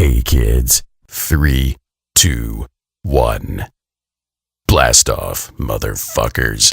Hey kids, 3, 2, 1. Blast off, motherfuckers.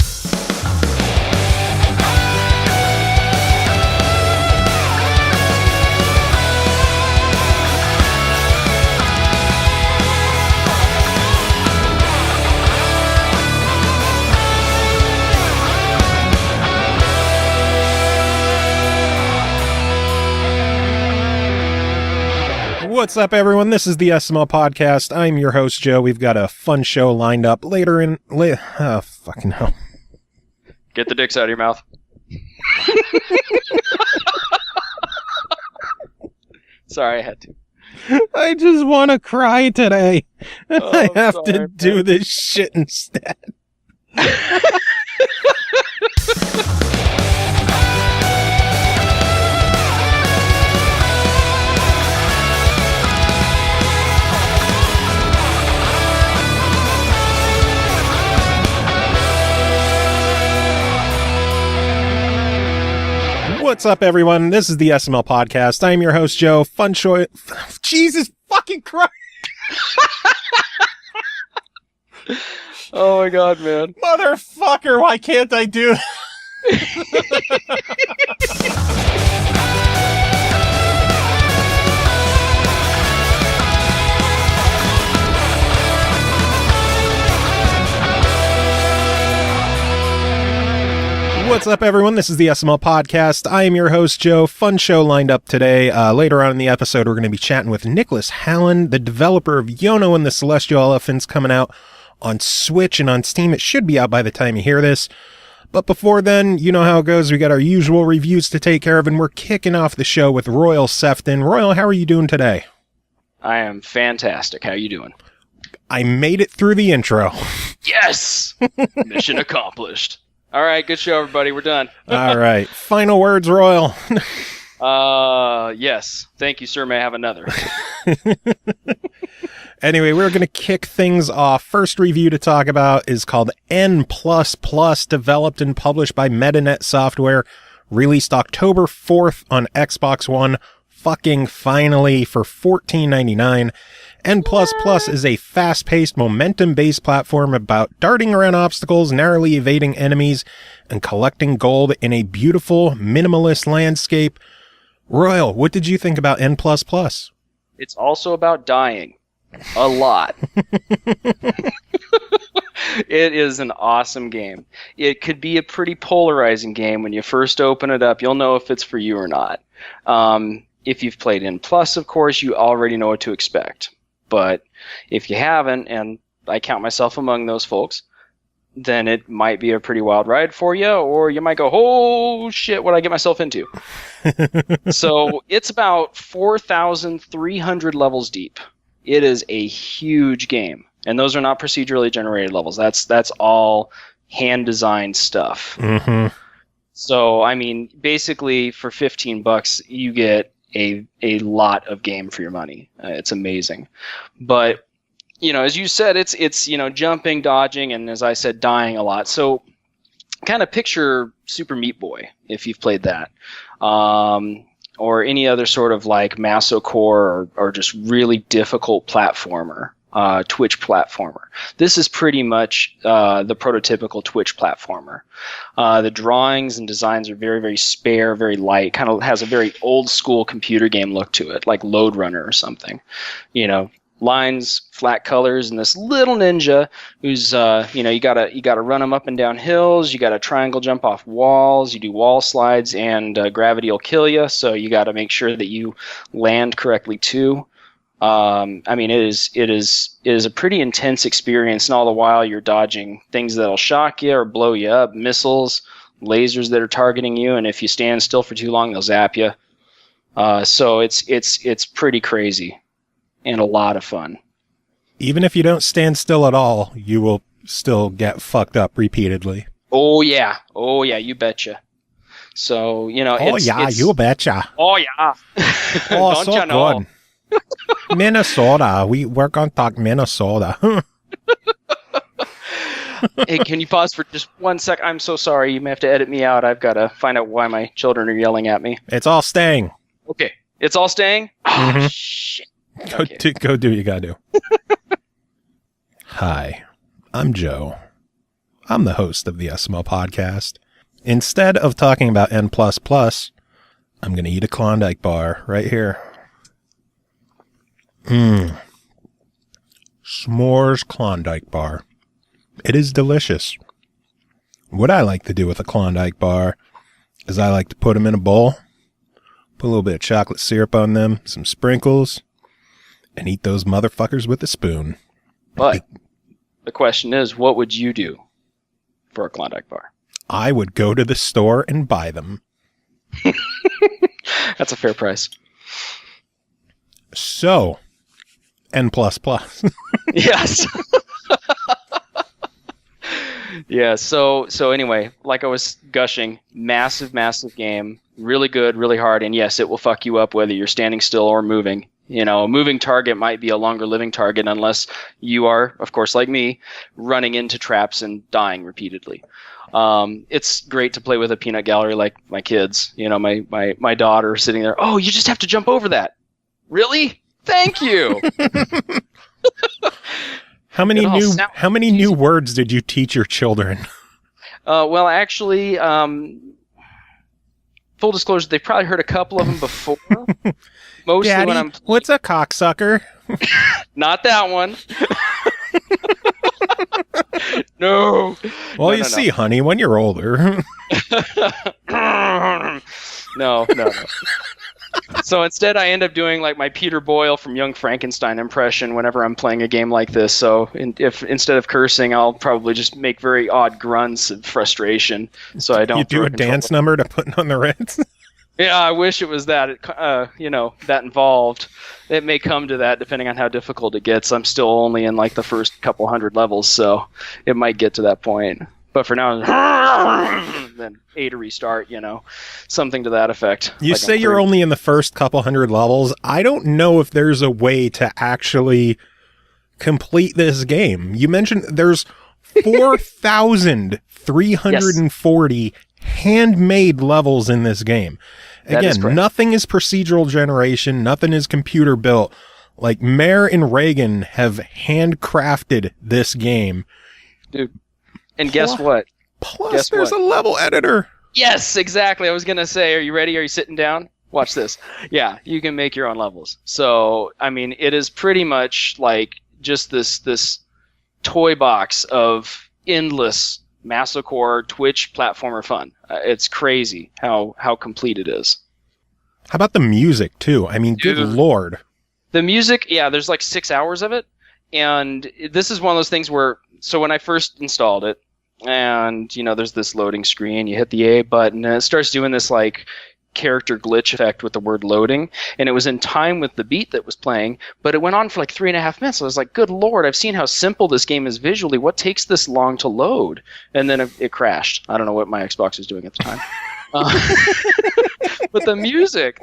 What's up, everyone? This is the SML podcast. I'm your host, Joe. We've got a fun show lined up later in... oh, fucking hell. Get the dicks out of your mouth. Sorry, I had to. I just want to cry today. Oh, I have sorry, to man. do this shit instead. What's up, everyone? This is the SML podcast. I'm your host, Joe. Fun show. Jesus fucking Christ. Oh my god, man. Motherfucker, why can't I do What's up, everyone? This is the SML podcast. I am your host, Joe. Fun show lined up today. Later on in the episode, we're going to be chatting with Niklas Hallin, the developer of Yono and the Celestial Elephants, coming out on Switch and on Steam. It should be out by the time you hear this. But before then, you know how it goes. We got our usual reviews to take care of, and we're kicking off the show with Royal Sefton. Royal, how are you doing today? I am fantastic. How you doing? I made it through the intro. Yes! Mission accomplished. All right, good show, everybody. We're done. All right. Final words, Royal. Yes. Thank you, sir. May I have another? Anyway, we're going to kick things off. First review to talk about is called N++, developed and published by Metanet Software, released October 4th on Xbox One, fucking finally, for $14.99. N++ is a fast-paced, momentum-based platform about darting around obstacles, narrowly evading enemies, and collecting gold in a beautiful, minimalist landscape. Royal, what did you think about N++? It's also about dying. A lot. It is an awesome game. It could be a pretty polarizing game. When you first open it up, you'll know if it's for you or not. If you've played N+, of course, you already know what to expect. But if you haven't, and I count myself among those folks, then it might be a pretty wild ride for you, or you might go, oh shit, what did I get myself into? So it's about 4,300 levels deep. It is a huge game. And those are not procedurally generated levels. That's all hand-designed stuff. Mm-hmm. So, I mean, basically for $15, you get a lot of game for your money. It's amazing. But, you know, as you said, it's you know, jumping, dodging, and as I said, dying a lot. So kind of picture Super Meat Boy, if you've played that. Or any other sort of like Masocore or just really difficult platformer. Twitch platformer. This is pretty much the prototypical Twitch platformer. The drawings and designs are very, very spare, very light, kind of has a very old school computer game look to it, like Lode Runner or something. You know, lines, flat colors, and this little ninja who's, you know, you gotta run him up and down hills, you gotta triangle jump off walls, you do wall slides, and gravity will kill you, so you gotta make sure that you land correctly too. I mean, it is a pretty intense experience, and all the while you're dodging things that'll shock you or blow you up, missiles, lasers that are targeting you, and if you stand still for too long, they'll zap you. So it's pretty crazy and a lot of fun. Even if you don't stand still at all, you will still get fucked up repeatedly. Oh yeah, you betcha. So, you know, you betcha. Oh yeah. Oh, Don't so you know? good. Minnesota. We're going to talk Minnesota. Hey, can you pause for just 1 sec? I'm so sorry. You may have to edit me out. I've got to find out why my children are yelling at me. It's all staying. Okay. It's all staying? Mm-hmm. Oh, shit. Okay. Go do what you gotta do. Hi, I'm Joe. I'm the host of the SML podcast. Instead of talking about N++, I'm going to eat a Klondike bar right here. S'mores Klondike bar. It is delicious. What I like to do with a Klondike bar is I like to put them in a bowl, put a little bit of chocolate syrup on them, some sprinkles, and eat those motherfuckers with a spoon. But the question is, what would you do for a Klondike bar? I would go to the store and buy them. That's a fair price. So, N++. Yes. Yeah, so anyway, like I was gushing, massive game, really good, really hard, and yes, it will fuck you up whether you're standing still or moving. You know, a moving target might be a longer living target unless you are, of course, like me, running into traps and dying repeatedly. It's great to play with a peanut gallery like my kids. You know, my daughter sitting there, oh, you just have to jump over that. Really? Thank you. How many new words did you teach your children? Well, actually, full disclosure, they've probably heard a couple of them before. Mostly Daddy, when I'm what's a cocksucker? Not that one. No. Well, you see, honey, when you're older. No. So instead, I end up doing like my Peter Boyle from Young Frankenstein impression whenever I'm playing a game like this. So if instead of cursing, I'll probably just make very odd grunts of frustration. So I don't. You do a dance number to put on the Reds? Yeah, I wish it was that. That involved. It may come to that depending on how difficult it gets. I'm still only in like the first couple hundred levels, so it might get to that point. But for now, then A to restart, something to that effect. You say you're only in the first couple hundred levels. I don't know if there's a way to actually complete this game. You mentioned there's 4,340 handmade levels in this game. Again, nothing is procedural generation. Nothing is computer built. Like Mare and Reagan have handcrafted this game. Dude. And guess what? Plus, there's a level editor. Yes, exactly. I was going to say, are you ready? Are you sitting down? Watch this. Yeah, you can make your own levels. So, I mean, it is pretty much like just this toy box of endless Masocore Twitch platformer fun. It's crazy how complete it is. How about the music, too? I mean, good Lord. The music, yeah, there's like 6 hours of it. And this is one of those things where, so when I first installed it, and, there's this loading screen, you hit the A button, and it starts doing this, like, character glitch effect with the word loading, and it was in time with the beat that was playing, but it went on for like 3.5 minutes. I was like, good Lord, I've seen how simple this game is visually. What takes this long to load? And then it crashed. I don't know what my Xbox was doing at the time. But the music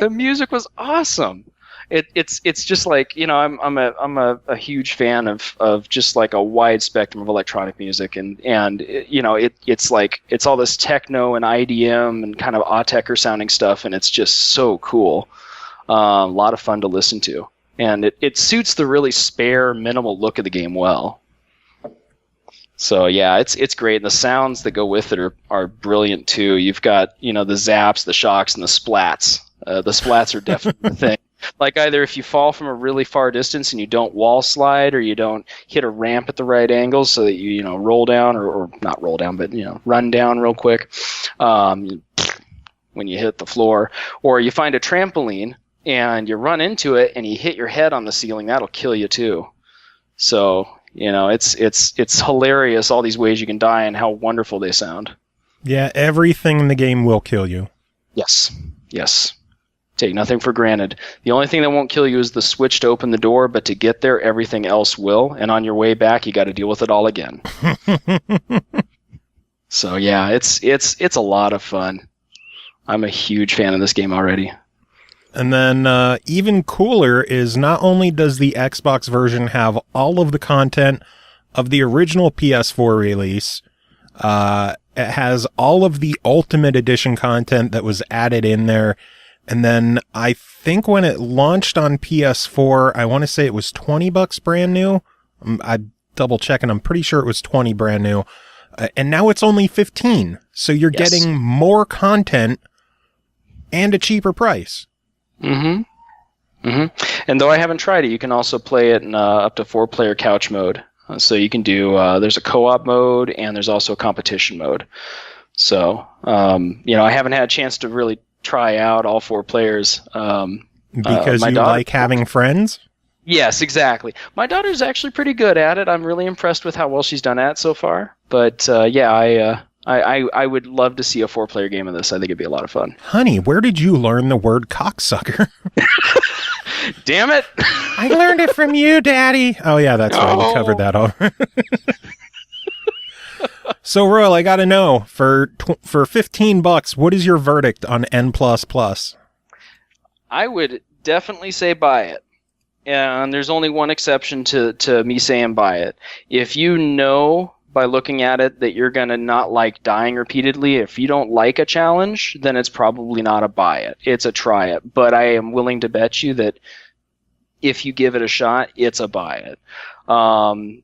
was awesome. It's just like, I'm a huge fan of just like a wide spectrum of electronic music, and it's like it's all this techno and IDM and kind of Autechre sounding stuff, and it's just so cool. A lot of fun to listen to, and it suits the really spare, minimal look of the game well. So yeah, it's great. And the sounds that go with it are brilliant too. You've got the zaps, the shocks, and the splats. The splats are definitely the thing. Like either if you fall from a really far distance and you don't wall slide, or you don't hit a ramp at the right angle so that you roll down, or not roll down, but run down real quick when you hit the floor, or you find a trampoline and you run into it and you hit your head on the ceiling, that'll kill you too. So it's hilarious, all these ways you can die and how wonderful they sound. Yeah, everything in the game will kill you. Yes. Take nothing for granted. The only thing that won't kill you is the switch to open the door, but to get there, everything else will. And on your way back, you got to deal with it all again. So yeah, it's a lot of fun. I'm a huge fan of this game already. And then even cooler is not only does the Xbox version have all of the content of the original PS4 release, it has all of the Ultimate Edition content that was added in there. And then I think when it launched on PS4, I want to say it was $20 brand new. I double checking. I'm pretty sure it was 20 brand new. And now it's only 15. So you're getting more content and a cheaper price. Mm-hmm. And though I haven't tried it, you can also play it in up to 4-player couch mode. So you can do, there's a co-op mode and there's also a competition mode. So, I haven't had a chance to really try out all 4 players. Because you like having friends? Yes, exactly. My daughter's actually pretty good at it. I'm really impressed with how well she's done at it so far. But I would love to see a 4-player game of this. I think it'd be a lot of fun. Honey, where did you learn the word cocksucker? Damn it! I learned it from you, Daddy. Oh yeah, that's right. We covered that already. So, Royal, I gotta know, for $15, what is your verdict on N++? I would definitely say buy it. And there's only one exception to me saying buy it. If you know by looking at it that you're going to not like dying repeatedly, if you don't like a challenge, then it's probably not a buy it. It's a try it. But I am willing to bet you that if you give it a shot, it's a buy it. I mean,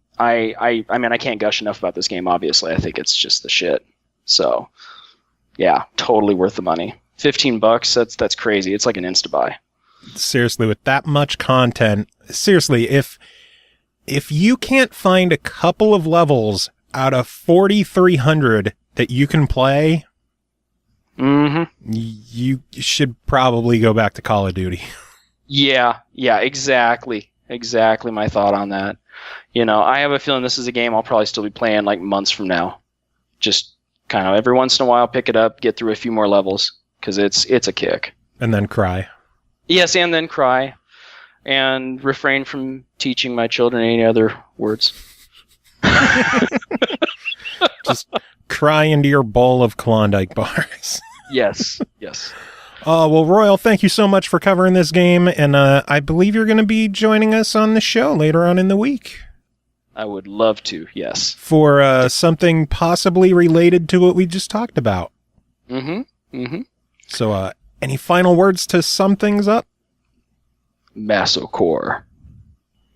I can't gush enough about this game, obviously. I think it's just the shit. So, yeah, totally worth the money. $15, that's crazy. It's like an insta-buy. Seriously, with that much content, seriously, if you can't find a couple of levels out of 4,300 that you can play, you should probably go back to Call of Duty. Yeah, exactly my thought on that. I have a feeling this is a game I'll probably still be playing like months from now. Just kind of every once in a while pick it up, get through a few more levels, because it's a kick. And then cry. Yes, and then cry. And refrain from teaching my children any other words. Just cry into your bowl of Klondike bars. Yes. Well, Royal, thank you so much for covering this game, and I believe you're going to be joining us on the show later on in the week. I would love to, yes. For something possibly related to what we just talked about. So, any final words to sum things up? Masocore.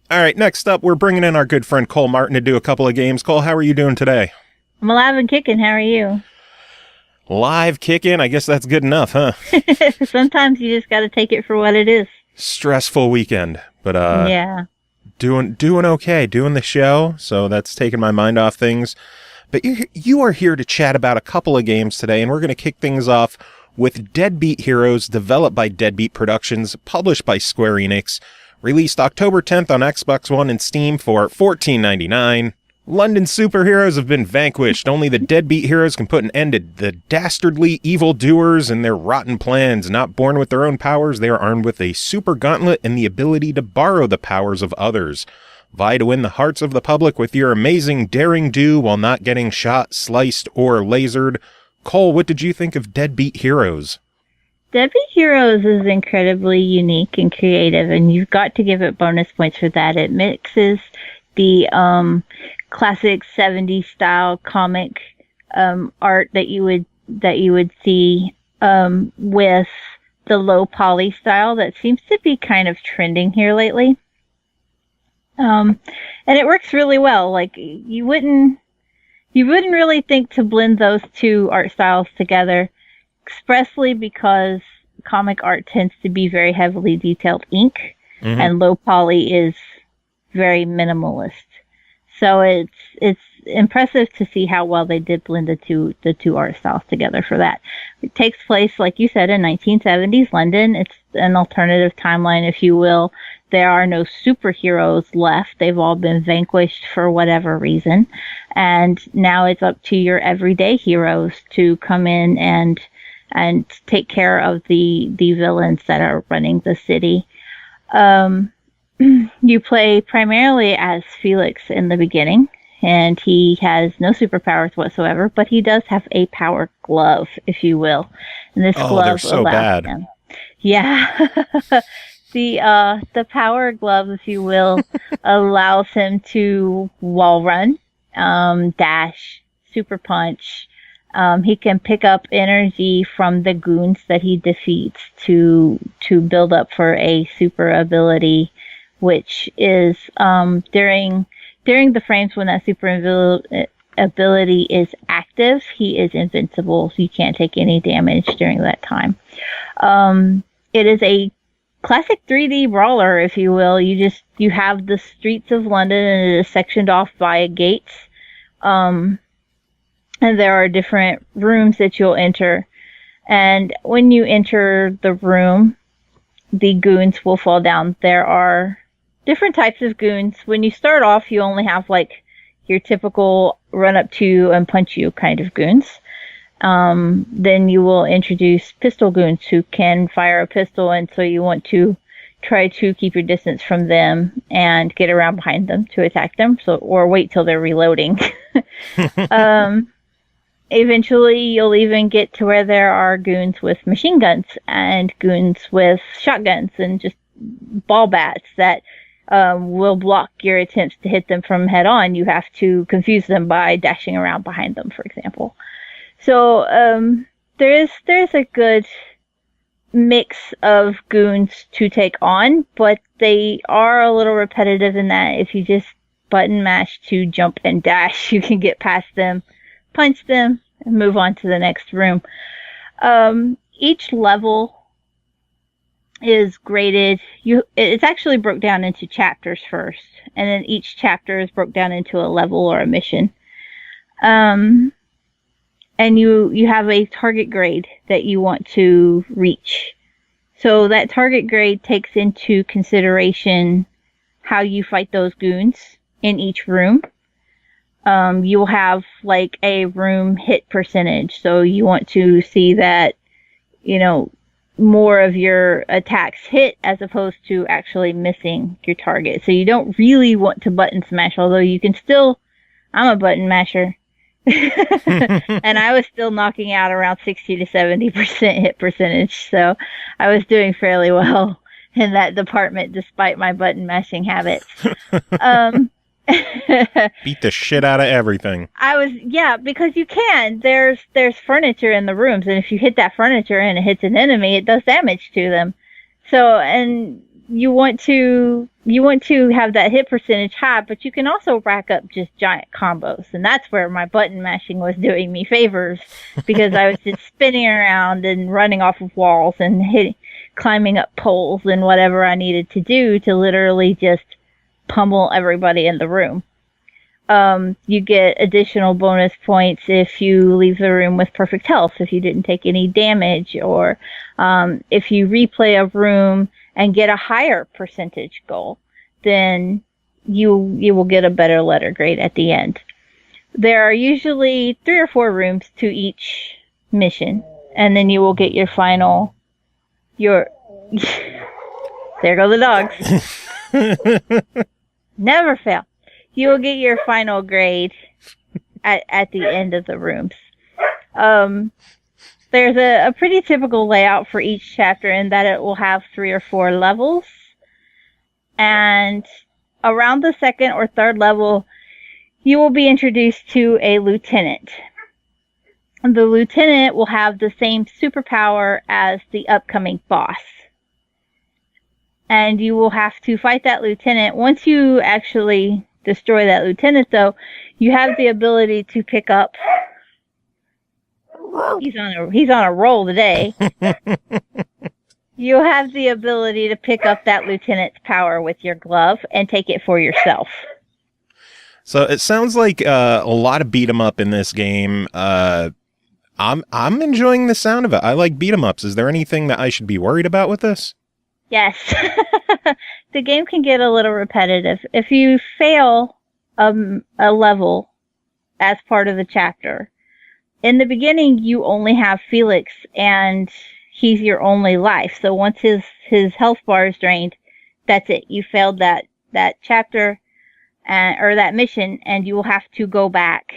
All right, next up, we're bringing in our good friend Cole Martin to do a couple of games. Cole, how are you doing today? I'm alive and kicking. How are you? Live kicking? I guess that's good enough, huh? Sometimes you just got to take it for what it is. Stressful weekend, but yeah, doing okay, doing the show, so that's taking my mind off things. But you are here to chat about a couple of games today, and we're going to kick things off with Deadbeat Heroes, developed by Deadbeat Productions, published by Square Enix, released October 10th on Xbox One and Steam for $14.99. London superheroes have been vanquished. Only the Deadbeat Heroes can put an end to the dastardly evildoers and their rotten plans. Not born with their own powers, they are armed with a super gauntlet and the ability to borrow the powers of others. Vie to win the hearts of the public with your amazing daring do while not getting shot, sliced, or lasered. Cole, what did you think of Deadbeat Heroes? Deadbeat Heroes is incredibly unique and creative, and you've got to give it bonus points for that. It mixes the classic 70s style comic art that you would see with the low poly style that seems to be kind of trending here lately. And it works really well. Like you wouldn't really think to blend those two art styles together, expressly because comic art tends to be very heavily detailed ink, and low poly is very minimalist. So it's impressive to see how well they did blend the two art styles together for that. It takes place, like you said, in 1970s London. It's an alternative timeline, if you will. There are no superheroes left. They've all been vanquished for whatever reason. And now it's up to your everyday heroes to come in and take care of the villains that are running the city. You play primarily as Felix in the beginning, and he has no superpowers whatsoever, but he does have a power glove, if you will. And this glove they're so allows bad. him. Yeah. The power glove, if you will, allows him to wall run, dash, super punch, He can pick up energy from the goons that he defeats to build up for a super ability, which is during the frames when that super ability is active, he is invincible, so you can't take any damage during that time. It is a classic 3D brawler, if you will. You have the streets of London, and it is sectioned off by gates. And there are different rooms that you'll enter. And when you enter the room, the goons will fall down. There are different types of goons. When you start off, you only have like your typical run up to and punch you kind of goons. Then you will introduce pistol goons who can fire a pistol, and so you want to try to keep your distance from them and get around behind them to attack them, or wait till they're reloading. Eventually, you'll even get to where there are goons with machine guns and goons with shotguns and just ball bats that will block your attempts to hit them from head on. You have to confuse them by dashing around behind them, for example. So there's a good mix of goons to take on, but they are a little repetitive in that if you just button mash to jump and dash, you can get past them, punch them, and move on to the next room. Each level is graded. It's actually broke down into chapters first, and then each chapter is broke down into a level or a mission. And you have a target grade that you want to reach. So that target grade takes into consideration how you fight those goons in each room. You will have like a room hit percentage. So you want to see that, more of your attacks hit as opposed to actually missing your target. So you don't really want to button smash, although you can still, I'm a button masher. And I was still knocking out around 60 to 70% hit percentage. So I was doing fairly well in that department despite my button mashing habits. Beat the shit out of everything. Because you can. There's furniture in the rooms, and if you hit that furniture and it hits an enemy, it does damage to them. So, and you want to have that hit percentage high, but you can also rack up just giant combos, and that's where my button mashing was doing me favors, because I was just spinning around and running off of walls and climbing up poles and whatever I needed to do to literally just pummel everybody in the room. You get additional bonus points if you leave the room with perfect health, if you didn't take any damage, or if you replay a room and get a higher percentage goal, then you will get a better letter grade at the end. There are usually 3 or 4 rooms to each mission, and then you will get your final, there go the dogs. Never fail. You will get your final grade at the end of the rooms. There's a pretty typical layout for each chapter in that it will have 3 or 4 levels. And around the 2nd or 3rd level, you will be introduced to a lieutenant. The lieutenant will have the same superpower as the upcoming boss. And you will have to fight that lieutenant. Once you actually destroy that lieutenant, though, you have the ability to pick up... He's on a roll today. You have the ability to pick up that lieutenant's power with your glove and take it for yourself. So it sounds like a lot of beat 'em up in this game. I'm enjoying the sound of it. I like beat 'em ups. Is there anything that I should be worried about with this? Yes. The game can get a little repetitive. If you fail a level as part of the chapter, in the beginning you only have Felix, and he's your only life. So once his health bar is drained, that's it. You failed that chapter or that mission, and you will have to go back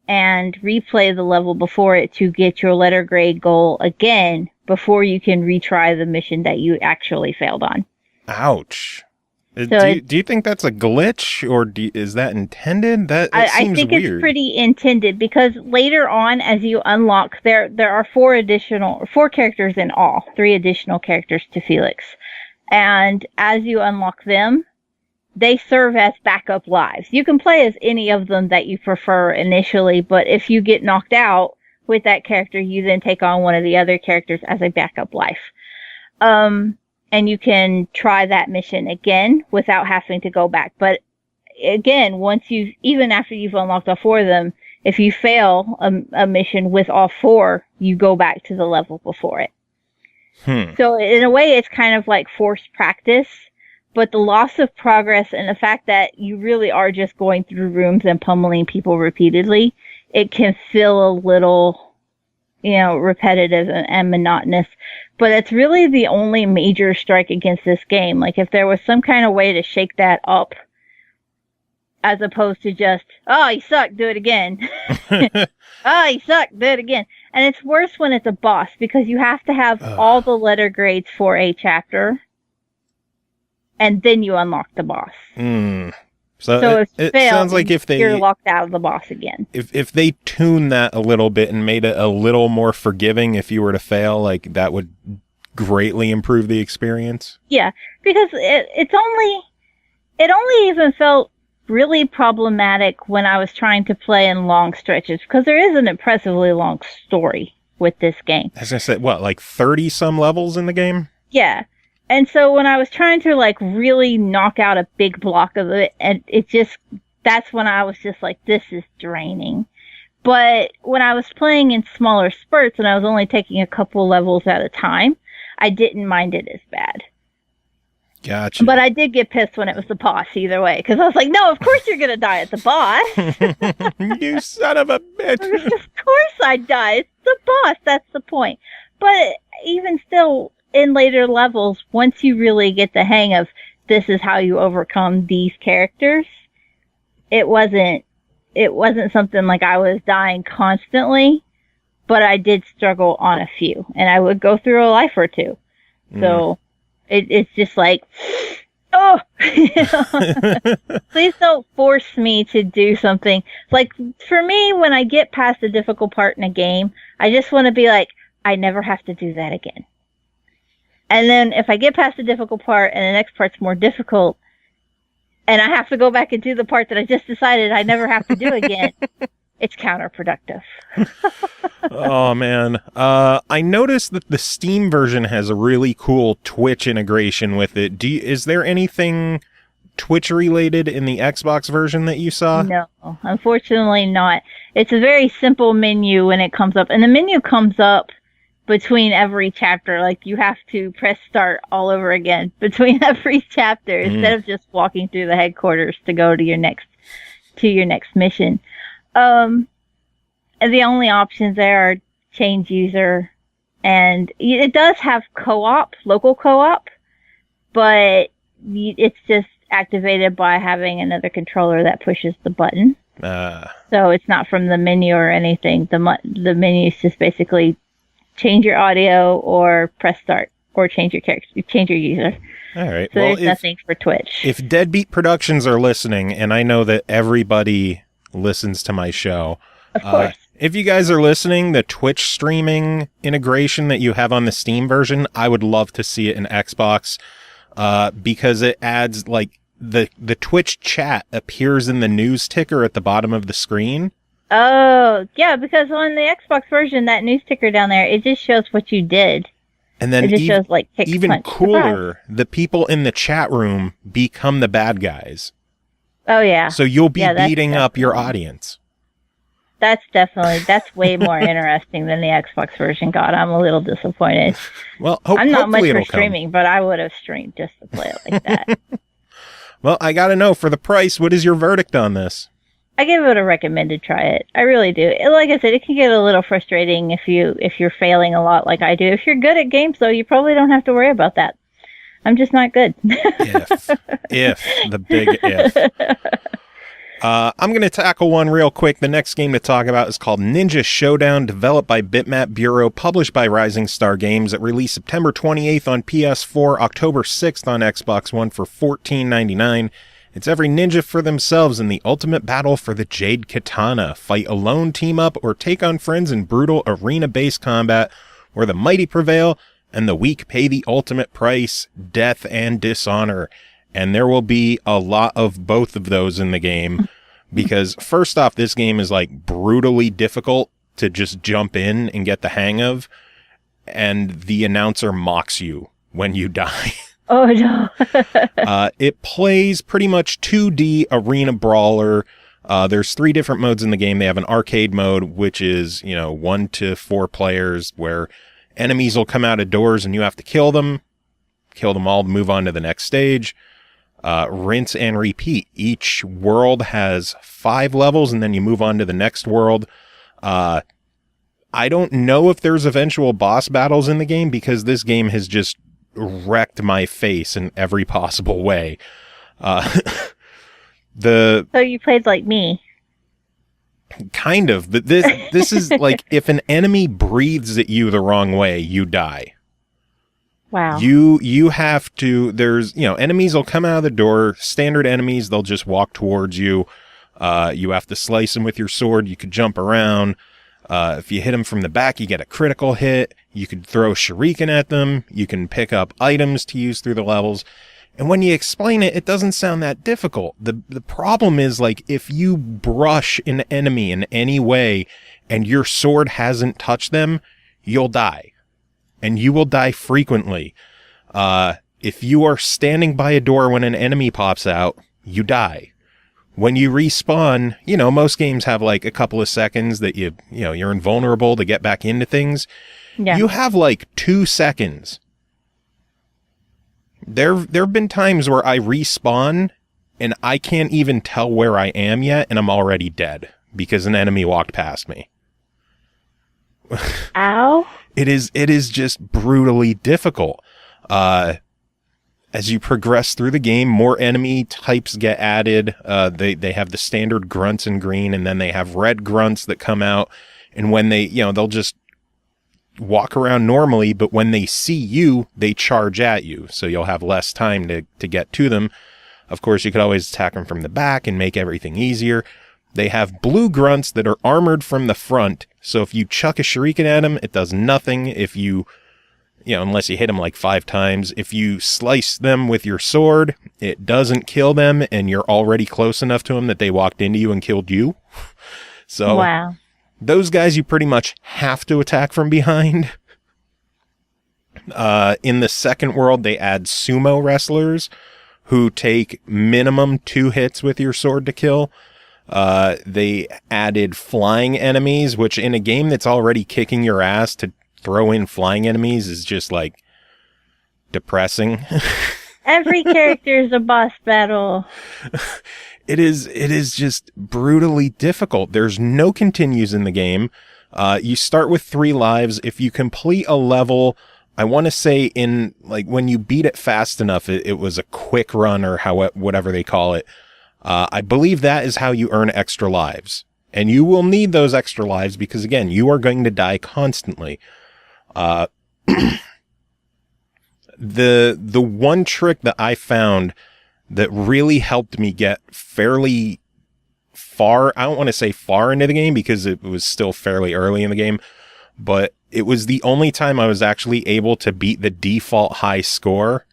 and replay the level before it to get your letter grade goal again before you can retry the mission that you actually failed on. Ouch. Do you think that's a glitch, or is that intended? That I think weird. It's pretty intended, because later on, as you unlock, there are four characters in all, 3 additional characters to Felix, and as you unlock them, they serve as backup lives. You can play as any of them that you prefer initially, but if you get knocked out with that character, you then take on one of the other characters as a backup life. And you can try that mission again without having to go back. But again, even after you've unlocked all 4 of them, if you fail a mission with all 4, you go back to the level before it. So in a way, it's kind of like forced practice, but the loss of progress and the fact that you really are just going through rooms and pummeling people repeatedly, it can feel a little, repetitive and monotonous. But it's really the only major strike against this game. Like, if there was some kind of way to shake that up, as opposed to just, oh, you suck, do it again. Oh, you suck, do it again. And it's worse when it's a boss, because you have to have all the letter grades for a chapter, and then you unlock the boss. So it sounds like you're locked out of the boss again. If they tune that a little bit and made it a little more forgiving if you were to fail, like, that would greatly improve the experience. Yeah, because it only even felt really problematic when I was trying to play in long stretches, because there is an impressively long story with this game. As I said, what, like 30 some levels in the game? Yeah. And so when I was trying to, like, really knock out a big block of it, and that's when I was just like, this is draining. But when I was playing in smaller spurts and I was only taking a couple levels at a time, I didn't mind it as bad. Gotcha. But I did get pissed when it was the boss either way, because I was like, no, of course you're going to die at the boss. You son of a bitch. Of course I'd die. It's the boss. That's the point. But even still, in later levels, once you really get the hang of this is how you overcome these characters, it wasn't something like I was dying constantly, but I did struggle on a few, and I would go through a life or 2. So it's just like, oh, please don't force me to do something. Like, for me, when I get past a difficult part in a game, I just want to be like, I never have to do that again. And then if I get past the difficult part and the next part's more difficult, and I have to go back and do the part that I just decided I never have to do again, it's counterproductive. Oh, man. I noticed that the Steam version has a really cool Twitch integration with it. Is there anything Twitch-related in the Xbox version that you saw? No, unfortunately not. It's a very simple menu when it comes up. And the menu comes up between every chapter. Like, you have to press start all over again between every chapter instead of just walking through the headquarters to go to your next mission. And the only options there are change user, and it does have local co-op, but it's just activated by having another controller that pushes the button. So it's not from the menu or anything. The menu is just basically change your audio or press start or change your character, change your user. All right. So there's nothing for Twitch. If Deadbeat Productions are listening, and I know that everybody listens to my show, of course. If you guys are listening, the Twitch streaming integration that you have on the Steam version, I would love to see it in Xbox, because it adds, like, the Twitch chat appears in the news ticker at the bottom of the screen. Oh, yeah, because on the Xbox version, that news ticker down there, it just shows what you did. And then it just shows, like, kick, even punch, cooler, surprise. the people in the chat room become the bad guys. Oh, yeah. So you'll be beating up your audience. That's way more interesting than the Xbox version. God, I'm a little disappointed. Well, I'm not much for streaming, but I would have streamed just to play it like that. Well, I gotta know, for the price, what is your verdict on this? I give it a recommended try it. I really do. Like I said, it can get a little frustrating if you're failing a lot like I do. If you're good at games, though, you probably don't have to worry about that. I'm just not good. If the big if. I'm going to tackle one real quick. The next game to talk about is called Ninja Shodown, developed by Bitmap Bureau, published by Rising Star Games. It released September 28th on PS4, October 6th on Xbox One for $14.99. It's every ninja for themselves in the ultimate battle for the Jade Katana. Fight alone, team up, or take on friends in brutal arena-based combat where the mighty prevail and the weak pay the ultimate price, death and dishonor. And there will be a lot of both of those in the game because first off, this game is like brutally difficult to just jump in and get the hang of. And the announcer mocks you when you die. Oh, no. It plays pretty much 2D arena brawler. There's 3 different modes in the game. They have an arcade mode, which is, 1 to 4 players where enemies will come out of doors and you have to kill them all, move on to the next stage. Rinse and repeat. Each world has 5 levels and then you move on to the next world. I don't know if there's eventual boss battles in the game because this game has just wrecked my face in every possible way. So you played like me. Kind of, but this is like if an enemy breathes at you the wrong way, you die. Wow. You have to, there's, enemies will come out of the door, standard enemies, they'll just walk towards you. You have to slice them with your sword. You could jump around. If you hit them from the back, you get a critical hit. You could throw shuriken at them. You can pick up items to use through the levels. And when you explain it, it doesn't sound that difficult. The problem is, like, if you brush an enemy in any way and your sword hasn't touched them, you'll die. And you will die frequently. If you are standing by a door when an enemy pops out, you die. When you respawn, most games have like a couple of seconds that you're invulnerable to get back into things. Yeah. You have like 2 seconds. There've been times where I respawn and I can't even tell where I am yet and I'm already dead because an enemy walked past me. Ow. It is just brutally difficult. As you progress through the game, more enemy types get added. They have the standard grunts in green, and then they have red grunts that come out. And when they, they'll just walk around normally, but when they see you, they charge at you. So you'll have less time to get to them. Of course, you could always attack them from the back and make everything easier. They have blue grunts that are armored from the front. So if you chuck a shuriken at them, it does nothing. If you, unless you hit them like 5 times, if you slice them with your sword, it doesn't kill them. And you're already close enough to them that they walked into you and killed you. So wow. Those guys you pretty much have to attack from behind. In the second world, they add sumo wrestlers who take minimum 2 hits with your sword to kill. They added flying enemies, which in a game that's already kicking your ass, to throw in flying enemies is just like depressing. Every character is a boss battle. It is just brutally difficult. There's no continues in the game. You start with 3 lives. If you complete a level, I want to say in like when you beat it fast enough, it was a quick run or whatever they call it. I believe that is how you earn extra lives. And you will need those extra lives because, again, you are going to die constantly. The one trick that I found that really helped me get fairly far, I don't want to say far into the game because it was still fairly early in the game, but it was the only time I was actually able to beat the default high score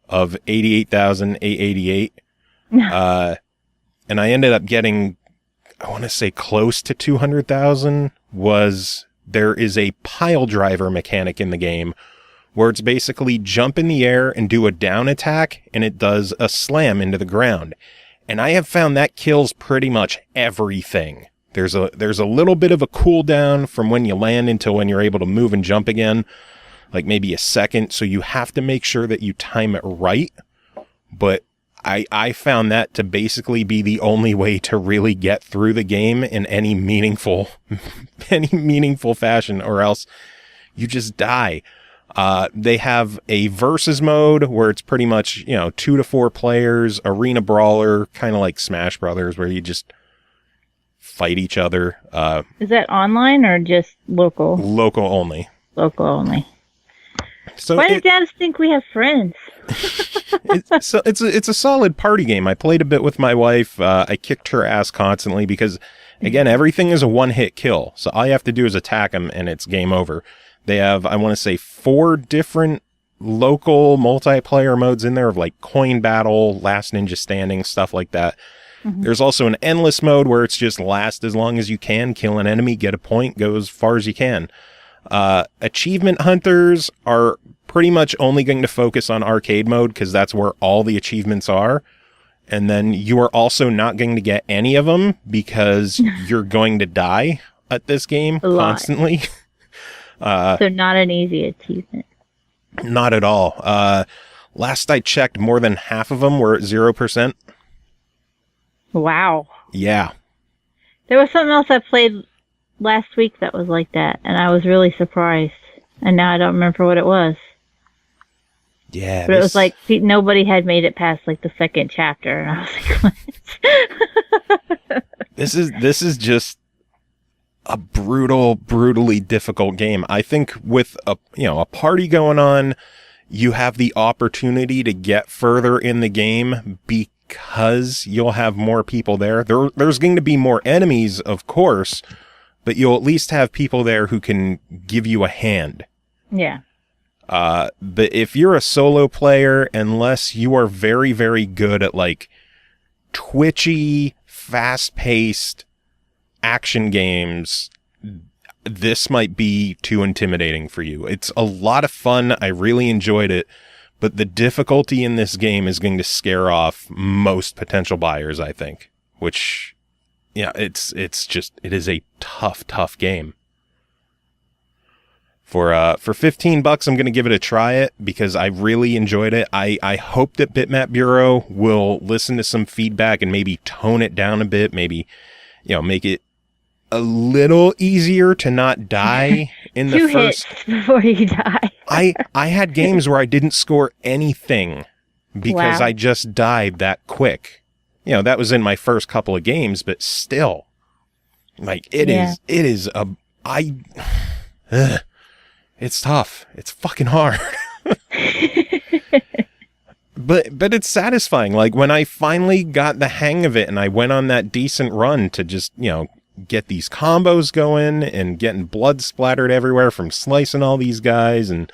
of 88,888. And I ended up getting, I want to say close to 200,000. There is a pile driver mechanic in the game where it's basically jump in the air and do a down attack, and it does a slam into the ground. And I have found that kills pretty much everything. There's a little bit of a cooldown from when you land until when you're able to move and jump again, like maybe a second. So you have to make sure that you time it right. But I found that to basically be the only way to really get through the game in any meaningful fashion, or else you just die. They have a versus mode where it's pretty much, 2 to 4 players, arena brawler, kind of like Smash Brothers, where you just fight each other. Is that online or just local? Local only. Local only. So why did Dad think we have friends? It's a solid party game. I played a bit with my wife. I kicked her ass constantly because, again, everything is a one-hit kill. So all you have to do is attack them, and it's game over. They have, I want to say, 4 different local multiplayer modes in there of like coin battle, last ninja standing, stuff like that. Mm-hmm. There's also an endless mode where it's just last as long as you can, kill an enemy, get a point, go as far as you can. Achievement hunters are pretty much only going to focus on arcade mode because that's where all the achievements are. And then you are also not going to get any of them because you're going to die at this game constantly. So not an easy achievement. Not at all. Last I checked, more than half of them were at 0%. Wow. Yeah. There was something else I played last week that was like that, and I was really surprised. And now I don't remember what it was. Yeah. But it was like nobody had made it past like the second chapter, and I was like, what? This is just a brutally difficult game. I think with a party going on, you have the opportunity to get further in the game because you'll have more people there. There's going to be more enemies, of course, but you'll at least have people there who can give you a hand. Yeah. But if you're a solo player, unless you are very, very good at like twitchy, fast-paced action games, this might be too intimidating for you. It's a lot of fun. I really enjoyed it, but the difficulty in this game is going to scare off most potential buyers, I think, which, it is a tough game. For $15, I'm going to give it a try because I really enjoyed it. I hope that Bitmap Bureau will listen to some feedback and maybe tone it down a bit, maybe, make it a little easier to not die in the Two first hits before you die. I had games where I didn't score anything because I just died that quick. That was in my first couple of games, but still, like it's tough. It's fucking hard. But it's satisfying. Like when I finally got the hang of it and I went on that decent run to just, get these combos going and getting blood splattered everywhere from slicing all these guys and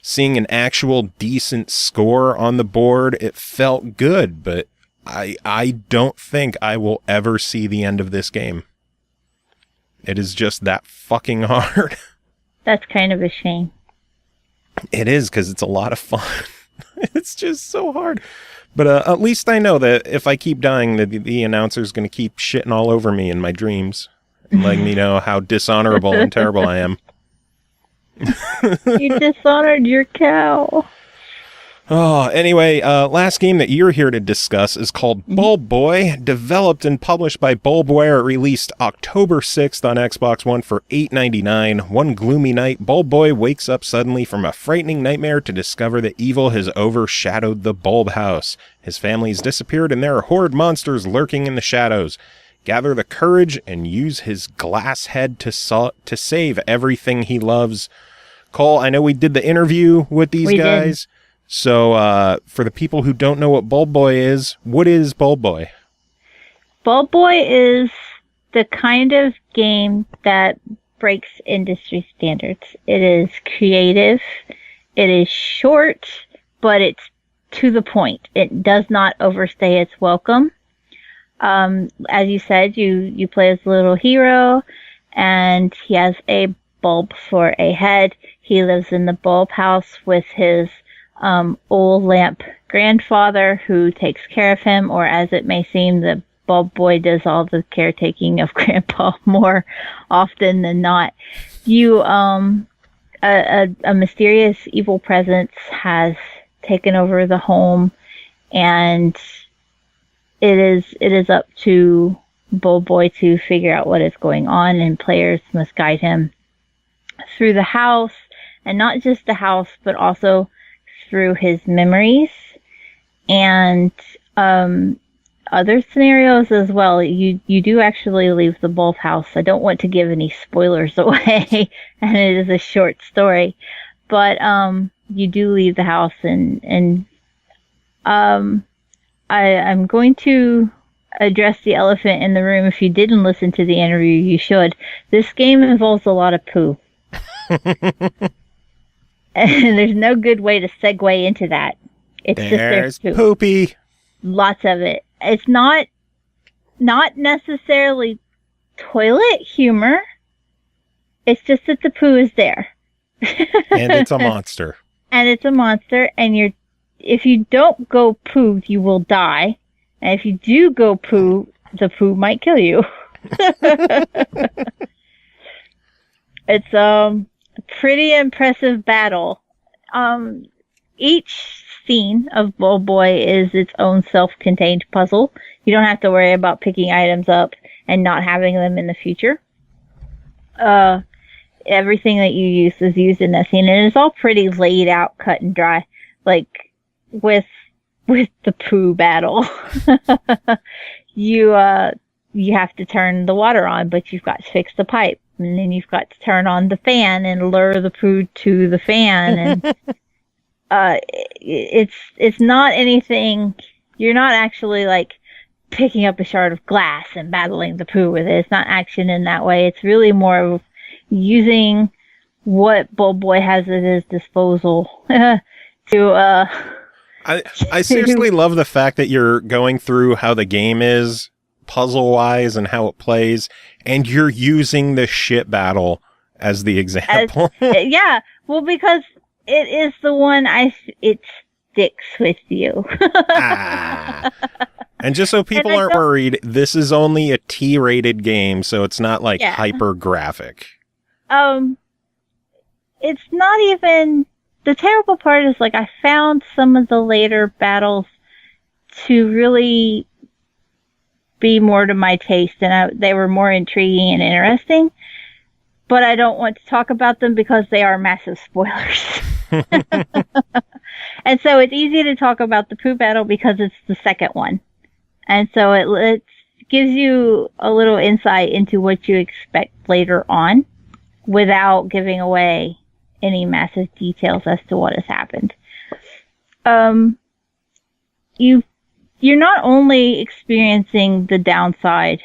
seeing an actual decent score on the board, it felt good, but I don't think I will ever see the end of this game. It is just that fucking hard. That's kind of a shame. It is, because it's a lot of fun. It's just so hard. But at least I know that if I keep dying, the announcer's going to keep shitting all over me in my dreams, and letting me know how dishonorable and terrible I am. You dishonored your cow. Oh, anyway, last game that you're here to discuss is called Bulbware, developed and published by Bulbware, released October 6th on Xbox One for $8.99. One gloomy night, Bulbware wakes up suddenly from a frightening nightmare to discover that evil has overshadowed the Bulb House. His family has disappeared and there are horrid monsters lurking in the shadows. Gather the courage and use his glass head to save everything he loves. Cole, I know we did the interview with these guys. Did. So, for the people who don't know what Bulbware is, what is Bulbware? Bulbware is the kind of game that breaks industry standards. It is creative, it is short, but it's to the point. It does not overstay its welcome. As you said, you play as a little hero, and he has a bulb for a head. He lives in the bulb house with his old lamp grandfather who takes care of him, or as it may seem, the bulb boy does all the caretaking of grandpa more often than not. A mysterious evil presence has taken over the home, and it is up to Bulb Boy to figure out what is going on, and players must guide him through the house and not just the house, but also through his memories and other scenarios as well. You do actually leave the Bulb house. I don't want to give any spoilers away, and it is a short story, but you do leave the house, and I'm going to address the elephant in the room. If you didn't listen to the interview, you should. This game involves a lot of poo. And there's no good way to segue into that. It's There's just there's poopy. Lots of it. It's not necessarily toilet humor. It's just that the poo is there. And it's a monster. And it's a monster, and if you don't go poo, you will die. And if you do go poo, the poo might kill you. It's a pretty impressive battle. Each scene of Bulbboy is its own self-contained puzzle. You don't have to worry about picking items up and not having them in the future. Everything that you use is used in that scene, and it's all pretty laid out, cut and dry, like with the poo battle. You have to turn the water on, but you've got to fix the pipe, and then you've got to turn on the fan and lure the poo to the fan, and it's not anything. You're not actually like picking up a shard of glass and battling the poo with it. It's not action in that way. It's really more of using what Bulbboy has at his disposal to I seriously love the fact that you're going through how the game is puzzle-wise and how it plays, and you're using the shit battle as the example. Yeah, well, because it is the one it sticks with you. And just so people aren't worried, this is only a T-rated game, so it's not like hyper graphic. It's not even. The terrible part is, like, I found some of the later battles to really be more to my taste, and they were more intriguing and interesting, but I don't want to talk about them because they are massive spoilers. And so it's easy to talk about the poo battle because it's the second one. And so it gives you a little insight into what you expect later on without giving away any massive details as to what has happened. You're not only experiencing the downside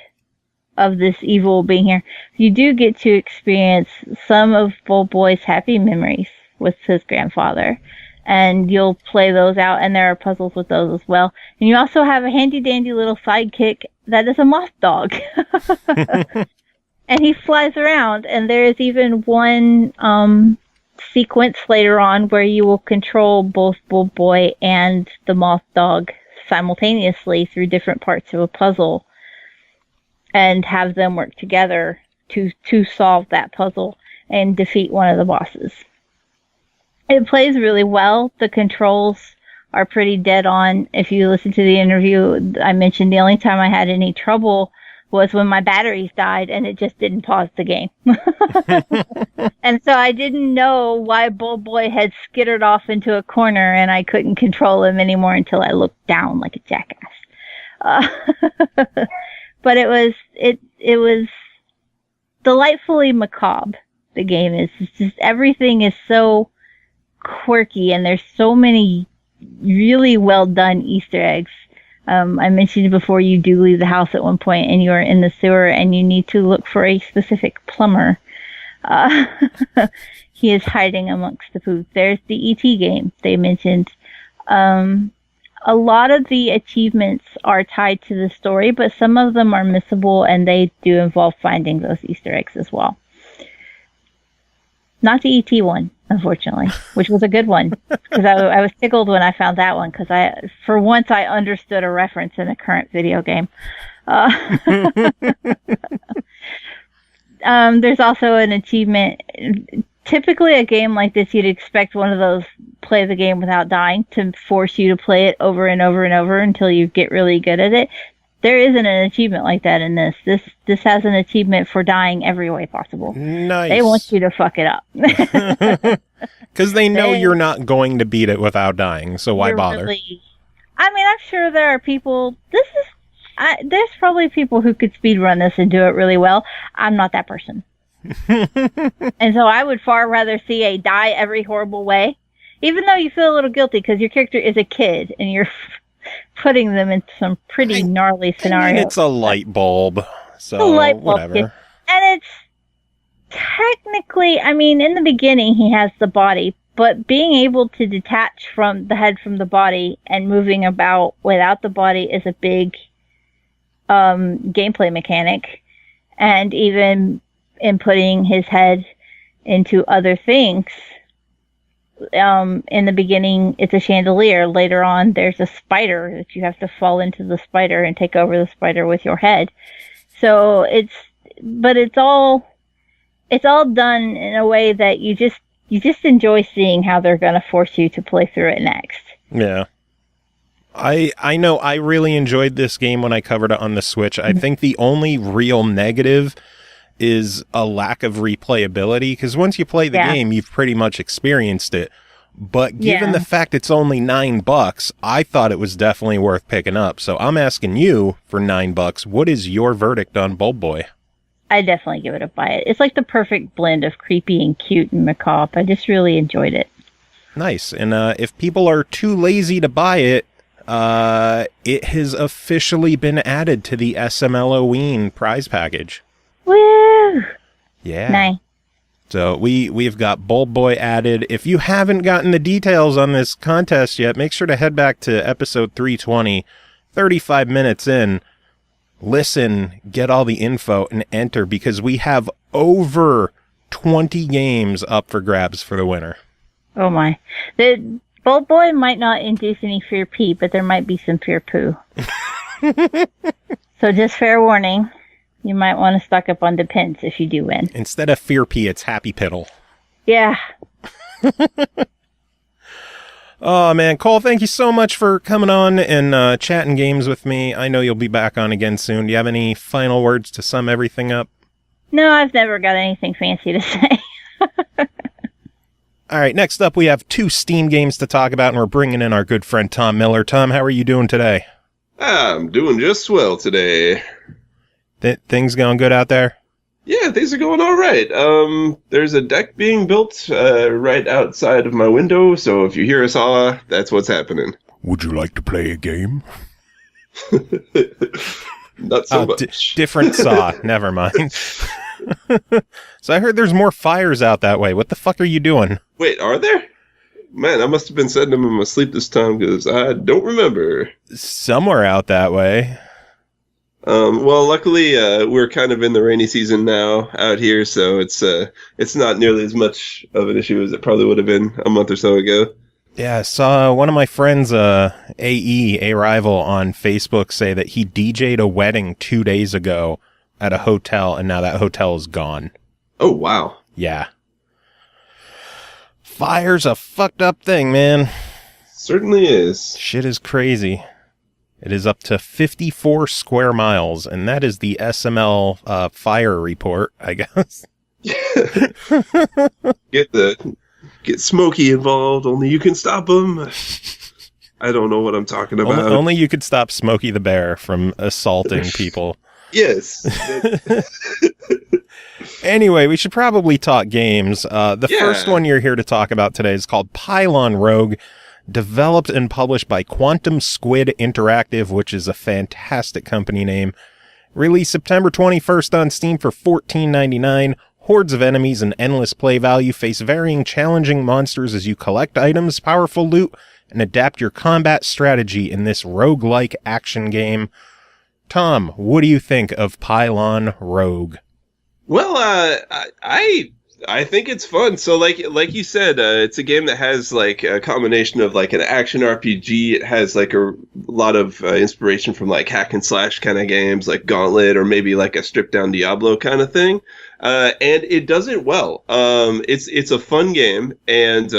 of this evil being here, you do get to experience some of Bulbboy's happy memories with his grandfather, and you'll play those out, and there are puzzles with those as well. And you also have a handy dandy little sidekick that is a moth dog. And he flies around, and there is even one sequence later on where you will control both Bulbboy and the moth dog simultaneously through different parts of a puzzle and have them work together to solve that puzzle and defeat one of the bosses. It plays really well. The controls are pretty dead on. If you listen to the interview, I mentioned the only time I had any trouble was when my batteries died and it just didn't pause the game. And so I didn't know why Bulbboy had skittered off into a corner and I couldn't control him anymore until I looked down like a jackass. But it was delightfully macabre, the game is. It's just everything is so quirky and there's so many really well done Easter eggs. I mentioned before you do leave the house at one point and you are in the sewer and you need to look for a specific plumber. He is hiding amongst the poop. There's the E.T. game they mentioned. A lot of the achievements are tied to the story, but some of them are missable and they do involve finding those Easter eggs as well. Not the E.T. one, unfortunately, which was a good one. Because I was tickled when I found that one, because for once I understood a reference in a current video game. There's also an achievement. Typically a game like this, you'd expect one of those play the game without dying to force you to play it over and over and over until you get really good at it. There isn't an achievement like that in this. This has an achievement for dying every way possible. Nice. They want you to fuck it up. Because they know you're not going to beat it without dying, so why bother? I mean, I'm sure there are people... there's probably people who could speedrun this and do it really well. I'm not that person. And so I would far rather see a die every horrible way, even though you feel a little guilty because your character is a kid and you're putting them in some pretty gnarly scenarios. I mean, it's a light bulb, so whatever. And it's technically, I mean, in the beginning he has the body, but being able to detach from the head from the body and moving about without the body is a big gameplay mechanic. And even inputting his head into other things. In the beginning, it's a chandelier. Later on, there's a spider that you have to fall into the spider and take over the spider with your head. So it's all done in a way that you just enjoy seeing how they're going to force you to play through it next. Yeah. I know I really enjoyed this game when I covered it on the Switch. I think the only real negative is a lack of replayability, because once you play the game, you've pretty much experienced it. But given the fact it's only $9, I thought it was definitely worth picking up. So I'm asking you for $9, what is your verdict on Bulbware? I definitely give it a buy it. It's like the perfect blend of creepy and cute and macabre. I just really enjoyed it. Nice. And if people are too lazy to buy it, it has officially been added to the SML Halloween prize package. Woo! Yeah. Nice. So we've got Bulbware added. If you haven't gotten the details on this contest yet, make sure to head back to episode 320, 35 minutes in. Listen, get all the info, and enter, because we have over 20 games up for grabs for the winner. Oh my. The Bulbware might not induce any fear pee, but there might be some fear poo. So just fair warning. You might want to stock up on Depends if you do win. Instead of fear pee, it's happy piddle. Yeah. Oh, man. Cole, thank you so much for coming on and chatting games with me. I know you'll be back on again soon. Do you have any final words to sum everything up? No, I've never got anything fancy to say. All right, next up, we have 2 Steam games to talk about, and we're bringing in our good friend Tom Miller. Tom, how are you doing today? I'm doing just swell today. Things going good out there? Yeah, things are going all right. There's a deck being built right outside of my window, so if you hear a saw, that's what's happening. Would you like to play a game? Not so much. Different saw. Never mind. So I heard there's more fires out that way. What the fuck are you doing? Wait, are there? Man, I must have been setting them in my sleep this time, because I don't remember. Somewhere out that way. Well, luckily, we're kind of in the rainy season now out here, so it's not nearly as much of an issue as it probably would have been a month or so ago. Yeah, I saw one of my friends, A Rival, on Facebook say that he DJ'd a wedding 2 days ago at a hotel, and now that hotel is gone. Oh, wow. Yeah. Fire's a fucked up thing, man. Certainly is. Shit is crazy. It is up to 54 square miles, and that is the SML fire report, I guess. Get Smokey involved. Only you can stop him. I don't know what I'm talking about. Only you could stop Smokey the Bear from assaulting people. Yes. Anyway, we should probably talk games. The first one you're here to talk about today is called Pylon Rogue, developed and published by QuantumSquid Interactive, which is a fantastic company name. Released September 21st on Steam for $14.99. Hordes of enemies and endless play value face varying challenging monsters as you collect items, powerful loot, and adapt your combat strategy in this roguelike action game. Tom, what do you think of Pylon Rogue? Well, I think it's fun. So like you said, it's a game that has like a combination of like an action RPG. It has like a lot of inspiration from like hack and slash kind of games like Gauntlet or maybe like a stripped down Diablo kind of thing. And it does it well. It's a fun game, and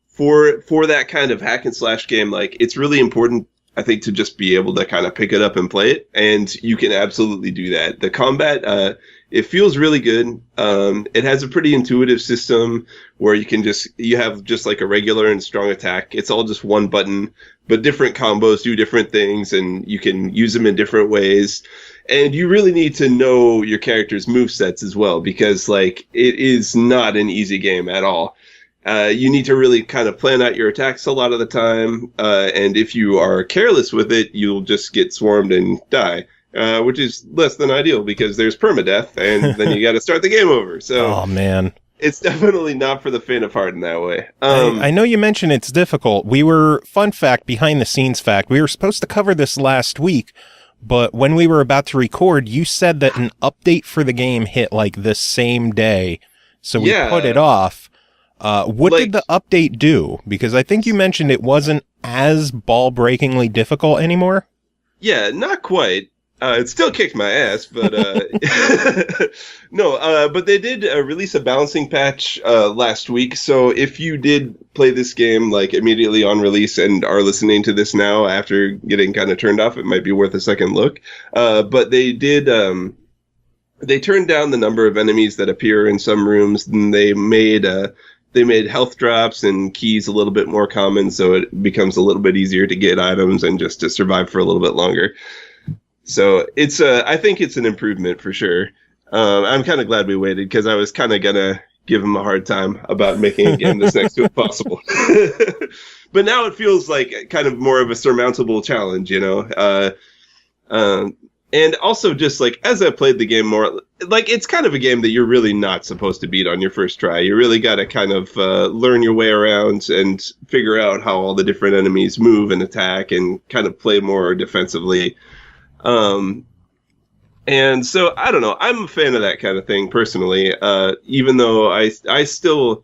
for that kind of hack and slash game, like it's really important I think, to just be able to kind of pick it up and play it. And you can absolutely do that. The combat, it feels really good. It has a pretty intuitive system where you have just like a regular and strong attack. It's all just one button, but different combos do different things, and you can use them in different ways. And you really need to know your character's movesets as well, because like it is not an easy game at all. You need to really kind of plan out your attacks a lot of the time, and if you are careless with it, you'll just get swarmed and die. Which is less than ideal because there's permadeath, and then you got to start the game over. So, oh man, it's definitely not for the faint of heart in that way. I know you mentioned it's difficult. Fun fact, behind the scenes fact, we were supposed to cover this last week, but when we were about to record, you said that an update for the game hit like the same day, so we put it off. What did the update do? Because I think you mentioned it wasn't as ball-breakingly difficult anymore. Yeah, not quite. It still kicked my ass, but no. But they did release a balancing patch last week. So if you did play this game like immediately on release and are listening to this now after getting kind of turned off, it might be worth a second look. But they did. They turned down the number of enemies that appear in some rooms, and they made health drops and keys a little bit more common, so it becomes a little bit easier to get items and just to survive for a little bit longer. So it's I think it's an improvement for sure. I'm kind of glad we waited because I was kind of gonna give him a hard time about making a game that's next to impossible. But now it feels like kind of more of a surmountable challenge, you know. And also just like as I played the game more, like it's kind of a game that you're really not supposed to beat on your first try. You really got to kind of learn your way around and figure out how all the different enemies move and attack and kind of play more defensively. And so I don't know, I'm a fan of that kind of thing personally, even though I still,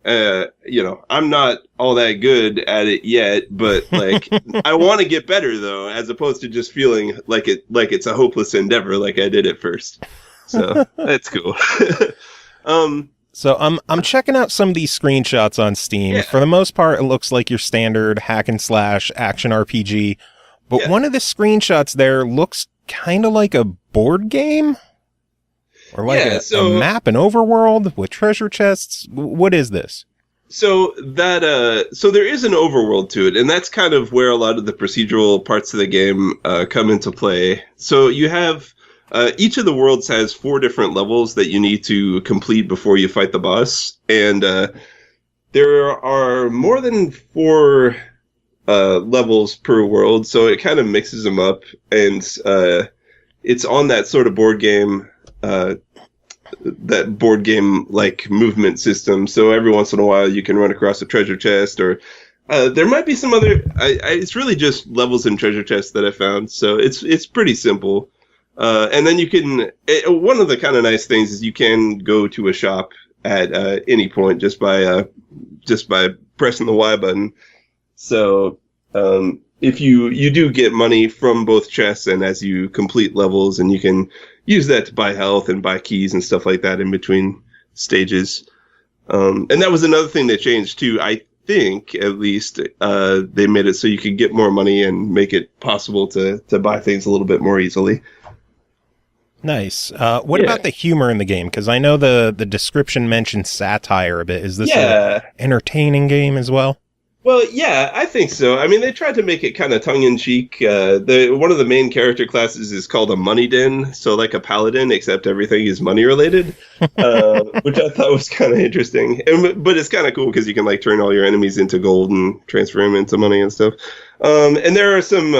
you know, I'm not all that good at it yet, but like I want to get better though, as opposed to just feeling like it's a hopeless endeavor like I did at first. So that's cool. So I'm checking out some of these screenshots on Steam. Yeah. For the most part, it looks like your standard hack and slash action RPG. But one of the screenshots there looks kind of like a board game? Or like a map, an overworld with treasure chests? What is this? So there is an overworld to it, and that's kind of where a lot of the procedural parts of the game come into play. So you have each of the worlds has 4 different levels that you need to complete before you fight the boss, and there are more than 4 levels per world, so it kind of mixes them up, and it's on that sort of board game like movement system. So every once in a while you can run across a treasure chest, or there might be some other. It's really just levels and treasure chests that I found. So it's pretty simple. And then you can. One of the kind of nice things is you can go to a shop at any point just by pressing the Y button. So if you do get money from both chests and as you complete levels, and you can use that to buy health and buy keys and stuff like that in between stages. And that was another thing they changed too. I think at least they made it so you could get more money and make it possible to buy things a little bit more easily. Nice. What about the humor in the game? Because I know the description mentioned satire a bit. Is this an entertaining game as well? Well, yeah, I think so. I mean, they tried to make it kind of tongue-in-cheek. One of the main character classes is called a money den, so like a paladin, except everything is money-related, which I thought was kind of interesting. But it's kind of cool because you can like turn all your enemies into gold and transfer them into money and stuff. And there are some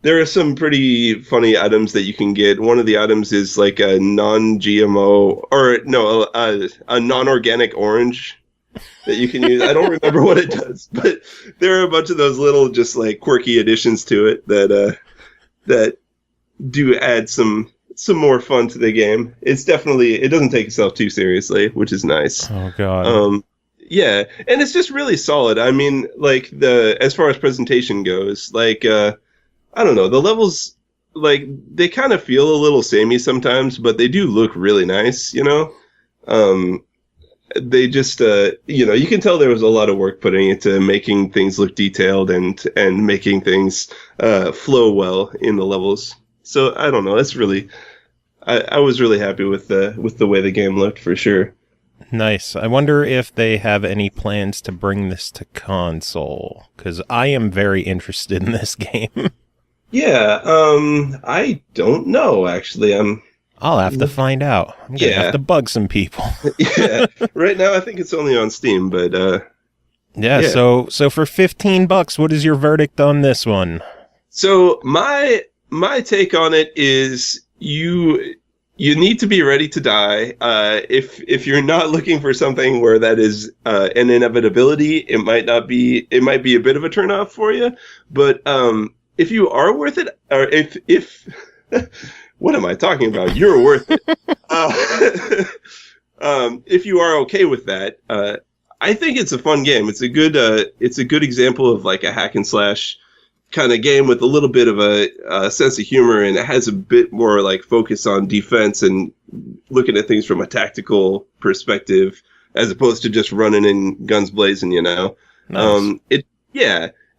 there are some pretty funny items that you can get. One of the items is like a non-GMO, or no, a non-organic orange that you can use. I don't remember what it does, but there are a bunch of those little just like quirky additions to it that do add some more fun to the game. It doesn't take itself too seriously, which is nice. Oh god. Yeah, and it's just really solid. I mean, like as far as presentation goes, like I don't know, the levels, like they kind of feel a little samey sometimes, but they do look really nice, you know. they just you can tell there was a lot of work putting into making things look detailed and making things flow well in the levels. So I don't know. That's really, I was really happy with the way the game looked for sure. Nice. I wonder if they have any plans to bring this to console, because I am very interested in this game. Yeah, I don't know, actually. I'll have to find out. I'm going to have to bug some people. Yeah, right now I think it's only on Steam, but... Yeah, so for $15, what is your verdict on this one? So my take on it is you need to be ready to die. If you're not looking for something where that is an inevitability, it might be a bit of a turnoff for you. But if you are worth it, or if what am I talking about? You're worth it. If you are okay with that, I think it's a fun game. It's a good example of like a hack and slash kind of game with a little bit of a sense of humor, and it has a bit more like focus on defense and looking at things from a tactical perspective as opposed to just running in guns blazing, Nice.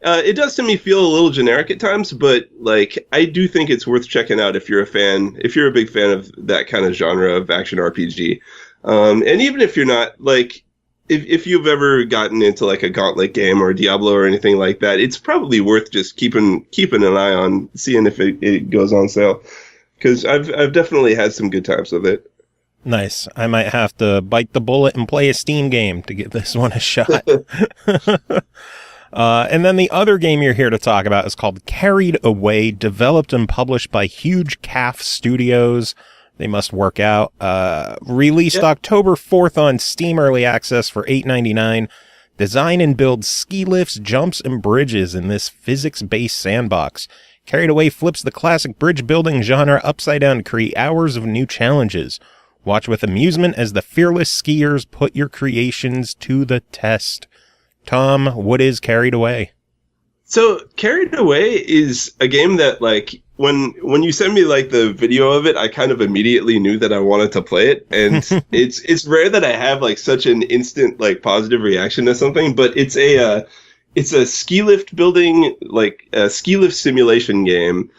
It does to me feel a little generic at times, but like I do think it's worth checking out if you're a big fan of that kind of genre of action RPG. And even if you're not, like, if you've ever gotten into like a Gauntlet game or Diablo or anything like that, it's probably worth just keeping an eye on, seeing if it goes on sale. Because I've definitely had some good times with it. Nice. I might have to bite the bullet and play a Steam game to give this one a shot. And then the other game you're here to talk about is called Carried Away, developed and published by Huge Calf Studios. They must work out. Released October 4th on Steam Early Access for $8.99. Design and build ski lifts, jumps, and bridges in this physics-based sandbox. Carried Away flips the classic bridge building genre upside down to create hours of new challenges. Watch with amusement as the fearless skiers put your creations to the test. Tom, what is Carried Away? So Carried Away is a game that, like, when you send me like the video of it, I kind of immediately knew that I wanted to play it. And it's rare that I have like such an instant like positive reaction to something, but it's a ski lift building, like a ski lift simulation game.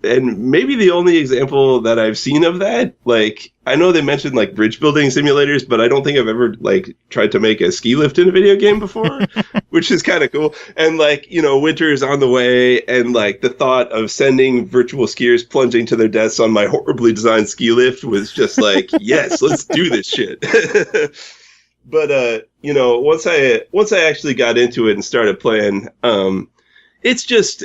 And maybe the only example that I've seen of that, like, I know they mentioned like bridge building simulators, but I don't think I've ever like tried to make a ski lift in a video game before, which is kind of cool. And like, winter is on the way, and like the thought of sending virtual skiers plunging to their deaths on my horribly designed ski lift was just like, yes, let's do this shit. But once I actually got into it and started playing, it's just,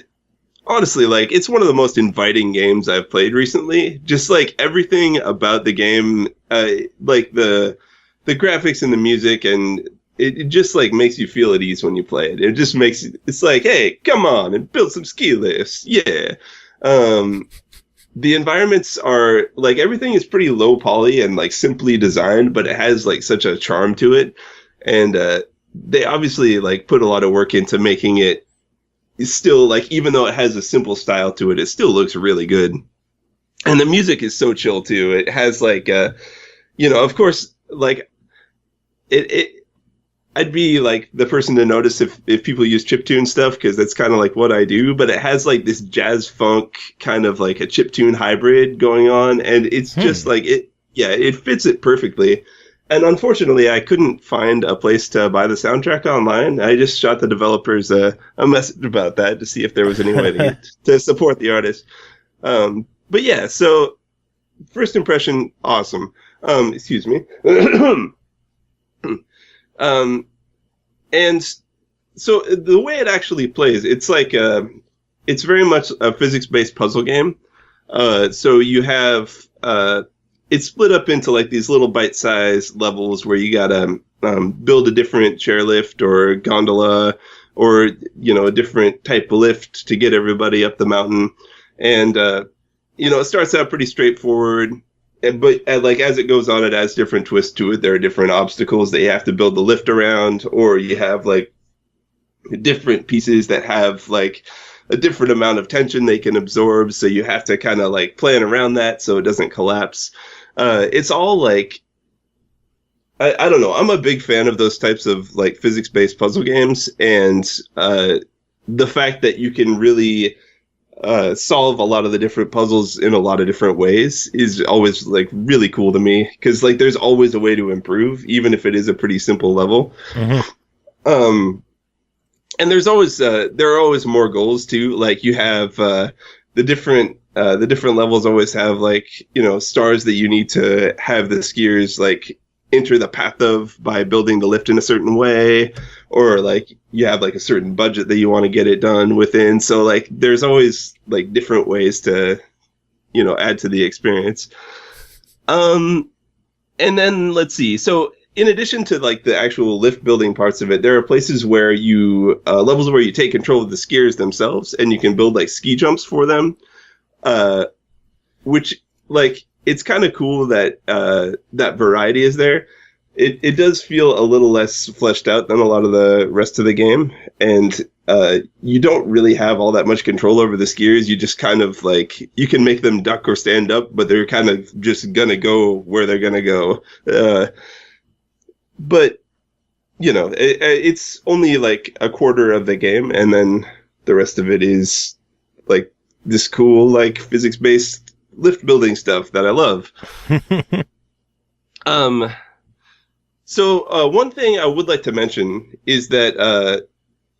honestly, like, it's one of the most inviting games I've played recently. Just like everything about the game, like the graphics and the music, and it just like makes you feel at ease when you play it. It just makes it's like, hey, come on and build some ski lifts, yeah. The environments are like, everything is pretty low poly and like simply designed, but it has like such a charm to it, and they obviously like put a lot of work into making it. It's still, like, even though it has a simple style to it, it still looks really good. And the music is so chill, too. It has, like, of course, like, I'd be, like, the person to notice if people use chiptune stuff, because that's kind of, like, what I do. But it has, like, this jazz funk kind of, like, a chiptune hybrid going on. And it's just, like, it fits it perfectly. And unfortunately, I couldn't find a place to buy the soundtrack online. I just shot the developers a message about that to see if there was any way to support the artist. But yeah, so first impression, awesome. Excuse me. And so the way it actually plays, it's like it's very much a physics-based puzzle game. So you have it's split up into like these little bite-sized levels where you gotta build a different chairlift or gondola, or a different type of lift to get everybody up the mountain. And it starts out pretty straightforward, but like as it goes on, it has different twists to it. There are different obstacles that you have to build the lift around, or you have like different pieces that have like a different amount of tension they can absorb, so you have to kind of like plan around that so it doesn't collapse. It's all like, I don't know. I'm a big fan of those types of like physics-based puzzle games, and the fact that you can really solve a lot of the different puzzles in a lot of different ways is always like really cool to me, because like there's always a way to improve, even if it is a pretty simple level. Mm-hmm. And there's always there are always more goals too. Like you have the different levels always have like, you know, stars that you need to have the skiers like enter the path of by building the lift in a certain way, or like you have like a certain budget that you want to get it done within. So like there's always like different ways to, you know, add to the experience. And then let's see. So in addition to like the actual lift building parts of it, there are places where you levels where you take control of the skiers themselves and you can build like ski jumps for them, which like it's kind of cool that that variety is there. It does feel a little less fleshed out than a lot of the rest of the game, and you don't really have all that much control over the skiers. You just kind of like, you can make them duck or stand up, but they're kind of just gonna go where they're gonna go. But you know, it's only like a quarter of the game, and then the rest of it is like this cool like physics-based lift building stuff that I love. So one thing I would like to mention is that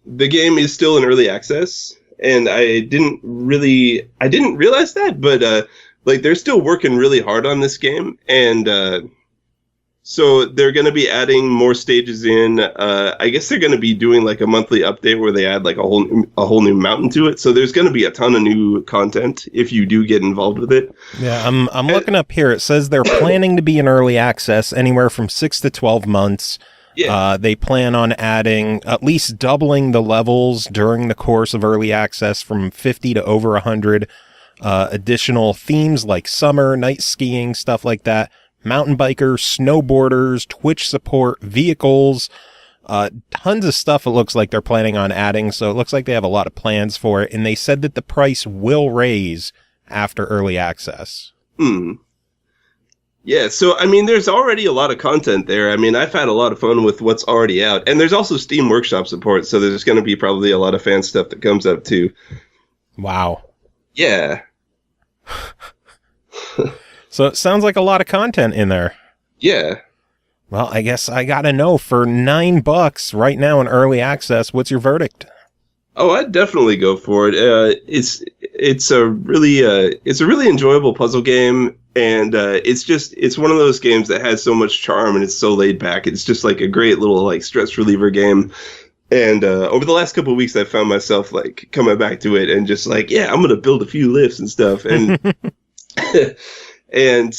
the game is still in early access, and I didn't realize that, but like they're still working really hard on this game, and so they're going to be adding more stages in. I guess they're going to be doing like a monthly update where they add like a whole new mountain to it. So there's going to be a ton of new content if you do get involved with it. Yeah, I'm looking up here. It says they're planning to be in early access anywhere from 6 to 12 months. Yeah. They plan on adding at least doubling the levels during the course of early access from 50 to over 100. Additional themes like summer, night skiing, stuff like that. Mountain bikers, snowboarders, Twitch support, vehicles, tons of stuff it looks like they're planning on adding, so it looks like they have a lot of plans for it, and they said that the price will raise after early access. Yeah, so I mean, there's already a lot of content there. I mean, I've had a lot of fun with what's already out, and there's also Steam Workshop support, so there's going to be probably a lot of fan stuff that comes up too. Wow. Yeah. So it sounds like a lot of content in there. Yeah. Well, I guess I gotta know, for $9 right now in early access, what's your verdict? Oh, I'd definitely go for it. It's a really enjoyable puzzle game, and it's one of those games that has so much charm and it's so laid back. It's just like a great little like stress reliever game. And over the last couple of weeks, I found myself like coming back to it and just like, yeah, I'm gonna build a few lifts and stuff. And and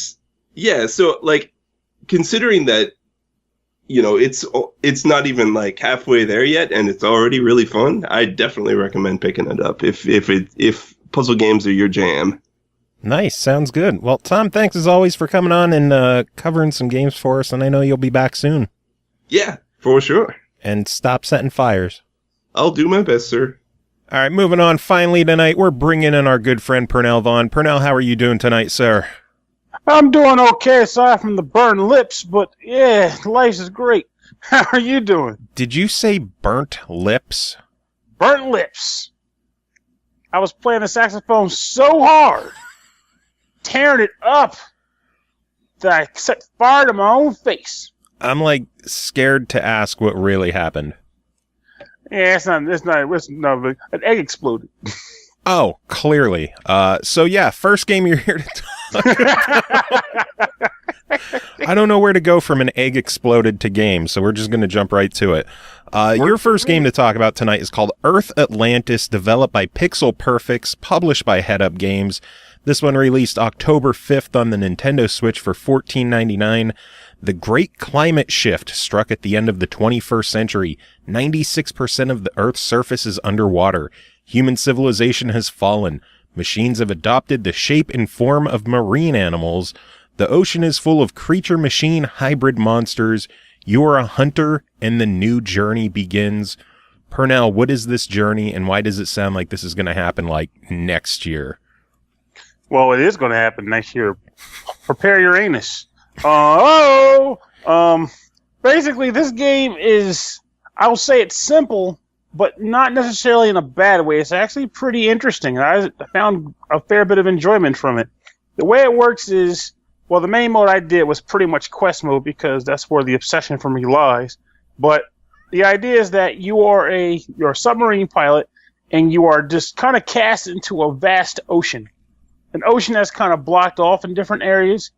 yeah, so like considering that, you know, it's not even like halfway there yet, and it's already really fun, I definitely recommend picking it up if puzzle games are your jam. Nice, sounds good. Well, Tom, thanks as always for coming on and covering some games for us, and I know you'll be back soon. Yeah, for sure. And stop setting fires. I'll do my best, sir. All right, moving on. Finally tonight, we're bringing in our good friend Pernell Vaughan. Pernell, how are you doing tonight, sir? I'm doing okay aside from the burned lips, but yeah, life is great. How are you doing? Did you say burnt lips? Burnt lips. I was playing the saxophone so hard, tearing it up, that I set fire to my own face. I'm like scared to ask what really happened. Yeah, it's not an egg exploded. Oh, clearly. So yeah, first game you're here to talk about. I don't know where to go from an egg exploded to game, so we're just going to jump right to it. Your first game to talk about tonight is called Earth Atlantis, developed by Pixel Perfex, published by Headup Games. This one released October 5th on the Nintendo Switch for $14.99. The great climate shift struck at the end of the 21st century. 96% of the Earth's surface is underwater. Human civilization has fallen. Machines have adopted the shape and form of marine animals. The ocean is full of creature-machine hybrid monsters. You are a hunter, and the new journey begins. Pernell, what is this journey, and why does it sound like this is going to happen, like, next year? Well, it is going to happen next year. Prepare your anus. basically, this game is, I will say it's simple, but not necessarily in a bad way. It's actually pretty interesting. I found a fair bit of enjoyment from it. The way it works is, well, the main mode I did was pretty much quest mode because that's where the obsession for me lies. But the idea is that you're a submarine pilot, and you are just kind of cast into a vast ocean. An ocean that's kind of blocked off in different areas,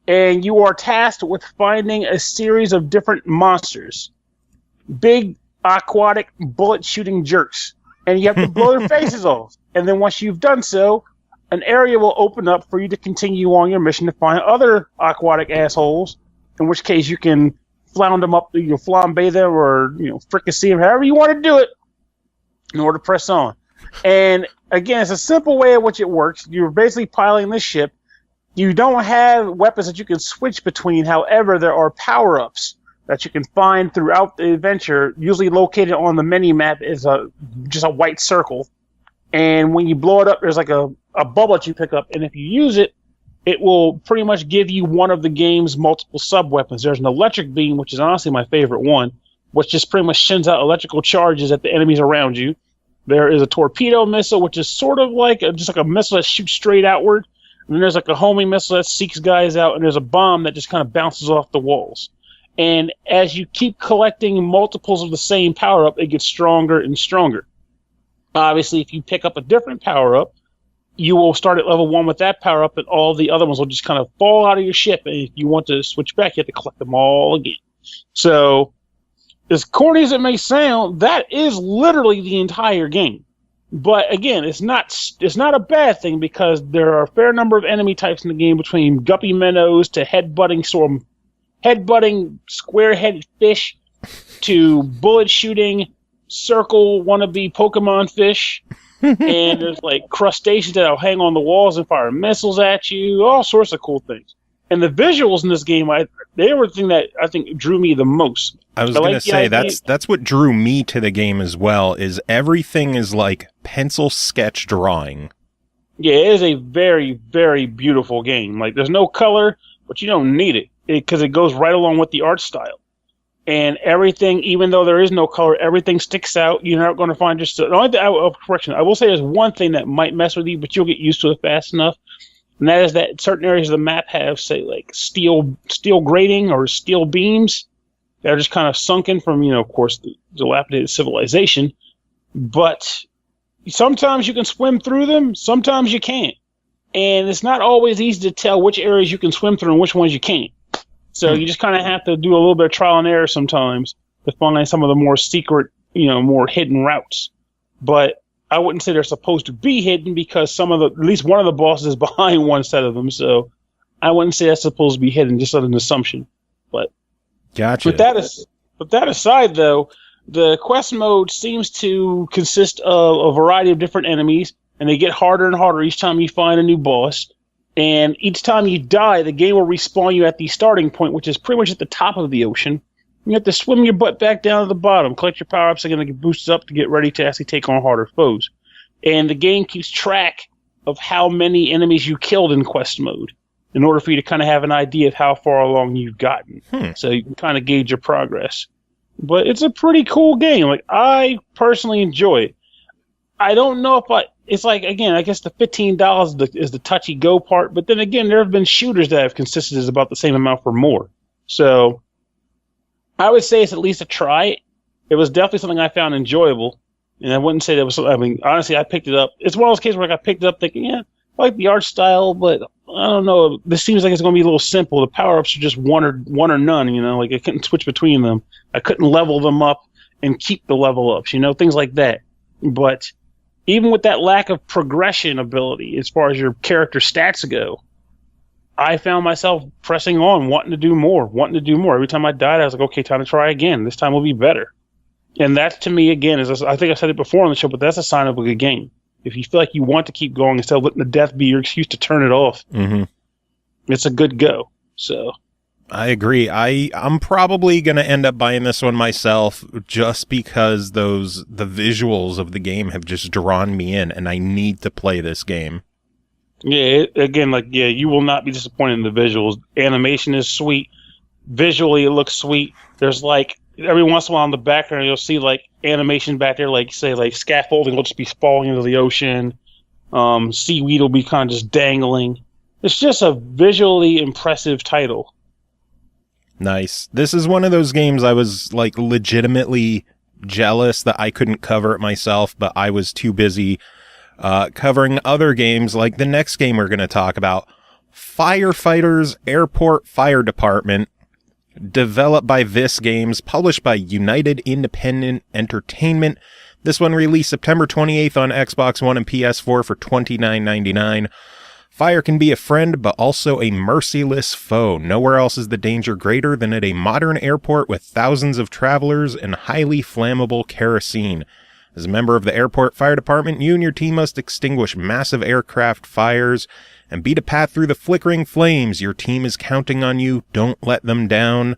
and you are tasked with finding a series of different monsters. Big, aquatic, bullet-shooting jerks. And you have to blow their faces off. And then once you've done so, an area will open up for you to continue on your mission to find other aquatic assholes, in which case you can flounder them up, flambe them, or fricassee them, however you want to do it, in order to press on. And again, it's a simple way in which it works. You're basically piloting this ship. You don't have weapons that you can switch between. However, there are power-ups that you can find throughout the adventure, usually located on the mini-map is just a white circle. And when you blow it up, there's like a bubble that you pick up. And if you use it, it will pretty much give you one of the game's multiple sub-weapons. There's an electric beam, which is honestly my favorite one, which just pretty much sends out electrical charges at the enemies around you. There is a torpedo missile, which is sort of like just like a missile that shoots straight outward. And then there's like a homing missile that seeks guys out, and there's a bomb that just kind of bounces off the walls. And as you keep collecting multiples of the same power-up, it gets stronger and stronger. Obviously, if you pick up a different power-up, you will start at level 1 with that power-up, and all the other ones will just kind of fall out of your ship. And if you want to switch back, you have to collect them all again. So, as corny as it may sound, that is literally the entire game. But again, it's not a bad thing because there are a fair number of enemy types in the game, between guppy minnows to headbutting square-headed fish to bullet-shooting circle wannabe Pokemon fish. And there's like crustaceans that'll hang on the walls and fire missiles at you, all sorts of cool things. And the visuals in this game, they were the thing that I think drew me the most. I was going to say, that's what drew me to the game as well, is everything is like pencil sketch drawing. Yeah, it is a very, very beautiful game. Like, there's no color, but you don't need it because it goes right along with the art style. And everything, even though there is no color, everything sticks out. You're not going to find just... The only thing, correction, I will say there's one thing that might mess with you, but you'll get used to it fast enough. And that is that certain areas of the map have, say, like steel grating or steel beams that are just kind of sunken from, of course, the dilapidated civilization. But sometimes you can swim through them, sometimes you can't. And it's not always easy to tell which areas you can swim through and which ones you can't. So you just kind of have to do a little bit of trial and error sometimes to find some of the more secret, more hidden routes. But I wouldn't say they're supposed to be hidden because at least one of the bosses is behind one set of them. So I wouldn't say that's supposed to be hidden, just as an assumption. But gotcha. With that aside, though, the quest mode seems to consist of a variety of different enemies, and they get harder and harder each time you find a new boss. And each time you die, the game will respawn you at the starting point, which is pretty much at the top of the ocean. You have to swim your butt back down to the bottom, collect your power-ups, they're going to get boosted up to get ready to actually take on harder foes. And the game keeps track of how many enemies you killed in quest mode in order for you to kind of have an idea of how far along you've gotten. So you can kind of gauge your progress. But it's a pretty cool game. Like, I personally enjoy it. I don't know if it's like, again, I guess the $15 is the touchy-go part, but then again, there have been shooters that have consisted as about the same amount for more. So I would say it's at least a try. It was definitely something I found enjoyable, and I wouldn't say that was something, honestly, I picked it up. It's one of those cases where I picked it up thinking, yeah, I like the art style, but I don't know, this seems like it's going to be a little simple. The power-ups are just one or none, like I couldn't switch between them. I couldn't level them up and keep the level ups, things like that. But even with that lack of progression ability as far as your character stats go, I found myself pressing on, wanting to do more. Every time I died, I was like, okay, time to try again. This time will be better. And that, to me, again, I think I said it before on the show, but that's a sign of a good game. If you feel like you want to keep going instead of letting the death be your excuse to turn it off, it's a good go. So I agree. I'm probably going to end up buying this one myself just because the visuals of the game have just drawn me in, and I need to play this game. Yeah, you will not be disappointed in the visuals. Animation is sweet. visually it looks sweet. There's like every once in a while in the background you'll see like animation back there, like say like scaffolding will just be falling into the ocean. Seaweed will be kind of just dangling. It's just a visually impressive title. Nice. This is one of those games I was like legitimately jealous that I couldn't cover it myself, but I was too busy covering other games like the next game we're going to talk about, Firefighters Airport Fire Department, developed by Vis Games, published by United Independent Entertainment. This one released September 28th on Xbox One and PS4 for $29.99. Fire can be a friend, but also a merciless foe. Nowhere else is the danger greater than at a modern airport with thousands of travelers and highly flammable kerosene. As a member of the airport fire department, you and your team must extinguish massive aircraft fires and beat a path through the flickering flames. Your team is counting on you. Don't let them down.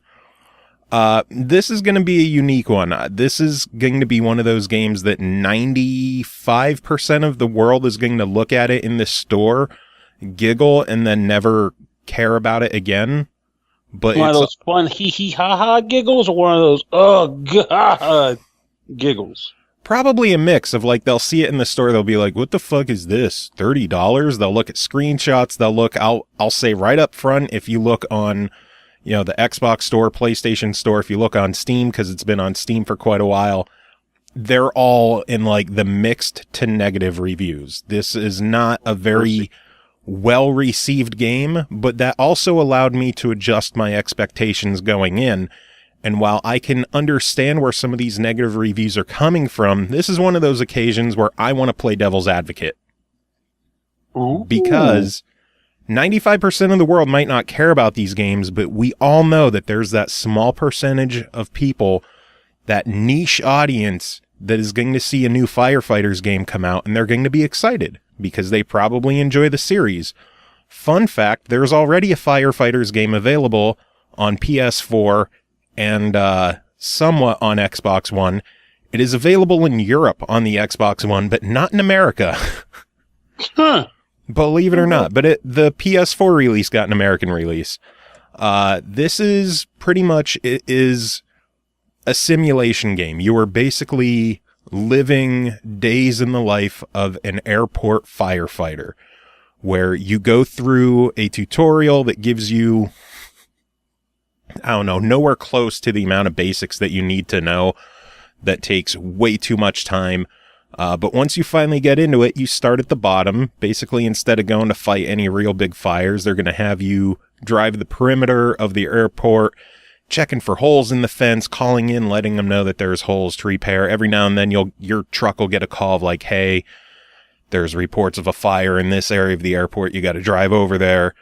This is going to be a unique one. This is going to be one of those games that 95% of the world is going to look at it in the store, giggle, and then never care about it again. But one of those fun hee ha ha giggles, or one of those oh god giggles. Probably a mix of like they'll see it in the store, they'll be like, "What the fuck is this? $30?" They'll look at screenshots. They'll look. I'll say right up front, if you look on, the Xbox store, PlayStation store, if you look on Steam, because it's been on Steam for quite a while, they're all in like the mixed to negative reviews. This is not a very well-received game, but that also allowed me to adjust my expectations going in. And while I can understand where some of these negative reviews are coming from, this is one of those occasions where I want to play devil's advocate. Ooh. Because 95% of the world might not care about these games, but we all know that there's that small percentage of people, that niche audience, that is going to see a new Firefighters game come out, and they're going to be excited because they probably enjoy the series. Fun fact, there's already a Firefighters game available on PS4 and somewhat on Xbox One. It is available in Europe on the Xbox One, but not in America. Huh. Believe it or not. But the PS4 release got an American release. This is pretty much, it is a simulation game. You are basically living days in the life of an airport firefighter, where you go through a tutorial that gives you, I don't know, nowhere close to the amount of basics that you need to know. That takes way too much time. But once you finally get into it, you start at the bottom. Basically, instead of going to fight any real big fires, they're going to have you drive the perimeter of the airport, checking for holes in the fence, calling in, letting them know that there's holes to repair. Every now and then your truck will get a call of like, hey, there's reports of a fire in this area of the airport. You got to drive over there.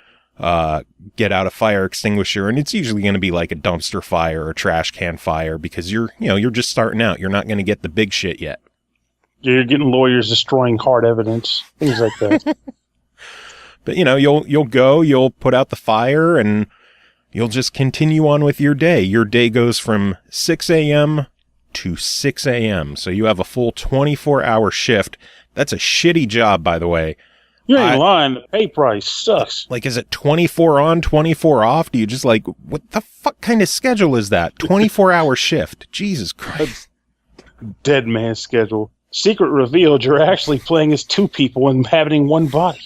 Get out a fire extinguisher, and it's usually going to be like a dumpster fire or a trash can fire, because you're just starting out. You're not going to get the big shit yet. You're getting lawyers destroying hard evidence, things like that. But you'll put out the fire, and you'll just continue on with your day. Your day goes from 6 a.m. to 6 a.m. So you have a full 24-hour shift. That's a shitty job, by the way. You ain't lying. The pay price sucks. Like, is it 24 on, 24 off? Do you just like, what the fuck kind of schedule is that? 24-hour shift. Jesus Christ. Dead man schedule. Secret revealed you're actually playing as two people inhabiting one body.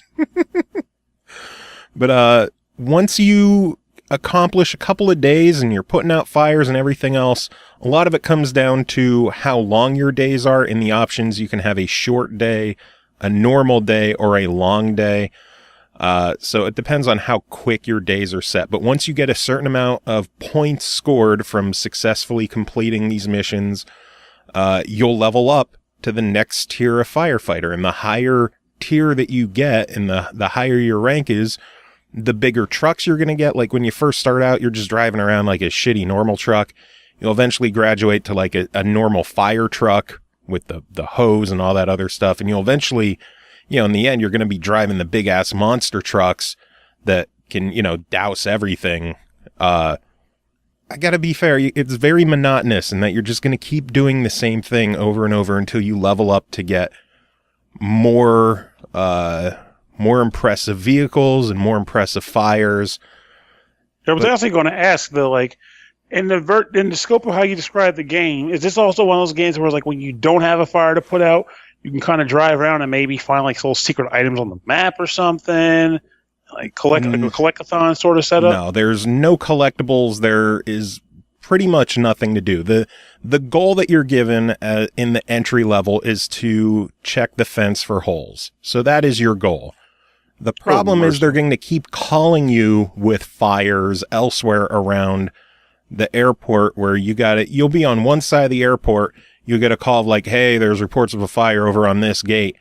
But once you accomplish a couple of days and you're putting out fires and everything else, a lot of it comes down to how long your days are. In the options, you can have a short day, a normal day, or a long day. So it depends on how quick your days are set. But once you get a certain amount of points scored from successfully completing these missions, you'll level up to the next tier of firefighter. And the higher tier that you get and the higher your rank is, the bigger trucks you're going to get. Like when you first start out, you're just driving around like a shitty normal truck. You'll eventually graduate to like a normal fire truck with the hose and all that other stuff. And you'll eventually, in the end, you're going to be driving the big ass monster trucks that can, douse everything. I got to be fair. It's very monotonous in that you're just going to keep doing the same thing over and over until you level up to get more impressive vehicles and more impressive fires. I was actually going to ask though, like, in the scope of how you describe the game, is this also one of those games where, like, when you don't have a fire to put out, you can kind of drive around and maybe find like little secret items on the map or something, like collect like a collectathon sort of setup? No, there's no collectibles. There is pretty much nothing to do. The goal that you're given in the entry level is to check the fence for holes. So that is your goal. The problem is they're going to keep calling you with fires elsewhere around the airport where you'll be on one side of the airport, you'll get a call of like, hey, there's reports of a fire over on this gate.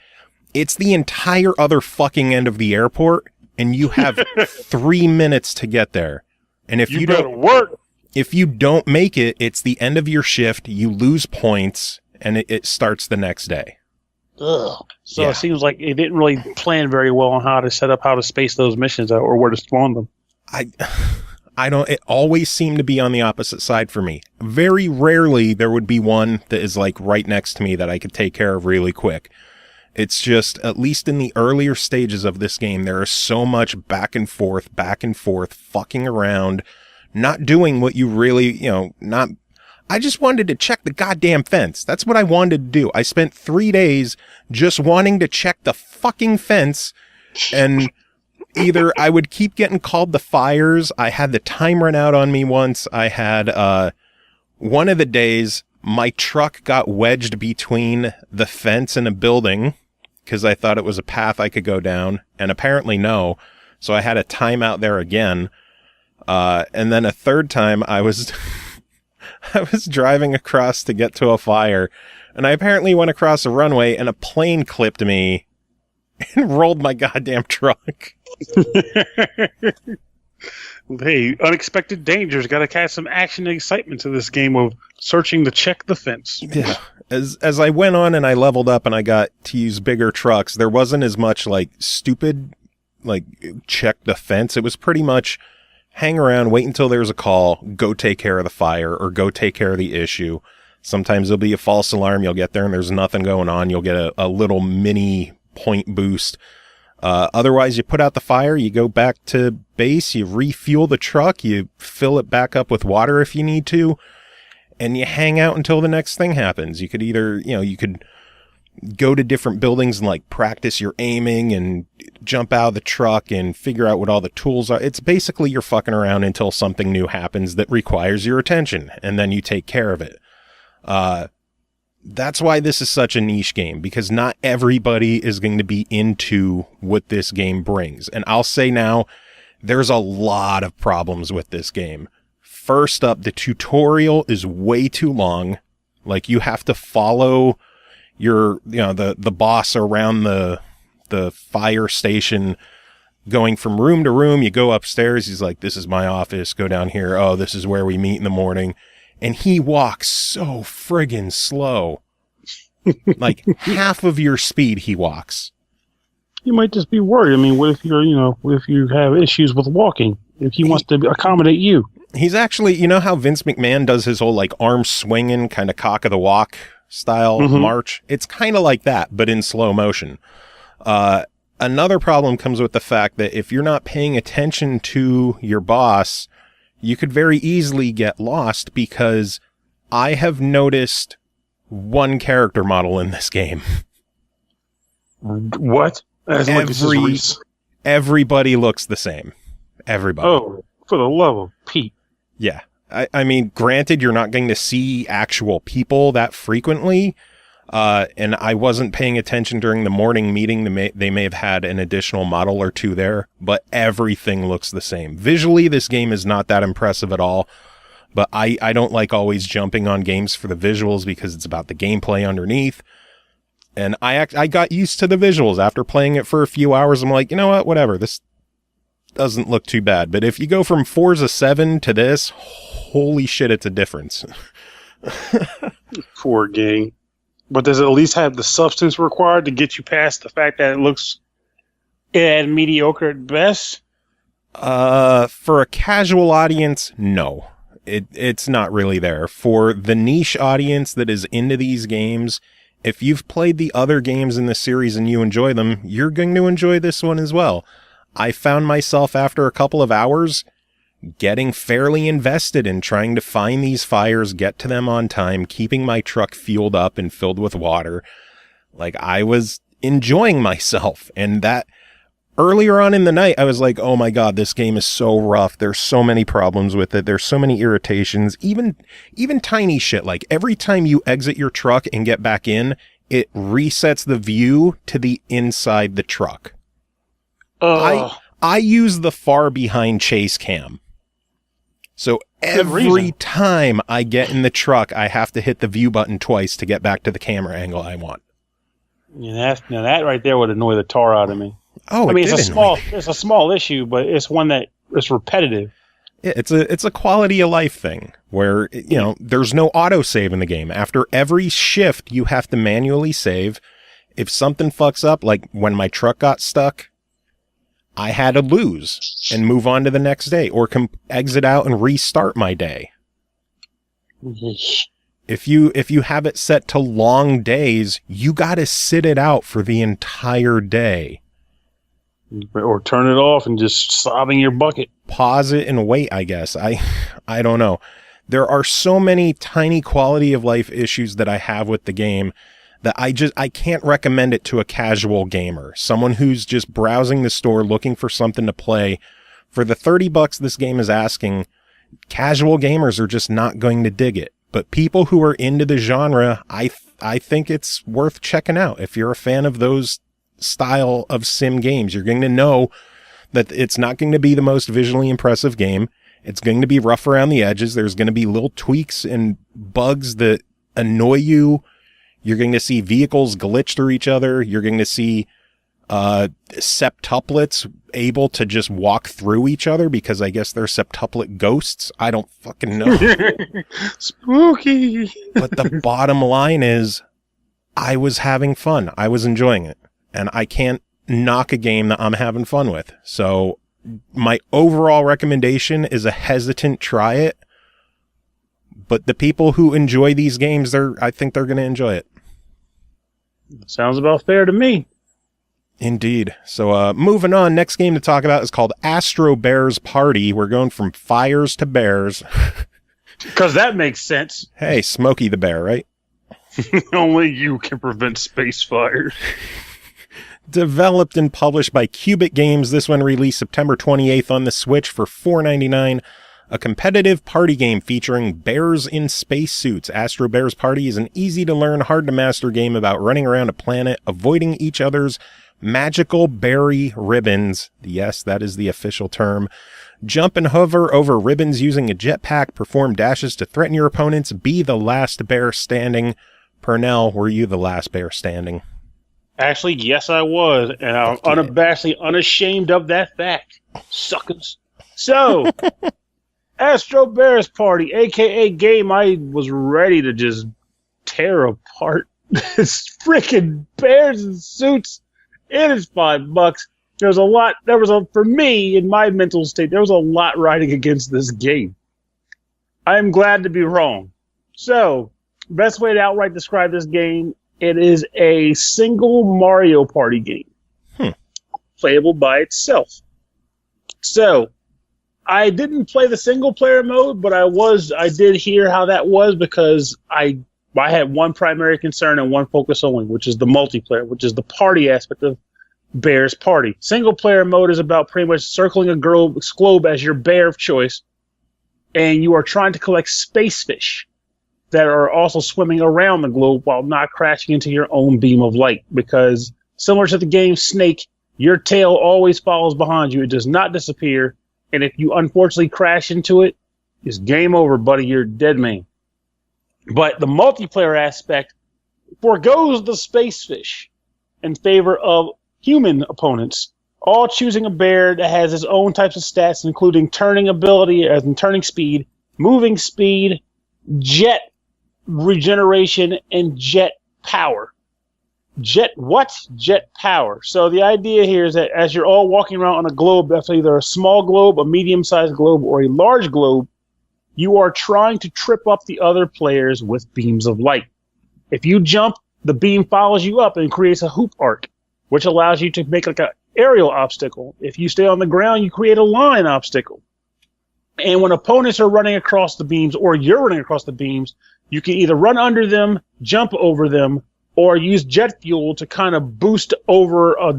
It's the entire other fucking end of the airport, and you have 3 minutes to get there. And if if you don't make it, it's the end of your shift, you lose points, and it starts the next day. Ugh. So It seems like it didn't really plan very well on how to space those missions out or where to spawn them. It always seemed to be on the opposite side for me. Very rarely there would be one that is like right next to me that I could take care of really quick. It's just, at least in the earlier stages of this game, there is so much back and forth, fucking around, not doing what you really, I just wanted to check the goddamn fence. That's what I wanted to do. I spent 3 days just wanting to check the fucking fence, and either I would keep getting called to fires. I had the time run out on me once. I had, one of the days, my truck got wedged between the fence and a building because I thought it was a path I could go down, and apparently no. So I had a timeout there again. And then a third time I was driving across to get to a fire, and I apparently went across a runway and a plane clipped me and rolled my goddamn truck. Hey, unexpected dangers. Got to add some action and excitement to this game of searching to check the fence. Yeah. As I went on and I leveled up and I got to use bigger trucks, there wasn't as much like stupid, like check the fence. It was pretty much hang around, wait until there's a call, go take care of the fire or go take care of the issue. Sometimes there'll be a false alarm. You'll get there and there's nothing going on. You'll get a little mini point boost. Otherwise, you put out the fire, you go back to base, you refuel the truck, you fill it back up with water if you need to, and you hang out until the next thing happens. You could either, you could go to different buildings and like practice your aiming and jump out of the truck and figure out what all the tools are. It's basically you're fucking around until something new happens that requires your attention, and then you take care of it. That's why this is such a niche game, because not everybody is going to be into what this game brings. And I'll say now, there's a lot of problems with this game. First up, the tutorial is way too long. Like, you have to follow the boss around the fire station, going from room to room. You go upstairs. He's like, this is my office. Go down here. Oh, this is where we meet in the morning. And he walks so friggin' slow. Like half of your speed he walks. You might just be worried. I mean, what if you have issues with walking? If he wants to accommodate you. He's actually, how Vince McMahon does his whole like arm swinging kind of cock of the walk style march? It's kind of like that, but in slow motion. Another problem comes with the fact that if you're not paying attention to your boss, you could very easily get lost, because I have noticed one character model in this game. What? Everybody looks the same. Everybody. Oh, for the love of Pete. Yeah. I mean, granted, you're not going to see actual people that frequently, and I wasn't paying attention during the morning meeting. They may have had an additional model or two there, but everything looks the same. Visually, this game is not that impressive at all, but I don't like always jumping on games for the visuals because it's about the gameplay underneath. And I got used to the visuals after playing it for a few hours. I'm like, you know what, whatever. This doesn't look too bad. But if you go from Forza 7 to this, holy shit, it's a difference. Poor game. But does it at least have the substance required to get you past the fact that it looks mediocre at best? For a casual audience, no. It's not really there. For the niche audience that is into these games, if you've played the other games in the series and you enjoy them, you're going to enjoy this one as well. I found myself after a couple of hours getting fairly invested in trying to find these fires, get to them on time, keeping my truck fueled up and filled with water. Like, I was enjoying myself. And that earlier on in the night, I was like, oh my God, this game is so rough. There's so many problems with it. There's so many irritations, even tiny shit. Like, every time you exit your truck and get back in, it resets the view to the inside the truck. I use the far behind chase cam. So every time I get in the truck, I have to hit the view button twice to get back to the camera angle I want. Yeah, that right there would annoy the tar out of me. Oh, I mean, it's a small issue, but it's one that is repetitive. Yeah, it's a quality of life thing where, you know, there's no autosave in the game. After every shift, you have to manually save. If something fucks up, like when my truck got stuck, I had to lose and move on to the next day or exit out and restart my day. If you have it set to long days, you got to sit it out for the entire day. Or turn it off and just sob in your bucket. Pause it and wait, I guess. I don't know. There are so many tiny quality of life issues that I have with the game that I can't recommend it to a casual gamer. Someone who's just browsing the store looking for something to play. For the $30 this game is asking, casual gamers are just not going to dig it. But people who are into the genre, I think it's worth checking out. If you're a fan of those style of sim games, you're going to know that it's not going to be the most visually impressive game. It's going to be rough around the edges. There's going to be little tweaks and bugs that annoy you. You're going to see vehicles glitch through each other. You're going to see septuplets able to just walk through each other because I guess they're septuplet ghosts. I don't fucking know. Spooky. But the bottom line is, I was having fun. I was enjoying it. And I can't knock a game that I'm having fun with. So my overall recommendation is a hesitant try it. But the people who enjoy these games, I think they're going to enjoy it. Sounds about fair to me. Indeed. So moving on, next game to talk about is called Astro Bears Party. We're going from fires to bears. Because that makes sense. Hey, Smokey the Bear, right? Only you can prevent space fires. Developed and published by Qubit Games, this one released September 28th on the Switch for $4.99. A competitive party game featuring bears in spacesuits. Astro Bears Party is an easy-to-learn, hard-to-master game about running around a planet, avoiding each other's magical berry ribbons. Yes, that is the official term. Jump and hover over ribbons using a jetpack. Perform dashes to threaten your opponents. Be the last bear standing. Pernell, were you the last bear standing? Actually, yes, I was. And I'm unabashedly unashamed of that fact. Suckers. So... Astro Bears Party, a.k.a. game I was ready to just tear apart. This freaking bears in suits. It is $5. For me, in my mental state, there was a lot riding against this game. I am glad to be wrong. So, best way to outright describe this game, it is a single Mario Party game. Playable by itself. So, I didn't play the single player mode, but I did hear how that was because I had one primary concern and one focus only, which is the multiplayer, which is the party aspect of Bears Party. Single player mode is about pretty much circling a globe as your bear of choice, and you are trying to collect space fish that are also swimming around the globe while not crashing into your own beam of light, because similar to the game Snake, your tail always follows behind you. It does not disappear. And if you unfortunately crash into it, it's game over, buddy. You're a dead man. But the multiplayer aspect forgoes the space fish in favor of human opponents, all choosing a bear that has its own types of stats, including turning ability, as in turning speed, moving speed, jet regeneration, and jet power. Jet power. So the idea here is that as you're all walking around on a globe, that's either a small globe, a medium-sized globe, or a large globe, you are trying to trip up the other players with beams of light. If you jump, the beam follows you up and creates a hoop arc, which allows you to make like an aerial obstacle. If you stay on the ground, you create a line obstacle. And when opponents are running across the beams or you're running across the beams, you can either run under them, jump over them, or use jet fuel to kind of boost over a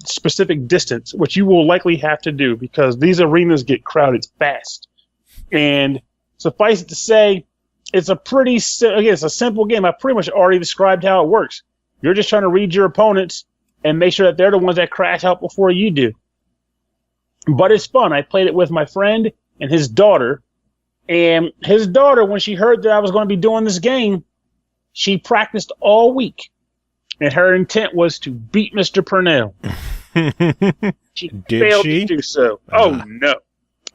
specific distance, which you will likely have to do because these arenas get crowded fast. And suffice it to say, it's it's a simple game. I pretty much already described how it works. You're just trying to read your opponents and make sure that they're the ones that crash out before you do. But it's fun. I played it with my friend and his daughter. And his daughter, when she heard that I was going to be doing this game, she practiced all week. And her intent was to beat Mr. Pernell. She failed to do so. Oh, no.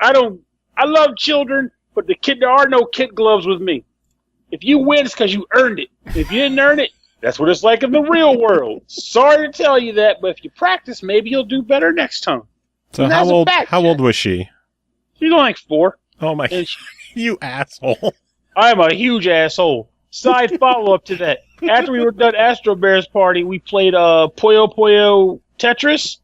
I love children, but there are no kid gloves with me. If you win, it's because you earned it. If you didn't earn it, that's what it's like in the real world. Sorry to tell you that, but if you practice, maybe you'll do better next time. So how old was she? She's only like 4. Oh my, you asshole. I'm a huge asshole. Side follow-up to that. After we were done Astro Bears Party, we played Puyo Puyo Tetris.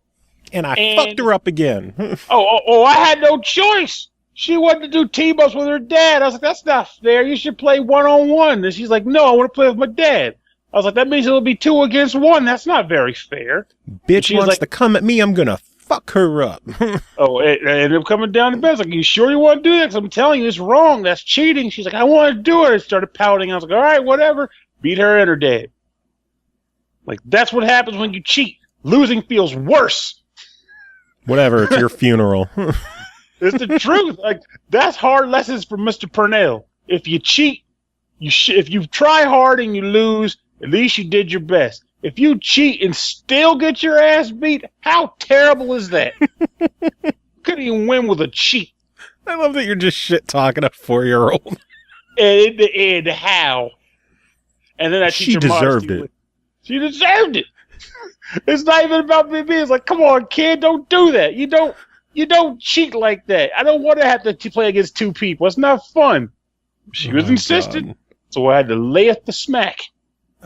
And I fucked her up again. I had no choice. She wanted to do team-ups with her dad. I was like, that's not fair. You should play one-on-one. And she's like, no, I want to play with my dad. I was like, that means it'll be 2 against 1. That's not very fair. Bitch wants to come at me. I'm going to fuck her up. It ended up coming down to bed. I was like, you sure you want to do that? Because I'm telling you, it's wrong. That's cheating. She's like, I want to do it. I started pouting. I was like, all right, whatever. Beat her and her dad. Like, that's what happens when you cheat. Losing feels worse. Whatever. It's your funeral. It's the truth. Like, that's hard lessons from Mr. Pernell. If you cheat, if you try hard and you lose, at least you did your best. If you cheat and still get your ass beat, how terrible is that? Couldn't even win with a cheat. I love that you're just shit-talking a 4-year-old. And how? And then she deserved it. She deserved it. It's not even about me being. It's like, come on, kid, don't do that. You don't cheat like that. I don't want to have to play against 2 people. It's not fun. She was insistent, so I had to lay at the smack.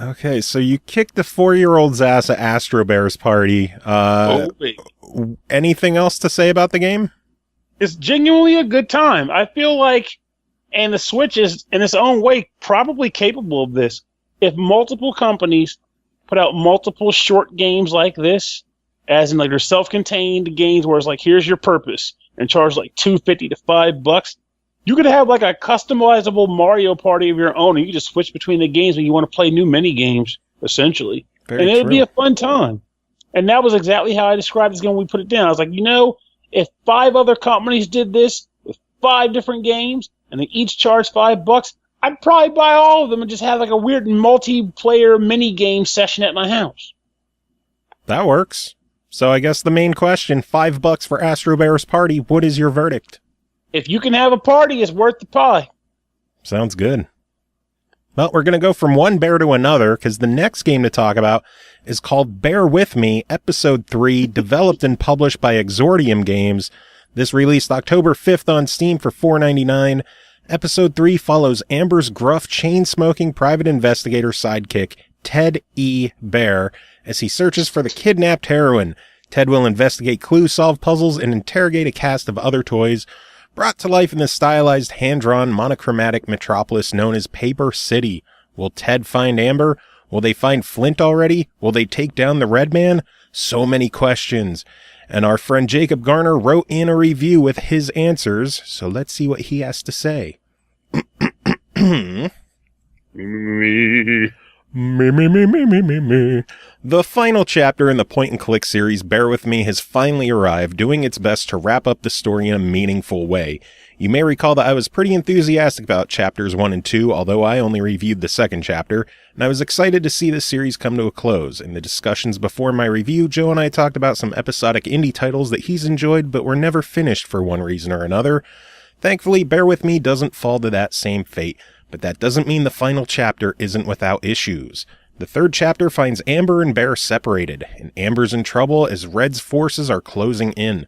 Okay, so you kicked the 4-year-old's ass at Astro Bears Party. Anything else to say about the game? It's genuinely a good time. I feel like, and the Switch is, in its own way, probably capable of this. If multiple companies put out multiple short games like this, as in like they're self-contained games where it's like, here's your purpose, and charge like $2.50 to $5, you could have like a customizable Mario Party of your own, and you can just switch between the games when you want to play new mini games, essentially. And it would be a fun time. And that was exactly how I described this game when we put it down. I was like, if 5 other companies did this with 5 different games, and they each charged $5, I'd probably buy all of them and just have like a weird multiplayer mini game session at my house. That works. So I guess the main question, $5 for Astro Bears Party, what is your verdict? If you can have a party, it's worth the pie. Sounds good. Well, we're going to go from one bear to another, because the next game to talk about is called Bear With Me, Episode 3, developed and published by Exordium Games. This released October 5th on Steam for $4.99. Episode 3 follows Amber's gruff, chain-smoking private investigator sidekick, Ted E. Bear, as he searches for the kidnapped heroine. Ted will investigate clues, solve puzzles, and interrogate a cast of other toys, brought to life in the stylized, hand-drawn, monochromatic metropolis known as Paper City. Will Ted find Amber? Will they find Flint already? Will they take down the Red Man? So many questions. And our friend Jacob Garner wrote in a review with his answers, so let's see what he has to say. Me. The final chapter in the point-and-click series, Bear With Me, has finally arrived, doing its best to wrap up the story in a meaningful way. You may recall that I was pretty enthusiastic about chapters 1 and 2, although I only reviewed the second chapter, and I was excited to see this series come to a close. In the discussions before my review, Joe and I talked about some episodic indie titles that he's enjoyed but were never finished for one reason or another. Thankfully, Bear With Me doesn't fall to that same fate, but that doesn't mean the final chapter isn't without issues. The third chapter finds Amber and Bear separated, and Amber's in trouble as Red's forces are closing in.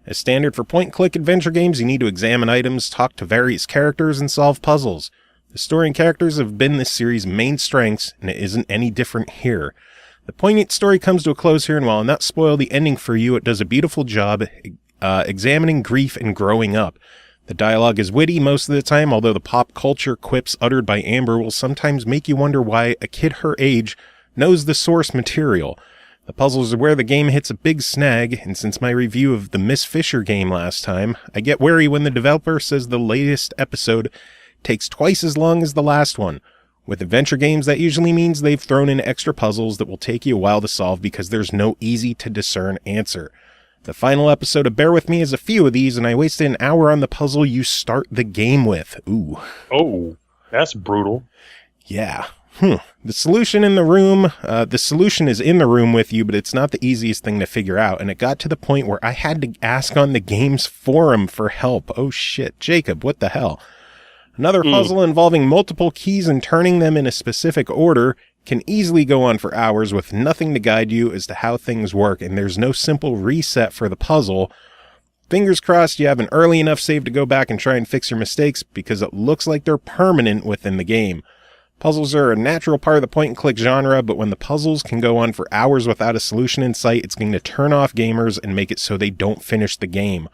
As standard for point-and-click adventure games, you need to examine items, talk to various characters, and solve puzzles. The story and characters have been this series' main strengths, and it isn't any different here. The poignant story comes to a close here, and while I'll not spoil the ending for you, it does a beautiful job examining grief and growing up. The dialogue is witty most of the time, although the pop culture quips uttered by Amber will sometimes make you wonder why a kid her age knows the source material. The puzzles are where the game hits a big snag, and since my review of the Miss Fisher game last time, I get wary when the developer says the latest episode takes twice as long as the last one. With adventure games, that usually means they've thrown in extra puzzles that will take you a while to solve because there's no easy-to-discern answer. The final episode of Bear With Me is a few of these, and I wasted an hour on the puzzle you start the game with. Ooh. Oh, that's brutal. Yeah. The solution is in the room with you, but it's not the easiest thing to figure out, and it got to the point where I had to ask on the game's forum for help. Oh shit, Jacob, what the hell? Another puzzle involving multiple keys and turning them in a specific order can easily go on for hours with nothing to guide you as to how things work, and there's no simple reset for the puzzle. Fingers crossed you have an early enough save to go back and try and fix your mistakes, because it looks like they're permanent within the game. Puzzles are a natural part of the point-and-click genre, but when the puzzles can go on for hours without a solution in sight, it's going to turn off gamers and make it so they don't finish the game.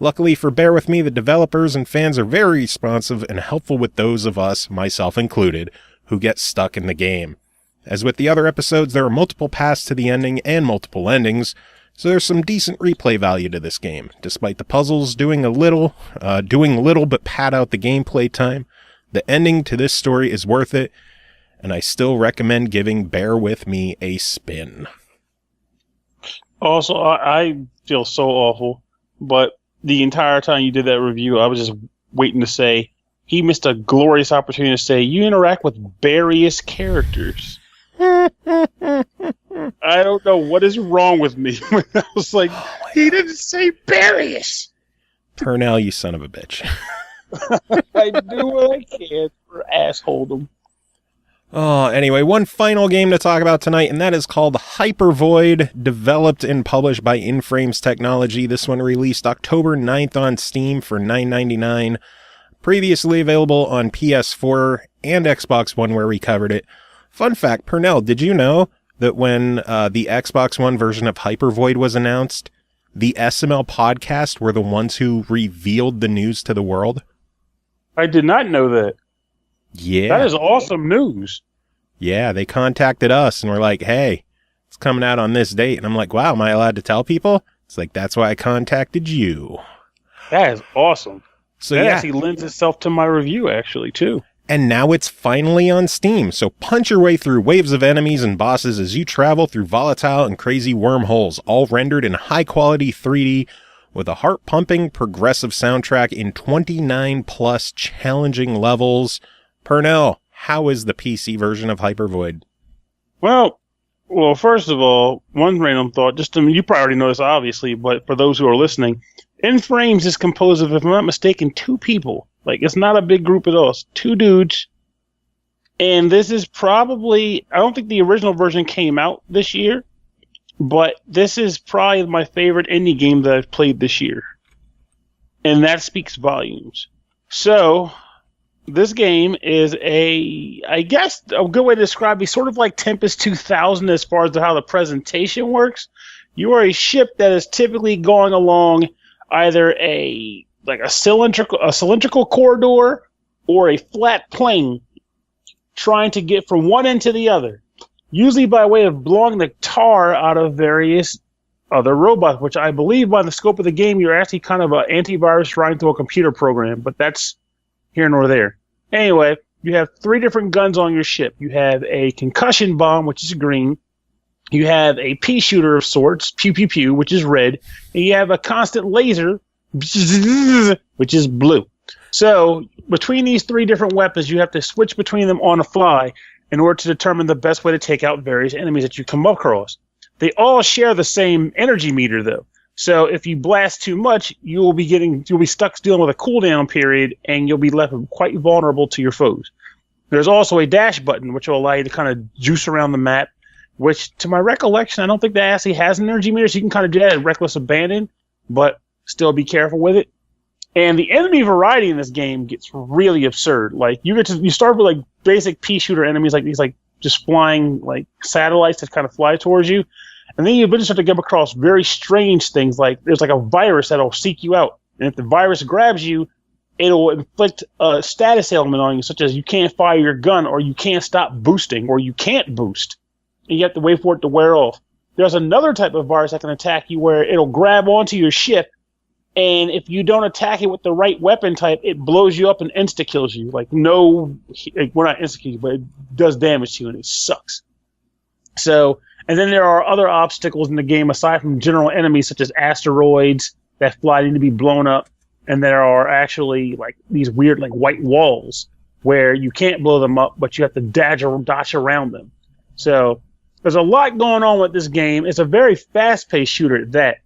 Luckily for Bear With Me, the developers and fans are very responsive and helpful with those of us, myself included, who get stuck in the game. As with the other episodes, there are multiple paths to the ending and multiple endings, so there's some decent replay value to this game. Despite the puzzles doing little but pad out the gameplay time, the ending to this story is worth it, and I still recommend giving Bear With Me a spin. Also, I feel so awful, but the entire time you did that review, I was just waiting to say, he missed a glorious opportunity to say, you interact with various characters. I don't know what is wrong with me. I was like, he didn't say various. Pernell, you son of a bitch. I do what I can for assholedom. Oh, anyway, one final game to talk about tonight, and that is called Hypervoid, developed and published by InFrames Technology. This one released October 9th on Steam for $9.99. Previously available on PS4 and Xbox One, where we covered it. Fun fact, Pernell, did you know that when the Xbox One version of Hypervoid was announced, the SML podcast were the ones who revealed the news to the world? I did not know that. Yeah. That is awesome news. Yeah, they contacted us and were like, hey, it's coming out on this date. And I'm like, wow, am I allowed to tell people? It's like, that's why I contacted you. That is awesome. So that yeah. actually lends itself to my review, actually, too. And now it's finally on Steam, so punch your way through waves of enemies and bosses as you travel through volatile and crazy wormholes, all rendered in high-quality 3D with a heart-pumping, progressive soundtrack in 29-plus challenging levels. Pernell, how is the PC version of Hypervoid? Well, first of all, one random thought, you probably already know this, obviously, but for those who are listening, InFrames is composed of, if I'm not mistaken, 2 people. Like, it's not a big group at all. It's 2 dudes. And this is probably, I don't think the original version came out this year, but this is probably my favorite indie game that I've played this year. And that speaks volumes. So, this game is I guess a good way to describe it, sort of like Tempest 2000 as far as how the presentation works. You are a ship that is typically going along either a cylindrical corridor or a flat plane, trying to get from one end to the other, usually by way of blowing the tar out of various other robots, which I believe by the scope of the game, you're actually kind of an antivirus running through a computer program, but that's here nor there. Anyway, you have 3 different guns on your ship. You have a concussion bomb, which is green. You have a pea shooter of sorts, pew pew pew, which is red. And you have a constant laser, which is blue. So between these 3 different weapons, you have to switch between them on the fly in order to determine the best way to take out various enemies that you come across. They all share the same energy meter, though. So if you blast too much, you'll be stuck dealing with a cooldown period, and you'll be left quite vulnerable to your foes. There's also a dash button, which will allow you to kind of juice around the map, which, to my recollection, I don't think that actually has an energy meter, so you can kind of do that at reckless abandon, but still be careful with it. And the enemy variety in this game gets really absurd. Like, you start with like basic pea shooter enemies, like these like just flying like satellites that kind of fly towards you. And then you eventually start to come across very strange things, like there's like a virus that'll seek you out. And if the virus grabs you, it'll inflict a status ailment on you, such as you can't fire your gun, or you can't stop boosting, or you can't boost. And you have to wait for it to wear off. There's another type of virus that can attack you where it'll grab onto your ship, and if you don't attack it with the right weapon type, it blows you up and insta-kills you. Like, well, not insta-kills you, but it does damage to you, and it sucks. So, and then there are other obstacles in the game aside from general enemies, such as asteroids that fly need to be blown up. And there are actually like these weird like white walls where you can't blow them up, but you have to dodge around them. So there's a lot going on with this game. It's a very fast-paced shooter at that.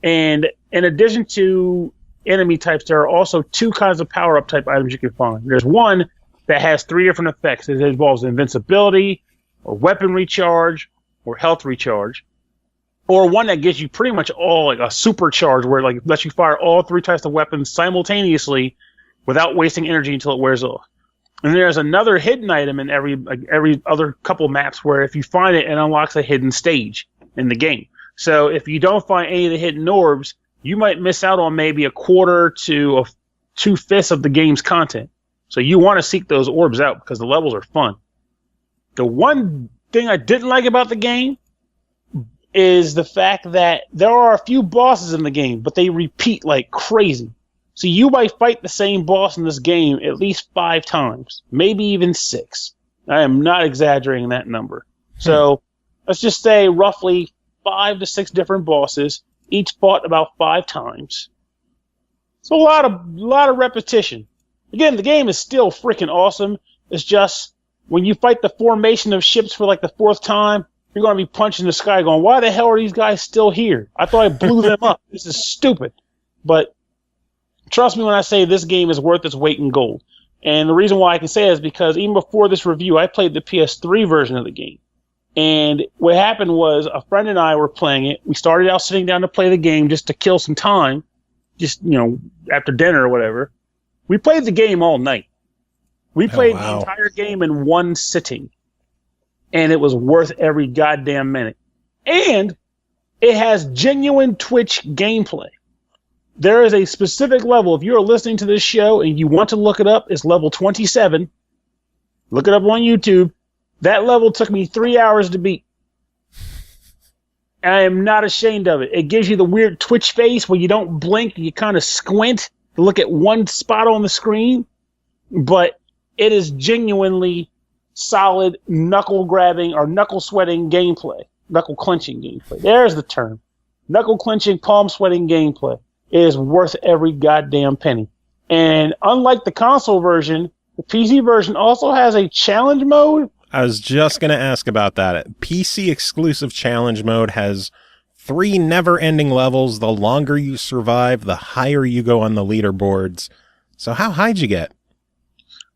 And in addition to enemy types, there are also two kinds of power-up type items you can find. There's one that has 3 different effects. It involves invincibility, or weapon recharge, or health recharge. Or one that gives you pretty much all, like a supercharge, where like lets you fire all 3 types of weapons simultaneously without wasting energy until it wears off. And there's another hidden item in every other couple maps where if you find it, it unlocks a hidden stage in the game. So if you don't find any of the hidden orbs, you might miss out on maybe a quarter to 2/5 of the game's content. So you want to seek those orbs out because the levels are fun. The one thing I didn't like about the game is the fact that there are a few bosses in the game, but they repeat like crazy. So you might fight the same boss in this game at least 5 times, maybe even 6. I am not exaggerating that number. So let's just say roughly 5 to 6 different bosses, each fought about 5 times. So a lot of repetition. Again, the game is still freaking awesome. It's just when you fight the formation of ships for like the 4th time, you're going to be punching the sky going, why the hell are these guys still here? I thought I blew them up. This is stupid. But trust me when I say this game is worth its weight in gold. And the reason why I can say that is because even before this review, I played the PS3 version of the game. And what happened was a friend and I were playing it. We started out sitting down to play the game just to kill some time, just, after dinner or whatever. We played the game all night. We played the entire game in one sitting. And it was worth every goddamn minute. And it has genuine Twitch gameplay. There is a specific level. If you're listening to this show and you want to look it up, it's level 27. Look it up on YouTube. That level took me 3 hours to beat. I am not ashamed of it. It gives you the weird Twitch face where you don't blink and you kind of squint to look at one spot on the screen. But it is genuinely solid knuckle grabbing or knuckle sweating gameplay. Knuckle clenching gameplay. There's the term. Knuckle clenching, palm sweating gameplay. It is worth every goddamn penny. And unlike the console version, the PC version also has a challenge mode. I was just going to ask about that. PC exclusive challenge mode has 3 never-ending levels. The longer you survive, the higher you go on the leaderboards. So how high did you get?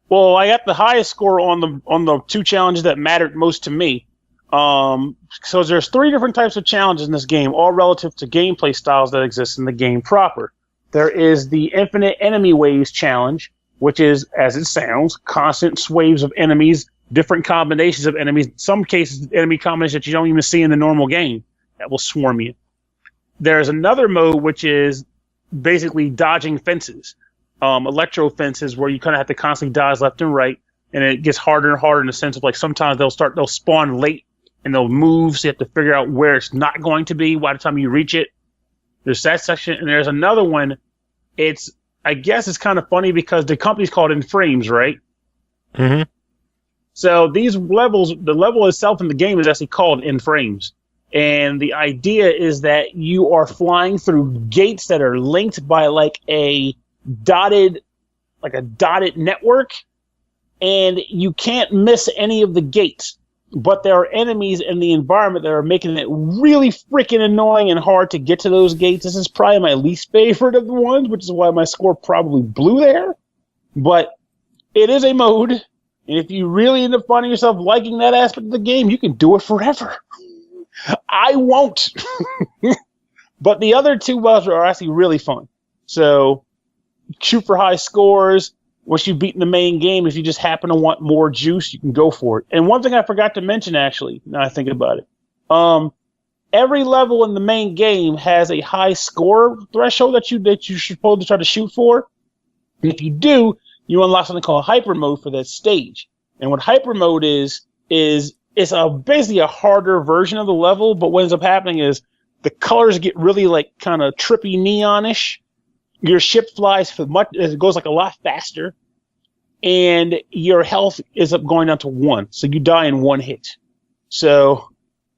Well, I got the highest score on the 2 challenges that mattered most to me. So there's 3 different types of challenges in this game, all relative to gameplay styles that exist in the game proper. There is the Infinite Enemy Waves challenge, which is, as it sounds, constant waves of enemies, different combinations of enemies, in some cases enemy combinations that you don't even see in the normal game that will swarm you. There's another mode which is basically dodging fences. Electro fences where you kind of have to constantly dodge left and right, and it gets harder and harder in the sense of like sometimes they'll spawn late and they'll move, so you have to figure out where it's not going to be by the time you reach it. There's that section, and there's another one. I guess it's kind of funny because the company's called In Frames, right? Mm-hmm. So these levels, the level itself in the game is actually called In Frames. And the idea is that you are flying through gates that are linked by like a dotted network, and you can't miss any of the gates. But there are enemies in the environment that are making it really freaking annoying and hard to get to those gates. This is probably my least favorite of the ones, which is why my score probably blew there. But it is a mode, and if you really end up finding yourself liking that aspect of the game, you can do it forever. I won't. But the other 2 modes are actually really fun. So shoot for high scores. Once you've beaten the main game, if you just happen to want more juice, you can go for it. And one thing I forgot to mention, actually, now I think about it, every level in the main game has a high score threshold that you're supposed to try to shoot for. And if you do, you unlock something called hyper mode for that stage. And what hyper mode is it's basically a harder version of the level, but what ends up happening is the colors get really like kind of trippy neonish. Your ship flies it goes like a lot faster, and your health is up going down to 1, so you die in 1 hit. So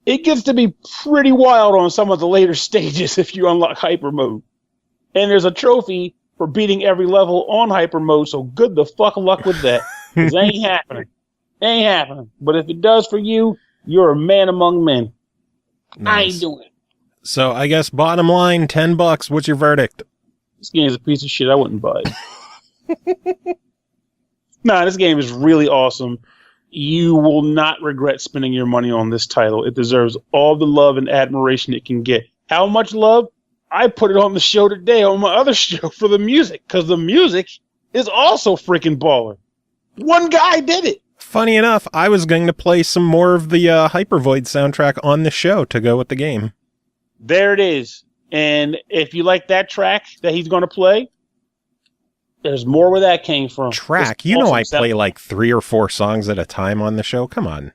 it gets to be pretty wild on some of the later stages if you unlock hyper mode. And there's a trophy for beating every level on hyper mode, so good the fuck luck with that. 'Cause it ain't happening. Ain't happening. But if it does for you, you're a man among men. Nice. I ain't doing it. So I guess bottom line, $10. What's your verdict? This game is a piece of shit. I wouldn't buy it. Nah, this game is really awesome. You will not regret spending your money on this title. It deserves all the love and admiration it can get. How much love? I put it on the show today on my other show for the music, because the music is also freaking baller. One guy did it. Funny enough, I was going to play some more of the Hypervoid soundtrack on the show to go with the game. There it is. And if you like that track that he's going to play, there's more where that came from. Track? You know I play like 3 or 4 songs at a time on the show. Come on.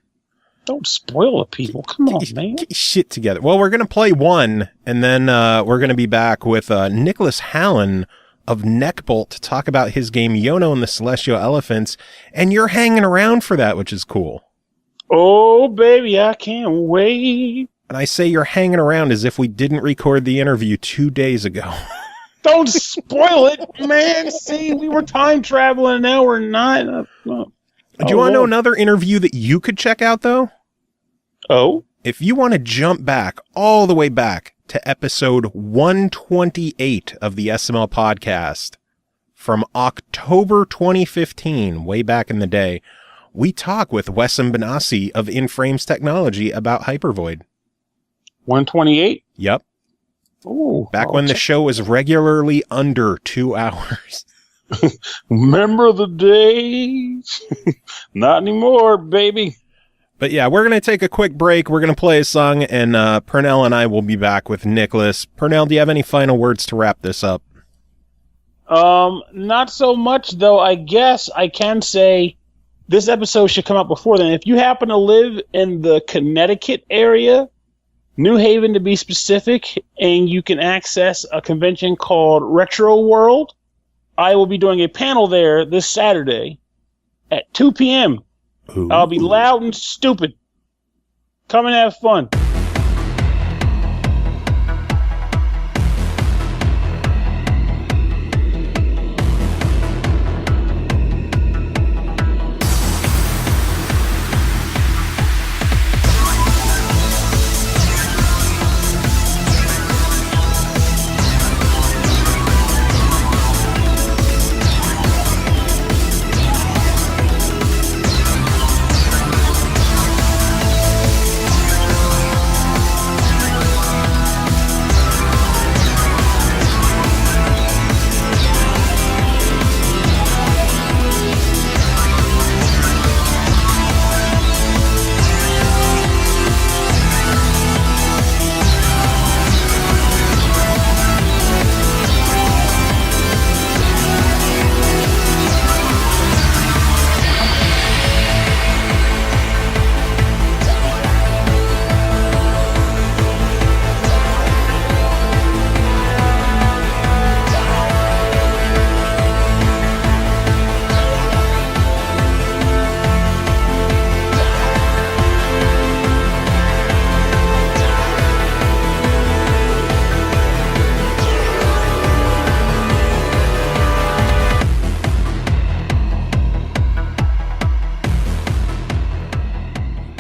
Don't spoil the people. Come on, man. Get your shit together. Well, we're going to play one, and then we're going to be back with Niklas Hallin of Neckbolt to talk about his game Yono and the Celestial Elephants, and you're hanging around for that, which is cool. Oh, baby, I can't wait. And I say you're hanging around as if we didn't record the interview 2 days ago. Don't spoil it, man. See, we were time traveling, and now we're not. Do you want to know another interview that you could check out, though? Oh? If you want to jump back, all the way back to episode 128 of the SML podcast from October 2015, way back in the day, we talk with Wessam Benassi of InFrames Technology about Hypervoid. 128? Yep. Ooh, back when the show was regularly under 2 hours. Remember the days? Not anymore, baby. But yeah, we're going to take a quick break. We're going to play a song, and Pernell and I will be back with Niklas. Pernell, do you have any final words to wrap this up? Not so much, though. I guess I can say this episode should come out before then. If you happen to live in the Connecticut area, New Haven to be specific, and you can access a convention called Retro World, I will be doing a panel there this Saturday at 2 p.m. Ooh. I'll be loud and stupid. Come and have fun.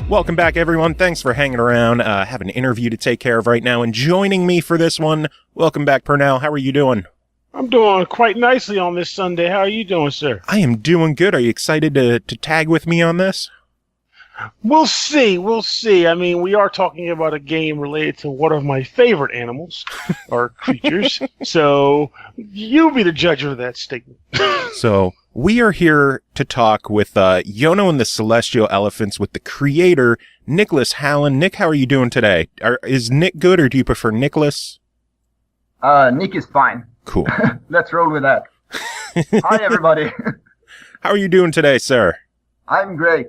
Welcome back, everyone. Thanks for hanging around. I have an interview to take care of right now, and joining me for this one, welcome back, Pernell. How are you doing? I'm doing quite nicely on this Sunday. How are you doing, sir? I am doing good. Are you excited to tag with me on this? We'll see. We'll see. I mean, we are talking about a game related to one of my favorite animals or creatures. So you be the judge of that statement. So we are here to talk with Yono and the Celestial Elephants with the creator, Niklas Hallin. Nick, how are you doing today? Is Nick good, or do you prefer Niklas? Nick is fine. Cool. Let's roll with that. Hi, everybody. How are you doing today, sir? I'm great.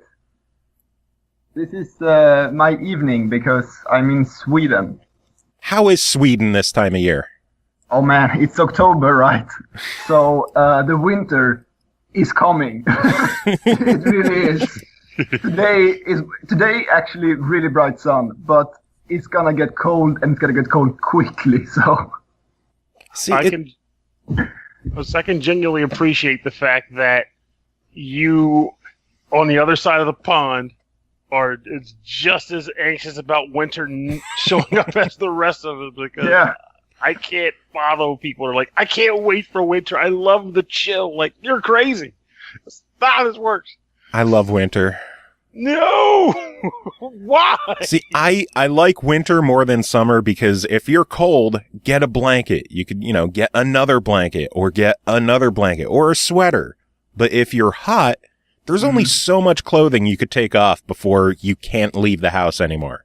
This is my evening because I'm in Sweden. How is Sweden this time of year? Oh man, it's October, right? So the winter is coming. It really is. Today actually really bright sun, but it's gonna get cold and it's gonna get cold quickly. So See, I can genuinely appreciate the fact that you, on the other side of the pond, are just as anxious about winter showing up as the rest of us, because I can't follow people who are like, I can't wait for winter. I love the chill. Like, you're crazy. That's not how this works. I love winter. No! Why? See, I like winter more than summer because if you're cold, get a blanket. You could, get another blanket or get another blanket or a sweater. But if you're hot, there's only so much clothing you could take off before you can't leave the house anymore.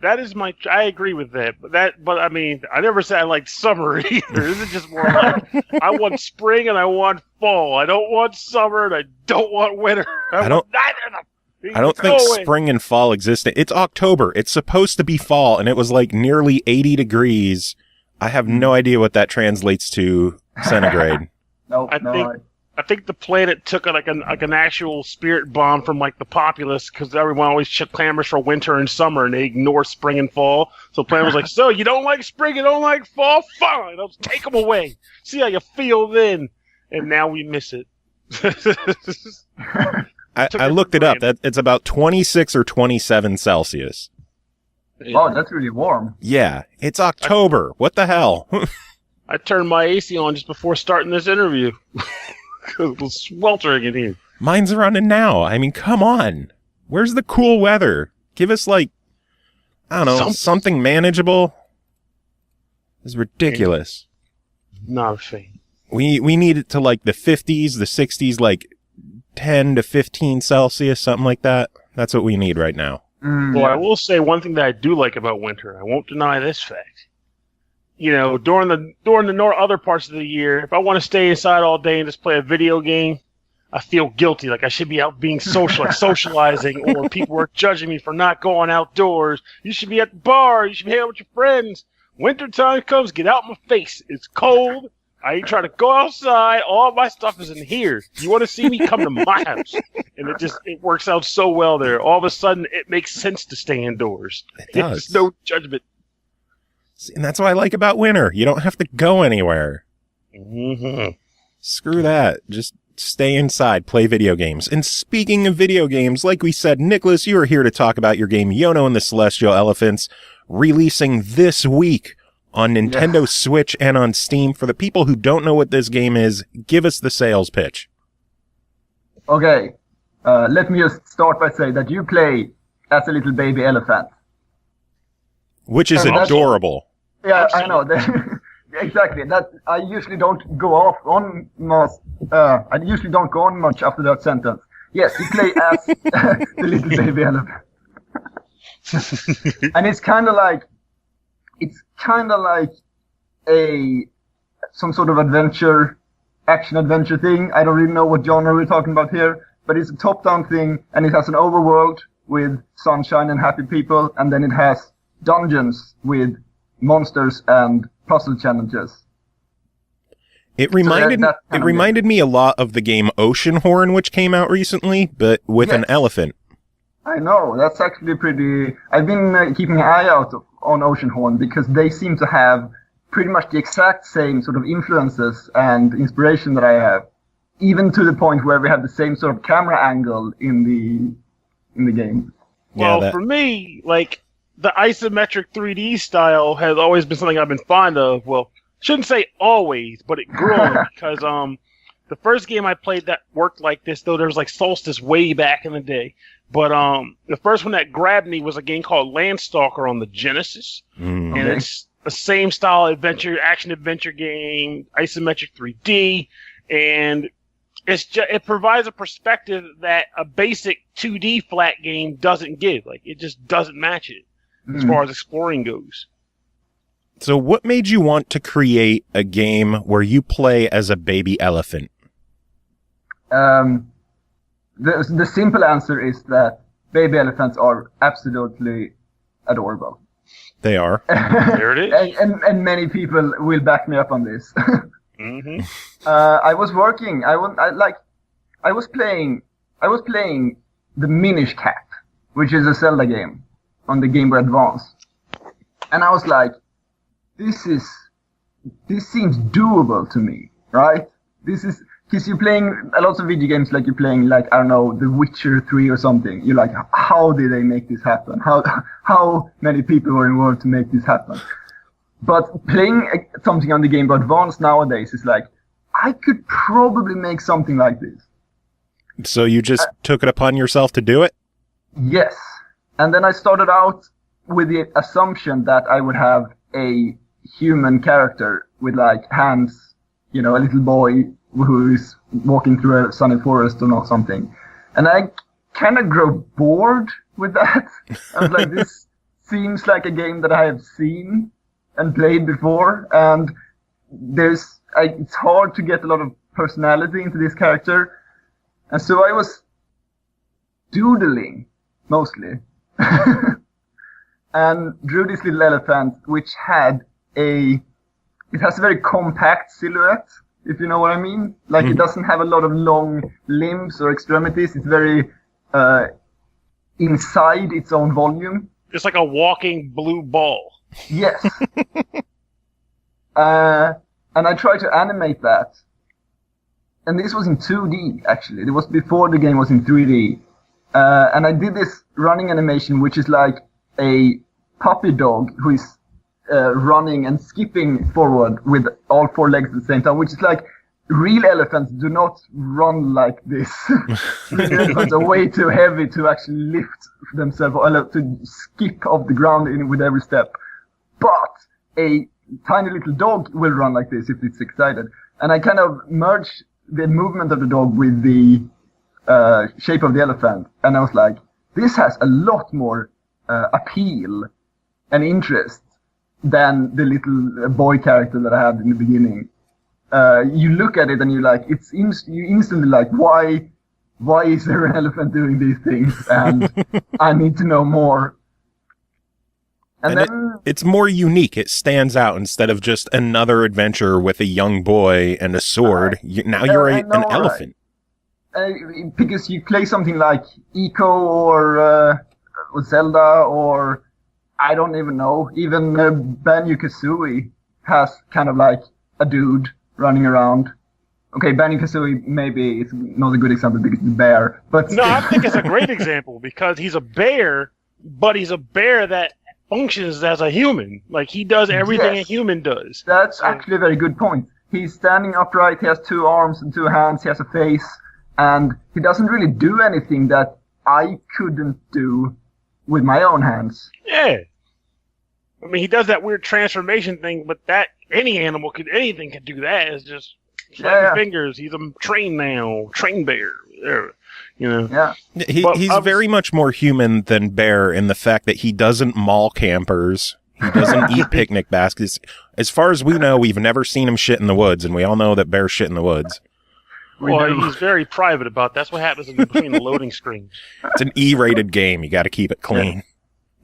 That is I agree with that. But I mean, I never said I liked summer either. This is just more like, I want spring and I want fall. I don't want summer and I don't want winter. I don't think spring and fall exist. It's October. It's supposed to be fall, and it was like nearly 80 degrees. I have no idea what that translates to centigrade. I think the planet took like an actual spirit bomb from like the populace, because everyone always clamors for winter and summer, and they ignore spring and fall. So the planet was like, so you don't like spring, you don't like fall? Fine, I'll take them away. See how you feel then. And now we miss it. I looked it up. It's about 26 or 27 Celsius. Wow, that's really warm. Yeah, it's October. What the hell? I turned my AC on just before starting this interview. It was sweltering in here. Mine's running now. I mean, come on. Where's the cool weather? Give us I don't know, something manageable. It's ridiculous. Not a fan. We need it to like the 50s, the 60s, like 10 to 15 Celsius, something like that. That's what we need right now. Well, I will say one thing that I do like about winter. I won't deny this fact. During the other parts of the year, if I want to stay inside all day and just play a video game, I feel guilty. Like I should be out being socializing, or people are judging me for not going outdoors. You should be at the bar. You should be hanging out with your friends. Wintertime comes, get out my face. It's cold. I ain't trying to go outside. All my stuff is in here. You want to see me? Come to my house. And it works out so well there. All of a sudden, it makes sense to stay indoors. There's no judgment. And that's what I like about winter. You don't have to go anywhere. Mm-hmm. Screw that. Just stay inside, play video games. And speaking of video games, like we said, Niklas, you are here to talk about your game Yono and the Celestial Elephants, releasing this week on Nintendo Switch and on Steam. For the people who don't know what this game is, give us the sales pitch. Okay, let me just start by saying that you play as a little baby elephant. Which is adorable. Yeah, I know. Exactly. That I usually don't go off on much. I usually don't go on much after that sentence. Yes, you play as the little baby elephant, and it's kind of like some sort of action adventure thing. I don't really know what genre we're talking about here, but it's a top-down thing, and it has an overworld with sunshine and happy people, and then it has dungeons with monsters and puzzle challenges. It reminded me a lot of the game Oceanhorn, which came out recently, but with an elephant. I know, that's actually pretty... I've been keeping an eye out on Oceanhorn because they seem to have pretty much the exact same sort of influences and inspiration that I have, even to the point where we have the same sort of camera angle in the game. Well, for me, like, the isometric 3D style has always been something I've been fond of. Well, shouldn't say always, but it grew because the first game I played that worked like this, though there was like Solstice way back in the day. But the first one that grabbed me was a game called Landstalker on the Genesis. And it's the same style action adventure game, isometric 3D, and it provides a perspective that a basic 2D flat game doesn't give. Like, it just doesn't match it as far as exploring goes. So what made you want to create a game where you play as a baby elephant? The simple answer is that baby elephants are absolutely adorable. They are. There it is. and many people will back me up on this. Mm-hmm. I was working. I was playing the Minish Cap, which is a Zelda game on the Game Boy Advance, and I was like, this seems doable to me, right? This is because you're playing a lot of video games, like you're playing, like, I don't know, The Witcher 3 or something. You're like, how did they make this happen? How many people were involved to make this happen? But playing something on the Game Boy Advance nowadays is like, I could probably make something like this. So you just took it upon yourself to do it? Yes. And then I started out with the assumption that I would have a human character with, like, hands, a little boy who is walking through a sunny forest or not something. And I kind of grow bored with that. I was like, this seems like a game that I have seen and played before, and it's hard to get a lot of personality into this character. And so I was doodling, mostly, and drew this little elephant, which it has a very compact silhouette, if you know what I mean. Like, It doesn't have a lot of long limbs or extremities. It's very inside its own volume. It's like a walking blue ball. Yes. And I tried to animate that. And this was in 2D, actually. It was before the game was in 3D. And I did this running animation, which is like a puppy dog who is running and skipping forward with all four legs at the same time, which is like, real elephants do not run like this. Real elephants are way too heavy to actually lift themselves or to skip off the ground with every step. But a tiny little dog will run like this if it's excited. And I kind of merged the movement of the dog with the shape of the elephant. And I was like, this has a lot more appeal and interest than the little boy character that I had in the beginning. You look at it and you're like, you instantly like, why is there an elephant doing these things? And I need to know more. And then it's more unique. It stands out instead of just another adventure with a young boy and a sword. Now you're an elephant. Because you play something like Eco or Zelda, or I don't even know. Even Banjo-Kazooie has kind of like a dude running around. Okay, Banjo-Kazooie maybe it's not a good example because it's a bear. But no, I think it's a great example because he's a bear, but he's a bear that functions as a human. Like, he does everything a human does. That's actually a very good point. He's standing upright, he has 2 arms and 2 hands, he has a face, and he doesn't really do anything that I couldn't do with my own hands. Yeah. I mean, he does that weird transformation thing, but anything could do that. It's just snapping fingers. He's a train bear. Yeah. He's very much more human than bear in the fact that he doesn't maul campers. He doesn't eat picnic baskets. As far as we know, we've never seen him shit in the woods, and we all know that bears shit in the woods. Well, he's very private about that. That's what happens in between the loading screens. It's an E-rated game. You got to keep it clean.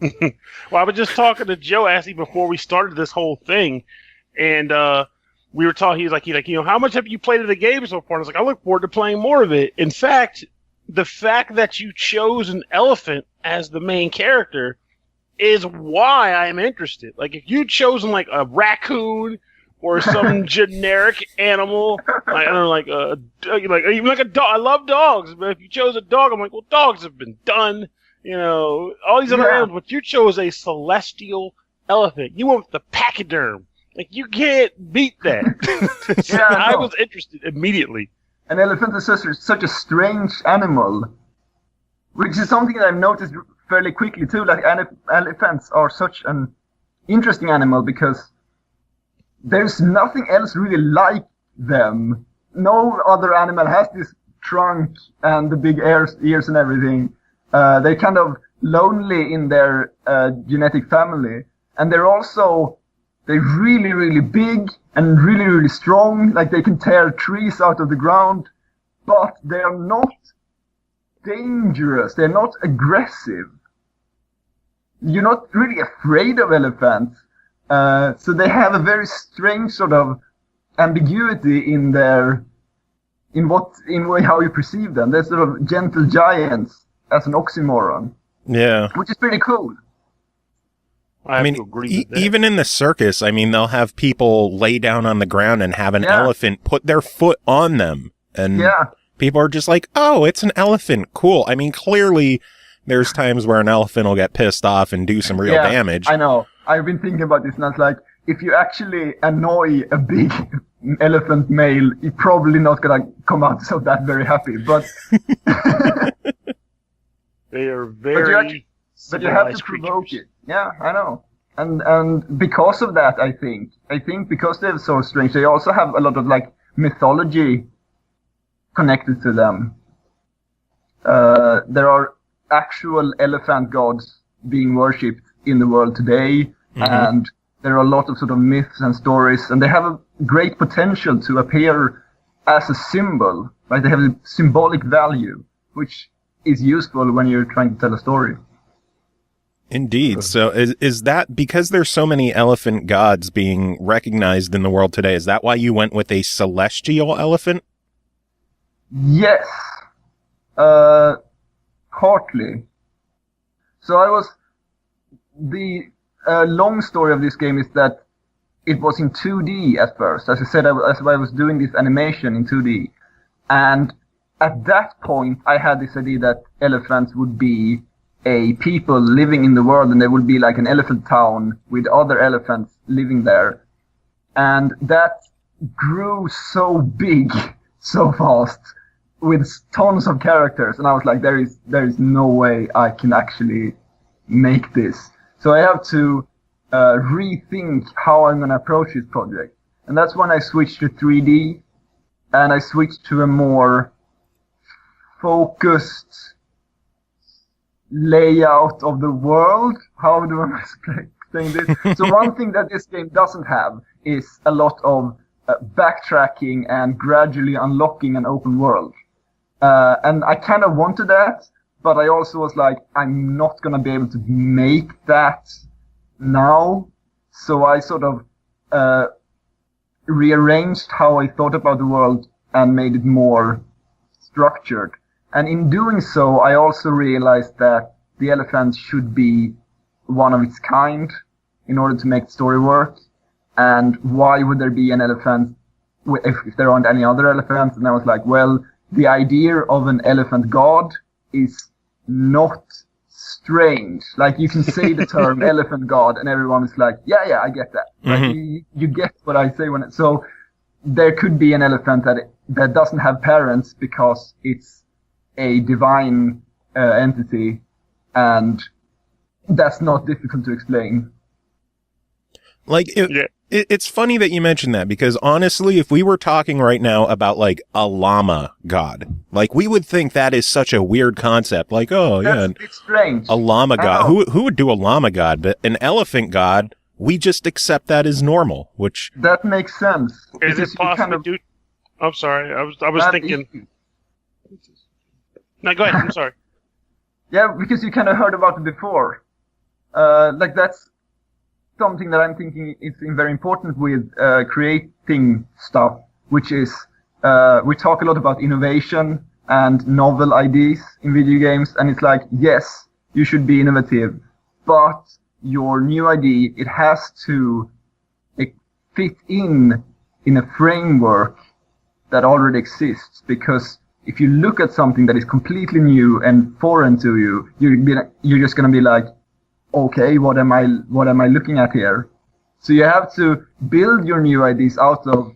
Well, I was just talking to Joe Assey before we started this whole thing, and we were talking. He's like, how much have you played of the game so far? And I was like, I look forward to playing more of it. In fact, the fact that you chose an elephant as the main character is why I'm interested. Like, if you'd chosen like a raccoon or some generic animal, I don't know, like even like a dog. I love dogs, but if you chose a dog, I'm like, well, dogs have been done. All these other animals, but you chose a celestial elephant. You went with the pachyderm. Like, you can't beat that. I was interested immediately. An elephant is such a strange animal, which is something that I've noticed fairly quickly too. Like, elephants are such an interesting animal because there's nothing else really like them. No other animal has this trunk and the big ears and everything. They're kind of lonely in their genetic family, and they're really, really big and really, really strong. Like, they can tear trees out of the ground, but they are not dangerous. They're not aggressive. You're not really afraid of elephants. So they have a very strange sort of ambiguity in how you perceive them. They're sort of gentle giants as an oxymoron. Yeah. Which is pretty cool. I mean, even in the circus, I mean, they'll have people lay down on the ground and have an elephant put their foot on them. And people are just like, oh, it's an elephant. Cool. I mean, clearly there's times where an elephant will get pissed off and do some real damage. I know. I've been thinking about this, and it's like, if you actually annoy a big elephant male, you're probably not going to come out so that very happy. But they are very... But you have to provoke it. Yeah, I know. And because of that, I think because they're so strange, they also have a lot of like mythology connected to them. There are actual elephant gods being worshipped in the world today, and there are a lot of sort of myths and stories, and they have a great potential to appear as a symbol. Like they have a symbolic value, which is useful when you're trying to tell a story. Indeed. So is that because there's so many elephant gods being recognized in the world today? Is that why you went with a celestial elephant? Yes. Partly. So the long story of this game is that it was in 2D at first. As I said, I was doing this animation in 2D. And at that point, I had this idea that elephants would be a people living in the world, and there would be like an elephant town with other elephants living there. And that grew so big, so fast, with tons of characters. And I was like, there is no way I can actually make this. So I have to rethink how I'm going to approach this project. And that's when I switched to 3D, and I switched to a more focused layout of the world. How do I explain this? So one thing that this game doesn't have is a lot of backtracking and gradually unlocking an open world. And I kind of wanted that, but I also was like, I'm not going to be able to make that now. So I sort of rearranged how I thought about the world and made it more structured. And in doing so, I also realized that the elephant should be one of its kind in order to make the story work. And why would there be an elephant if there aren't any other elephants? And I was like, well, the idea of an elephant god is not strange. Like, you can say the term elephant god and everyone is like, yeah, I get that. Like, you get what I say when so there could be an elephant that doesn't have parents because it's a divine entity, and that's not difficult to explain. Like, it's funny that you mentioned that, because honestly, if we were talking right now about like a llama god, like we would think that is such a weird concept. Like, it's strange. A llama god. Who would do a llama god? But an elephant god, we just accept that as normal, which that makes sense. Is it possible to do? I'm sorry, I was thinking. No, go ahead. I'm sorry. Yeah, because you kind of heard about it before. Like, that's something that I'm thinking is very important with creating stuff, which is we talk a lot about innovation and novel ideas in video games, and it's like, yes, you should be innovative, but your new idea, it has to fit in a framework that already exists, because if you look at something that is completely new and foreign to you, you're just going to be like, okay, what am I looking at here? So you have to build your new ideas out of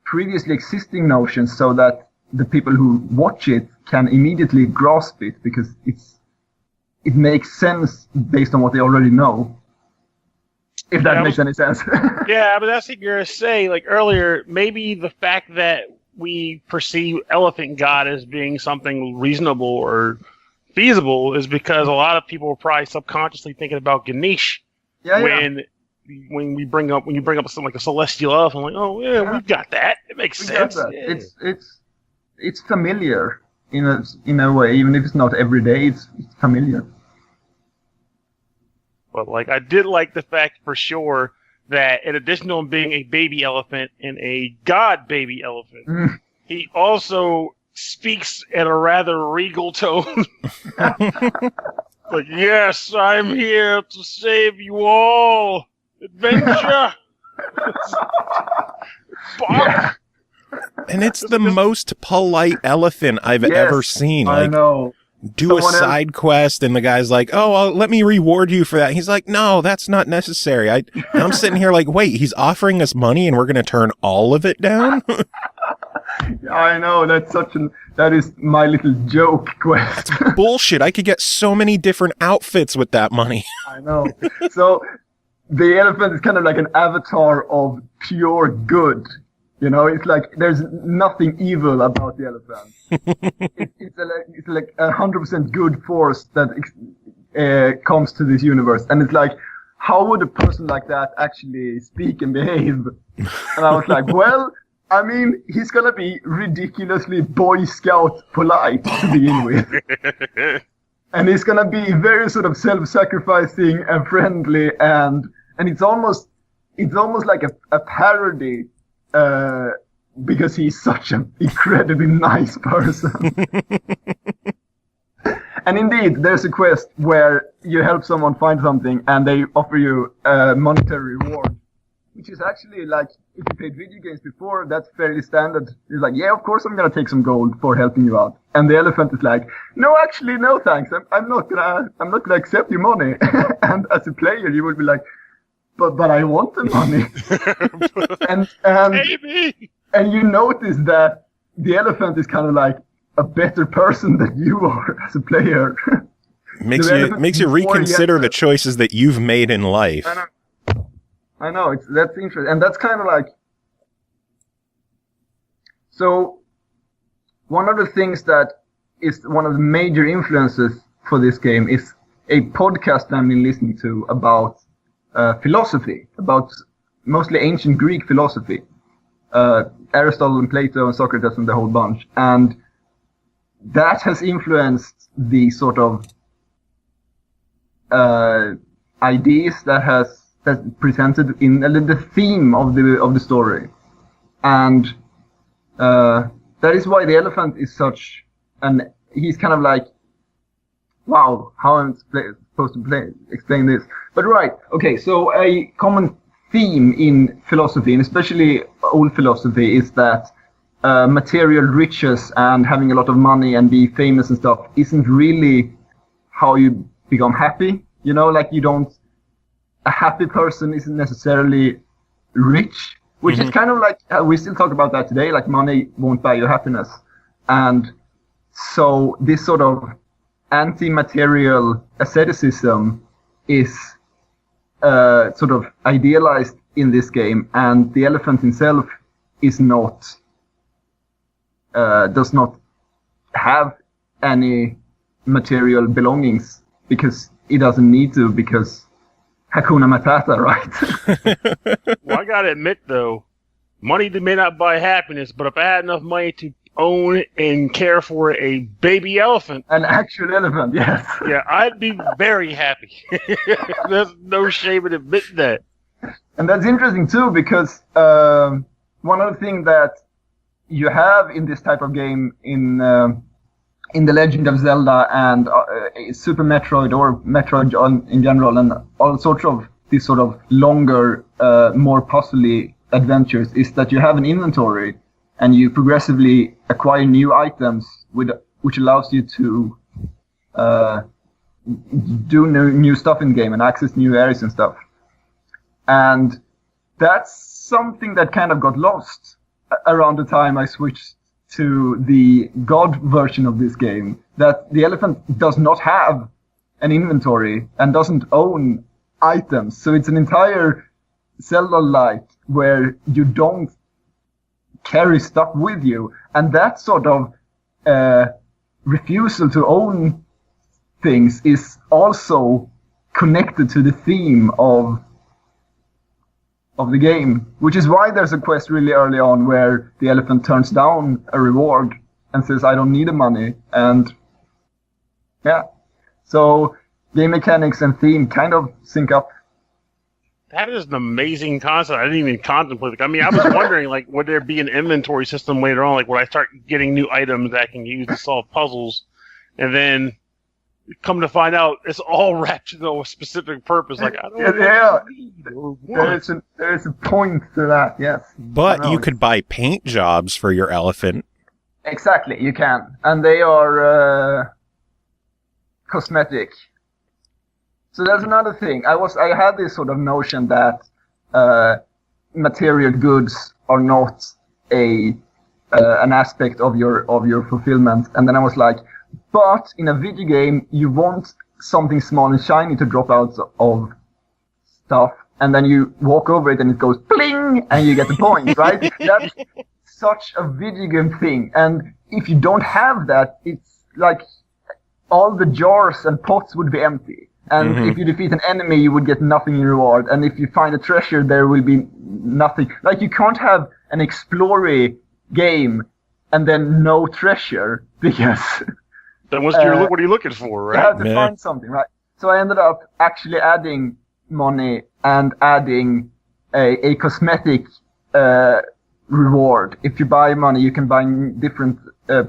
previously existing notions so that the people who watch it can immediately grasp it, because it makes sense based on what they already know. If that makes any sense. Yeah, but that's what you're going to say. Like earlier, maybe the fact that we perceive Elephant God as being something reasonable or feasible is because a lot of people are probably subconsciously thinking about Ganesh when you bring up something like a celestial elf. I'm like, oh yeah, we've got that. It makes sense. Yeah. it's familiar in a way, even if it's not every day. It's familiar. But like, I did like the fact for sure that in addition to him being a baby elephant and a god baby elephant, he also speaks in a rather regal tone. Like, yes, I'm here to save you all. Adventure. Yeah. And it's the most polite elephant I've ever seen. I Like, know. do a side quest, and the guy's like, "Oh, well, let me reward you for that." He's like, "No, that's not necessary." And I'm sitting here like, "Wait, he's offering us money, and we're going to turn all of it down?" I know, that is my little joke quest. Bullshit! I could get so many different outfits with that money. I know. So the elephant is kind of like an avatar of pure good. You know, it's like there's nothing evil about the elephant. It's like 100% good force that comes to this universe, and it's like, how would a person like that actually speak and behave? And I was like, well, I mean, he's gonna be ridiculously Boy Scout polite to begin with, and he's gonna be very sort of self-sacrificing and friendly, and it's almost like a parody. Because he's such an incredibly nice person. And indeed, there's a quest where you help someone find something and they offer you a monetary reward, which is actually like, if you played video games before, that's fairly standard. It's like, yeah, of course I'm gonna take some gold for helping you out. And the elephant is like, no, actually, no thanks. I'm not gonna accept your money. And as a player, you would be like, but I want the money. and you notice that the elephant is kind of like a better person than you are as a player. makes you reconsider the choices that you've made in life. I know, that's interesting. And that's kind of like, so one of the things that is one of the major influences for this game is a podcast I've been listening to about philosophy, about mostly ancient Greek philosophy, Aristotle and Plato and Socrates and the whole bunch, and that has influenced the sort of ideas that's presented in the theme of the story, and that is why the elephant is such he's kind of like, wow, how am I supposed to explain this? But right, okay, so a common theme in philosophy, and especially old philosophy, is that material riches and having a lot of money and be famous and stuff isn't really how you become happy. You know, like a happy person isn't necessarily rich, which is kind of like, we still talk about that today, like money won't buy you happiness. And so this sort of anti-material asceticism is sort of idealized in this game, and the elephant himself is does not have any material belongings because he doesn't need to, because Hakuna Matata, right? Well, I gotta admit though, money may not buy happiness, but if I had enough money to own and care for a baby elephant, an actual elephant, yes, yeah, I'd be very happy. There's no shame in admitting that. And that's interesting too, because one of the things that you have in this type of game in The Legend of Zelda and Super Metroid or Metroid in general, and all sorts of these sort of longer, more puzzly adventures, is that you have an inventory and you progressively acquire new items which allows you to do new stuff in the game and access new areas and stuff. And that's something that kind of got lost around the time I switched to the God version of this game, that the elephant does not have an inventory and doesn't own items. So it's an entire Zelda-like where you don't carry stuff with you. And that sort of refusal to own things is also connected to the theme of the game, which is why there's a quest really early on where the elephant turns down a reward and says, I don't need the money. And yeah, so game mechanics and theme kind of sync up. That is an amazing concept. I didn't even contemplate it. I mean, I was wondering, like, would there be an inventory system later on? Like, would I start getting new items that I can use to solve puzzles? And then come to find out, it's all wrapped into a specific purpose. Like, I don't know. There's a point to that, yes. But you could buy paint jobs for your elephant. Exactly, you can. And they are cosmetic. So that's another thing. I had this sort of notion that material goods are not an aspect of your fulfillment, and then I was like, but in a video game you want something small and shiny to drop out of stuff, and then you walk over it and it goes bling, and you get the point, right? That's such a video game thing, and if you don't have that, it's like all the jars and pots would be empty. And if you defeat an enemy, you would get nothing in reward. And if you find a treasure, there will be nothing. Like, you can't have an explory game and then no treasure, because... Then what are you looking for, right? You have to find something, right? So I ended up actually adding money and adding a cosmetic reward. If you buy money, you can buy different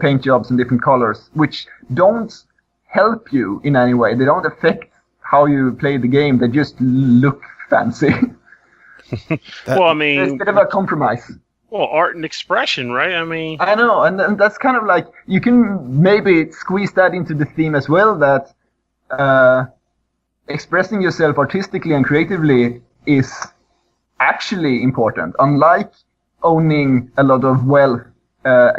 paint jobs in different colors, which don't help you in any way. They don't affect how you play the game. They just look fancy. Well, I mean, it's a bit of a compromise. Well, art and expression, right? I mean, I know, and that's kind of like, you can maybe squeeze that into the theme as well, that expressing yourself artistically and creatively is actually important. Unlike owning a lot of wealth,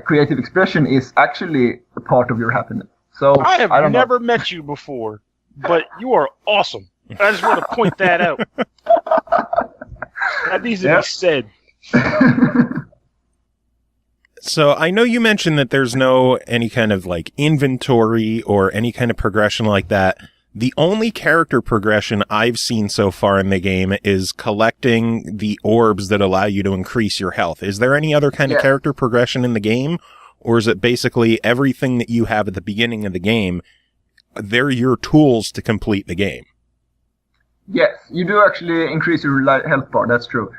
creative expression is actually a part of your happiness. So I have never met you before, but you are awesome. I just want to point that out. That needs to be said. So I know you mentioned that there's no any kind of like inventory or any kind of progression like that. The only character progression I've seen so far in the game is collecting the orbs that allow you to increase your health. Is there any other kind of character progression in the game? Or is it basically everything that you have at the beginning of the game, they're your tools to complete the game? Yes, you do actually increase your health bar, that's true.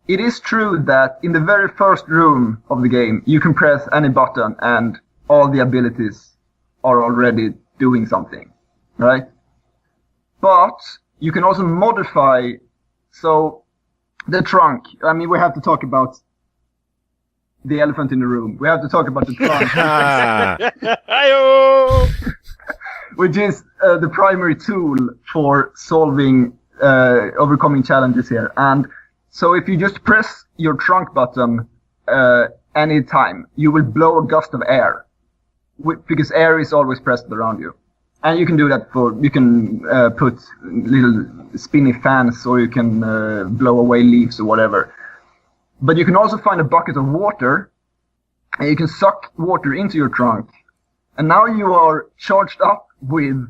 It is true that in the very first room of the game, you can press any button and all the abilities are already doing something, right? But you can also modify, so the trunk, I mean, we have to talk about the elephant in the room. We have to talk about the trunk. Which is the primary tool for solving, overcoming challenges here. And so if you just press your trunk button any time, you will blow a gust of air, because air is always present around you. And you can do that you can put little spinny fans, or you can blow away leaves or whatever. But you can also find a bucket of water, and you can suck water into your trunk. And now you are charged up with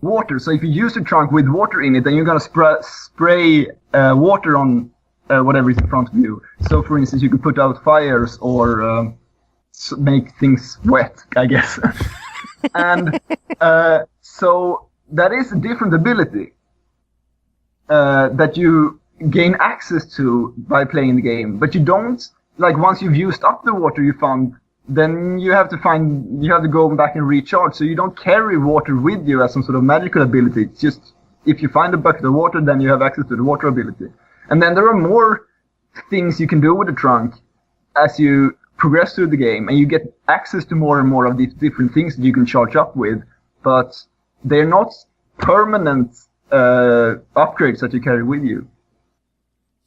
water. So if you use the trunk with water in it, then you're going to spray water on whatever is in front of you. So, for instance, you can put out fires or make things wet, I guess. And so that is a different ability that you gain access to by playing the game. But you don't, like, once you've used up the water you found, then you have to go back and recharge. So you don't carry water with you as some sort of magical ability. It's just, if you find a bucket of water, then you have access to the water ability. And then there are more things you can do with the trunk as you progress through the game, and you get access to more and more of these different things that you can charge up with, but they're not permanent upgrades that you carry with you.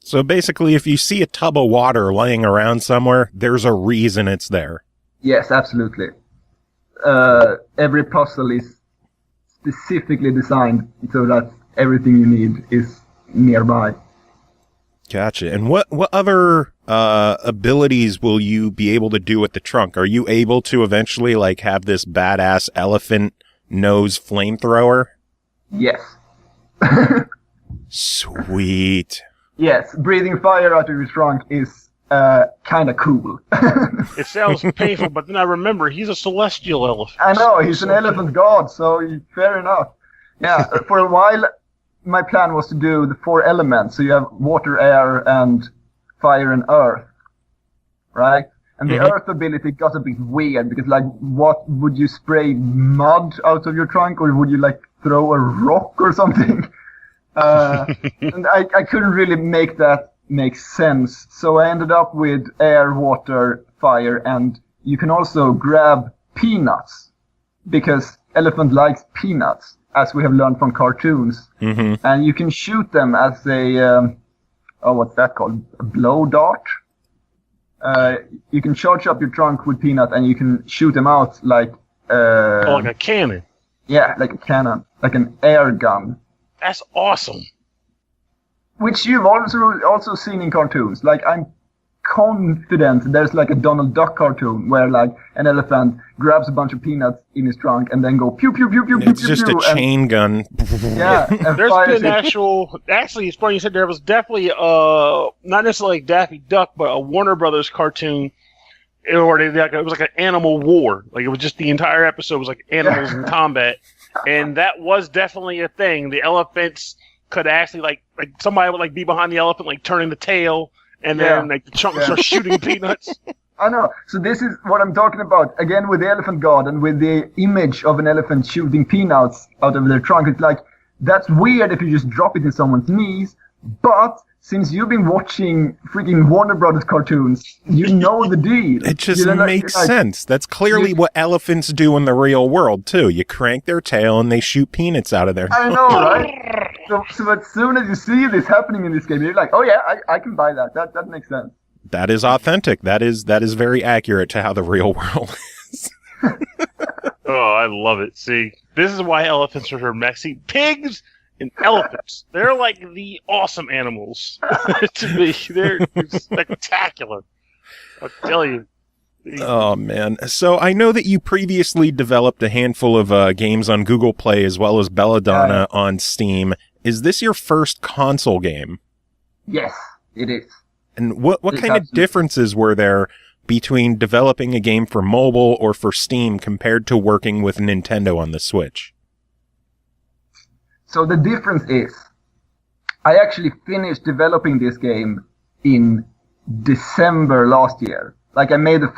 So basically, if you see a tub of water laying around somewhere, there's a reason it's there. Yes, absolutely. Every puzzle is specifically designed so that everything you need is nearby. Gotcha. And what other abilities will you be able to do with the trunk? Are you able to eventually like have this badass elephant nose flamethrower? Yes. Sweet. Yes, breathing fire out of your trunk is kind of cool. It sounds painful, but then I remember he's a celestial elephant. I know, he's an elephant god, so fair enough. Yeah, for a while, my plan was to do the 4 elements. So you have water, air, and fire and earth, right? And the earth ability got a bit weird because, like, what would you spray mud out of your trunk, or would you like throw a rock or something? And I couldn't really make that make sense. So I ended up with air, water, fire, and you can also grab peanuts because elephant likes peanuts, as we have learned from cartoons. And you can shoot them as a what's that called? A blow dart. You can charge up your trunk with peanut, and you can shoot them out like like a cannon. Yeah, like a cannon, like an air gun. That's awesome. Which you've also seen in cartoons. Like, I'm confident there's like a Donald Duck cartoon where like an elephant grabs a bunch of peanuts in his trunk and then go pew pew pew pew pew. It's just a chain gun. Yeah, there's been actually, it's funny you said there was definitely not necessarily like Daffy Duck, but a Warner Brothers cartoon. It was like an animal war. Like, it was just the entire episode was like animals in combat, and that was definitely a thing. The elephants could actually like somebody would like be behind the elephant, like turning the tail, and then like the chunk would start shooting peanuts. I know. So this is what I'm talking about. Again, with the elephant god and with the image of an elephant shooting peanuts out of their trunk. It's like, that's weird if you just drop it in someone's knees, but since you've been watching freaking Warner Brothers cartoons, you know the deal. It just makes sense. That's clearly what elephants do in the real world, too. You crank their tail and they shoot peanuts out of there. I know, right? So as soon as you see this happening in this game, you're like, oh yeah, I can buy that. That makes sense. That is authentic. That is very accurate to how the real world is. Oh, I love it. See, this is why elephants are mech. See, pigs and elephants, they're like the awesome animals to me. They're spectacular. I'll tell you. Oh, man. So I know that you previously developed a handful of games on Google Play as well as Belladonna on Steam. Is this your first console game? Yes, it is. And what kind of differences were there between developing a game for mobile or for Steam compared to working with Nintendo on the Switch? So the difference is, I actually finished developing this game in December last year. Like, I made the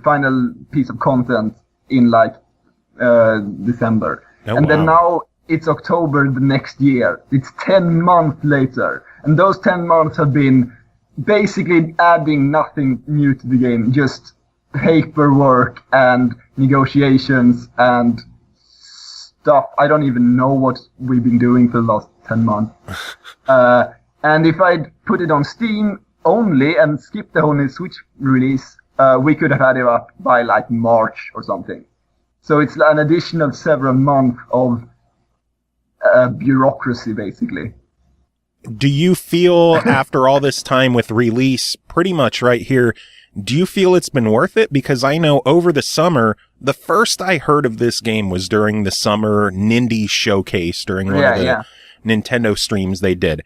final piece of content in like December. Then now it's October the next year. It's 10 months later. And those 10 months have been basically adding nothing new to the game. Just paperwork and negotiations and stuff. I don't even know what we've been doing for the last 10 months. And if I'd put it on Steam only and skip the whole Switch release, we could have had it up by like March or something. So it's an additional several months of bureaucracy, basically. Do you feel, after all this time with release, pretty much right here, do you feel it's been worth it? Because I know over the summer, the first I heard of this game was during the summer Nindy showcase during one of the Nintendo streams they did.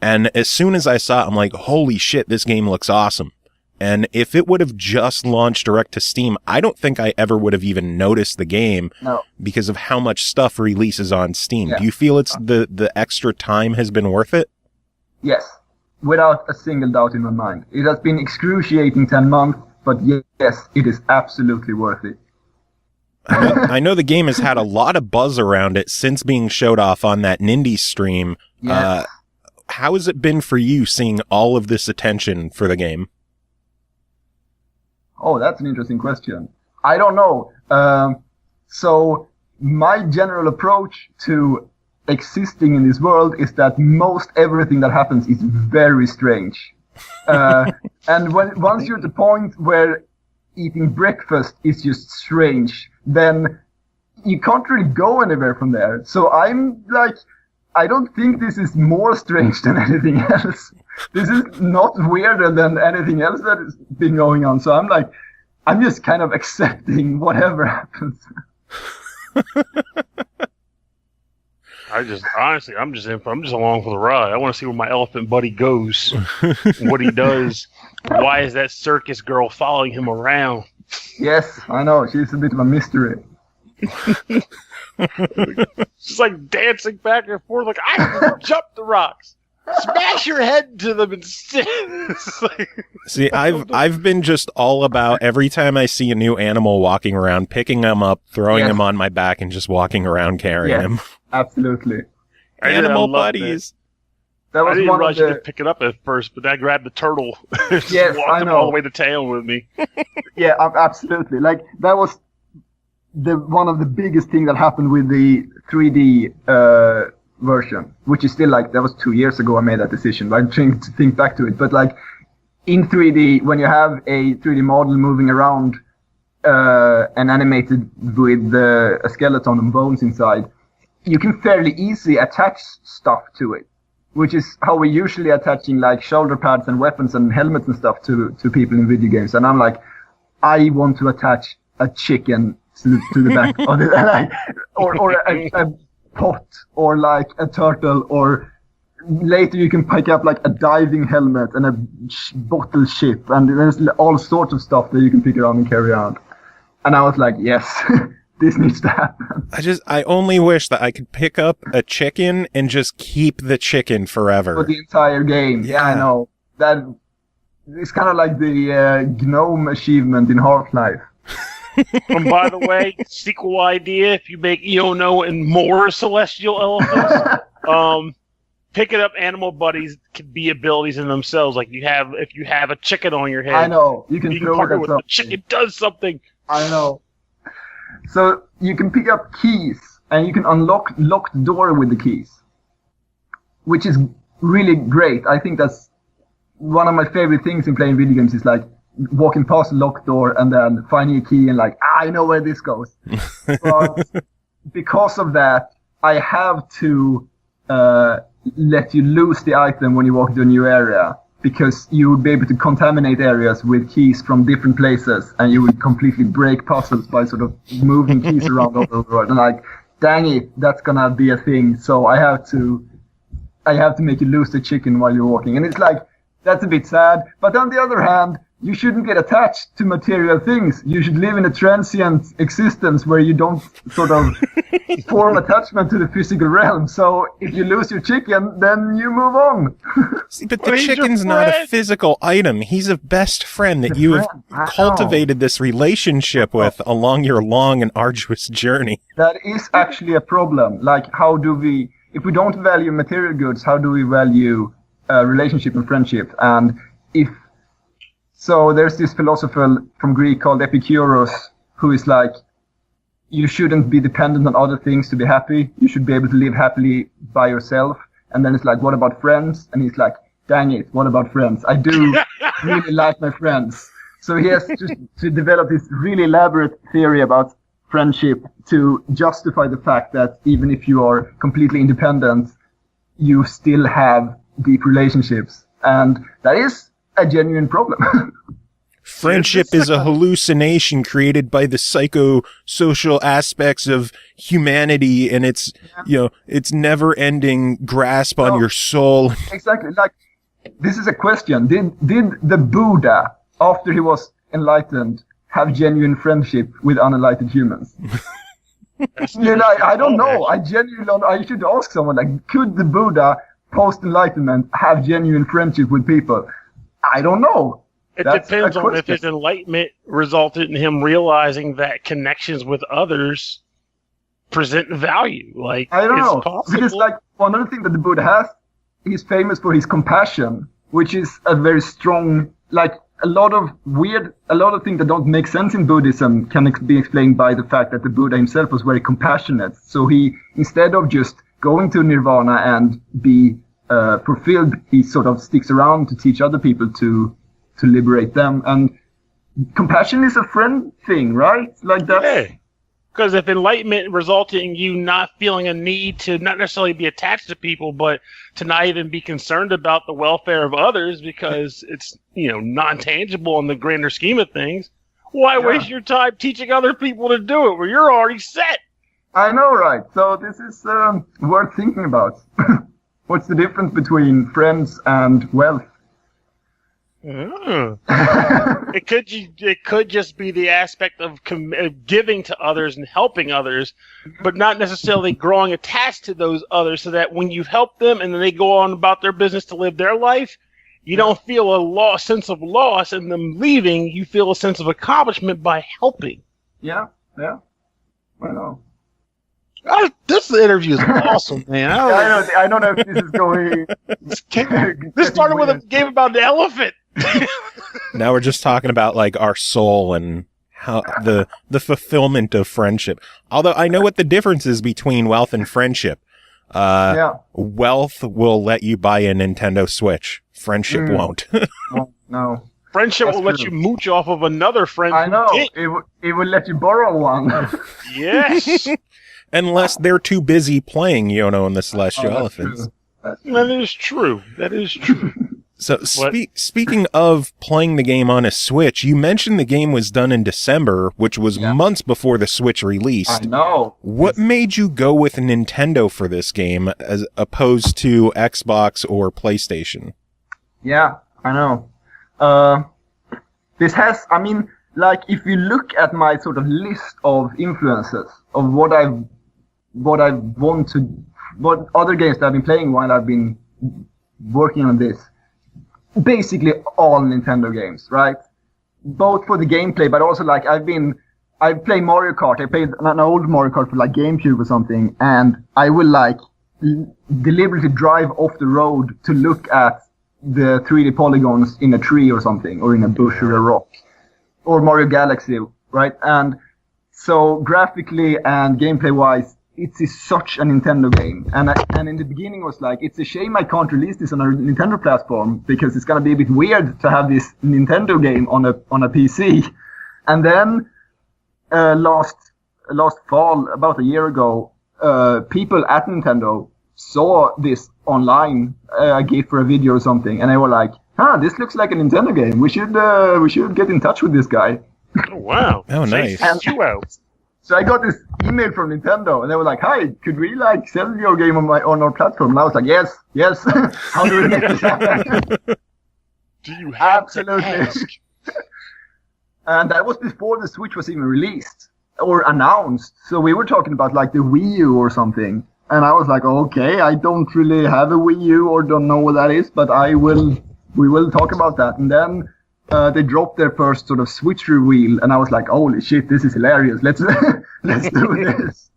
And as soon as I saw it, I'm like, holy shit, this game looks awesome. And if it would have just launched direct to Steam, I don't think I ever would have even noticed the game because of how much stuff releases on Steam. Do you feel it's the extra time has been worth it? Yes, without a single doubt in my mind. It has been excruciating 10 months, but yes, it is absolutely worth it. I know the game has had a lot of buzz around it since being showed off on that Nindy stream. Yes. How has it been for you seeing all of this attention for the game? Oh, that's an interesting question. I don't know. So my general approach to existing in this world is that most everything that happens is very strange. And once you're at the point where eating breakfast is just strange, then you can't really go anywhere from there. So I'm like, I don't think this is more strange than anything else. This is not weirder than anything else that has been going on. So I'm like, I'm just kind of accepting whatever happens. I'm just along for the ride. I want to see where my elephant buddy goes, what he does. Why is that circus girl following him around? Yes, I know. She's a bit of a mystery. She's like dancing back and forth, like, I can jump the rocks. Smash your head into them instead. See, I've been just all about every time I see a new animal walking around, picking him up, throwing him on my back, and just walking around carrying him. Absolutely. Animal buddies. That was I didn't one realize of the... you could pick it up at first, but I grabbed the turtle. Yes, walked I him know. all the way to town with me. Yeah, absolutely. Like, that was one of the biggest things that happened with the 3D version, which is still like, that was 2 years ago I made that decision, but I'm trying to think back to it. But like, in 3D, when you have a 3D model moving around and animated with a skeleton and bones inside, you can fairly easily attach stuff to it, which is how we're usually attaching like shoulder pads and weapons and helmets and stuff to people in video games. And I'm like, I want to attach a chicken to the back of it, like, or a pot, or like a turtle, or later you can pick up like a diving helmet and a bottle ship, and there's all sorts of stuff that you can pick around and carry around. And I was like, yes, this needs to happen. I only wish that I could pick up a chicken and just keep the chicken forever. For the entire game. Yeah, I know. That it's kind of like the gnome achievement in Half-Life. And by the way, sequel idea, if you make Yono and more celestial elephants, picking up animal buddies can be abilities in themselves. Like if you have a chicken on your head, I know. You can throw partner it with at the chicken does something. I know. So you can pick up keys, and you can lock the door with the keys, which is really great. I think that's one of my favorite things in playing video games, is like walking past a locked door and then finding a key and like, I know where this goes. But because of that, I have to let you lose the item when you walk into a new area, because you would be able to contaminate areas with keys from different places, and you would completely break puzzles by sort of moving keys around all over the world. And like, dang it, that's gonna be a thing. So I have to make you lose the chicken while you're walking. And it's like, that's a bit sad. But on the other hand, you shouldn't get attached to material things. You should live in a transient existence where you don't sort of form attachment to the physical realm. So if you lose your chicken, then you move on. See, but the chicken's not a physical item. He's a best friend that you have cultivated this relationship with along your long and arduous journey. That is actually a problem. Like, if we don't value material goods, how do we value relationship and friendship? And so there's this philosopher from Greek called Epicurus, who is like, you shouldn't be dependent on other things to be happy. You should be able to live happily by yourself. And then it's like, what about friends? And he's like, dang it, what about friends? I do really like my friends. So he has to develop this really elaborate theory about friendship to justify the fact that even if you are completely independent, you still have deep relationships. And that is a genuine problem. Friendship is a hallucination created by the psychosocial aspects of humanity, and it's never-ending grasp on your soul. Exactly. Like, this is a question. Did the Buddha, after he was enlightened, have genuine friendship with unenlightened humans? I don't know. I genuinely don't know. I should ask someone, like, could the Buddha, post-enlightenment, have genuine friendship with people? I don't know. It depends on if his enlightenment resulted in him realizing that connections with others present value. Like, I don't know. Possible. Because, like, one other thing that the Buddha has, he's famous for his compassion, which is a very strong, like, a lot of things that don't make sense in Buddhism can be explained by the fact that the Buddha himself was very compassionate. So he, instead of just going to nirvana and be fulfilled, he sort of sticks around to teach other people to liberate them. And compassion is a friend thing, right? Like that. Yeah. Because if enlightenment resulted in you not feeling a need to not necessarily be attached to people, but to not even be concerned about the welfare of others because it's, non-tangible in the grander scheme of things, why waste your time teaching other people to do it where you're already set? I know, right? So this is worth thinking about. What's the difference between friends and wealth? It could just be the aspect of giving to others and helping others, but not necessarily growing attached to those others, so that when you've helped them and then they go on about their business to live their life, you don't feel a sense of loss in them leaving. You feel a sense of accomplishment by helping. Yeah. I know. This interview is awesome, man. I don't know if this is going. This started with a game about an elephant. Now we're just talking about like our soul and how the fulfillment of friendship. Although I know what the difference is between wealth and friendship. Wealth will let you buy a Nintendo Switch. Friendship won't. Well, no. Friendship will let you mooch off of another friend. I know. It will let you borrow one. Yes. Unless they're too busy playing Yono and the Celestial Elephants. That is true. So speaking of playing the game on a Switch, you mentioned the game was done in December, which was months before the Switch released. I know. What made you go with Nintendo for this game as opposed to Xbox or PlayStation? Yeah, I know. This has, I mean, like if you look at my sort of list of influences of what other games that I've been playing while I've been working on this, basically all Nintendo games, right? Both for the gameplay, but also like I play Mario Kart. I played an old Mario Kart for like GameCube or something, and I will like deliberately drive off the road to look at the 3D polygons in a tree or something, or in a bush or a rock, or Mario Galaxy, right? And so graphically and gameplay wise, it is such a Nintendo game. And in the beginning was like, it's a shame I can't release this on a Nintendo platform because it's gonna be a bit weird to have this Nintendo game on a PC. And then last fall, about a year ago, people at Nintendo saw this online, a GIF or a video or something, and they were like, this looks like a Nintendo game. We should get in touch with this guy. Oh, wow. Oh, nice. So I got this email from Nintendo, and they were like, "Hi, could we like sell your game on our platform?" And I was like, "Yes." How do we make this happen? Do you have Absolutely. to ask? And that was before the Switch was even released or announced. So we were talking about like the Wii U or something. And I was like, okay, I don't really have a Wii U or don't know what that is, but we will talk about that. And then they dropped their first sort of Switch reveal, and I was like, holy shit, this is hilarious. Let's do this.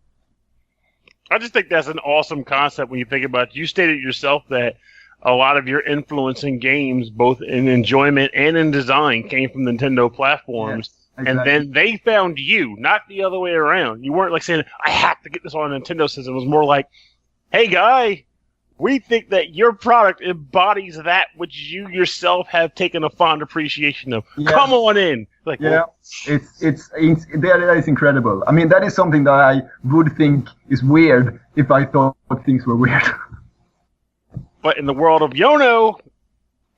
I just think that's an awesome concept when you think about it. You stated yourself that a lot of your influence in games, both in enjoyment and in design, came from Nintendo platforms. Yes. Exactly. And then they found you, not the other way around. You weren't like saying, I have to get this on a Nintendo system. It was more like, hey, guy, we think that your product embodies that which you yourself have taken a fond appreciation of. Yeah. Come on in. Like, yeah, well, that is incredible. I mean, that is something that I would think is weird if I thought things were weird. But in the world of Yono,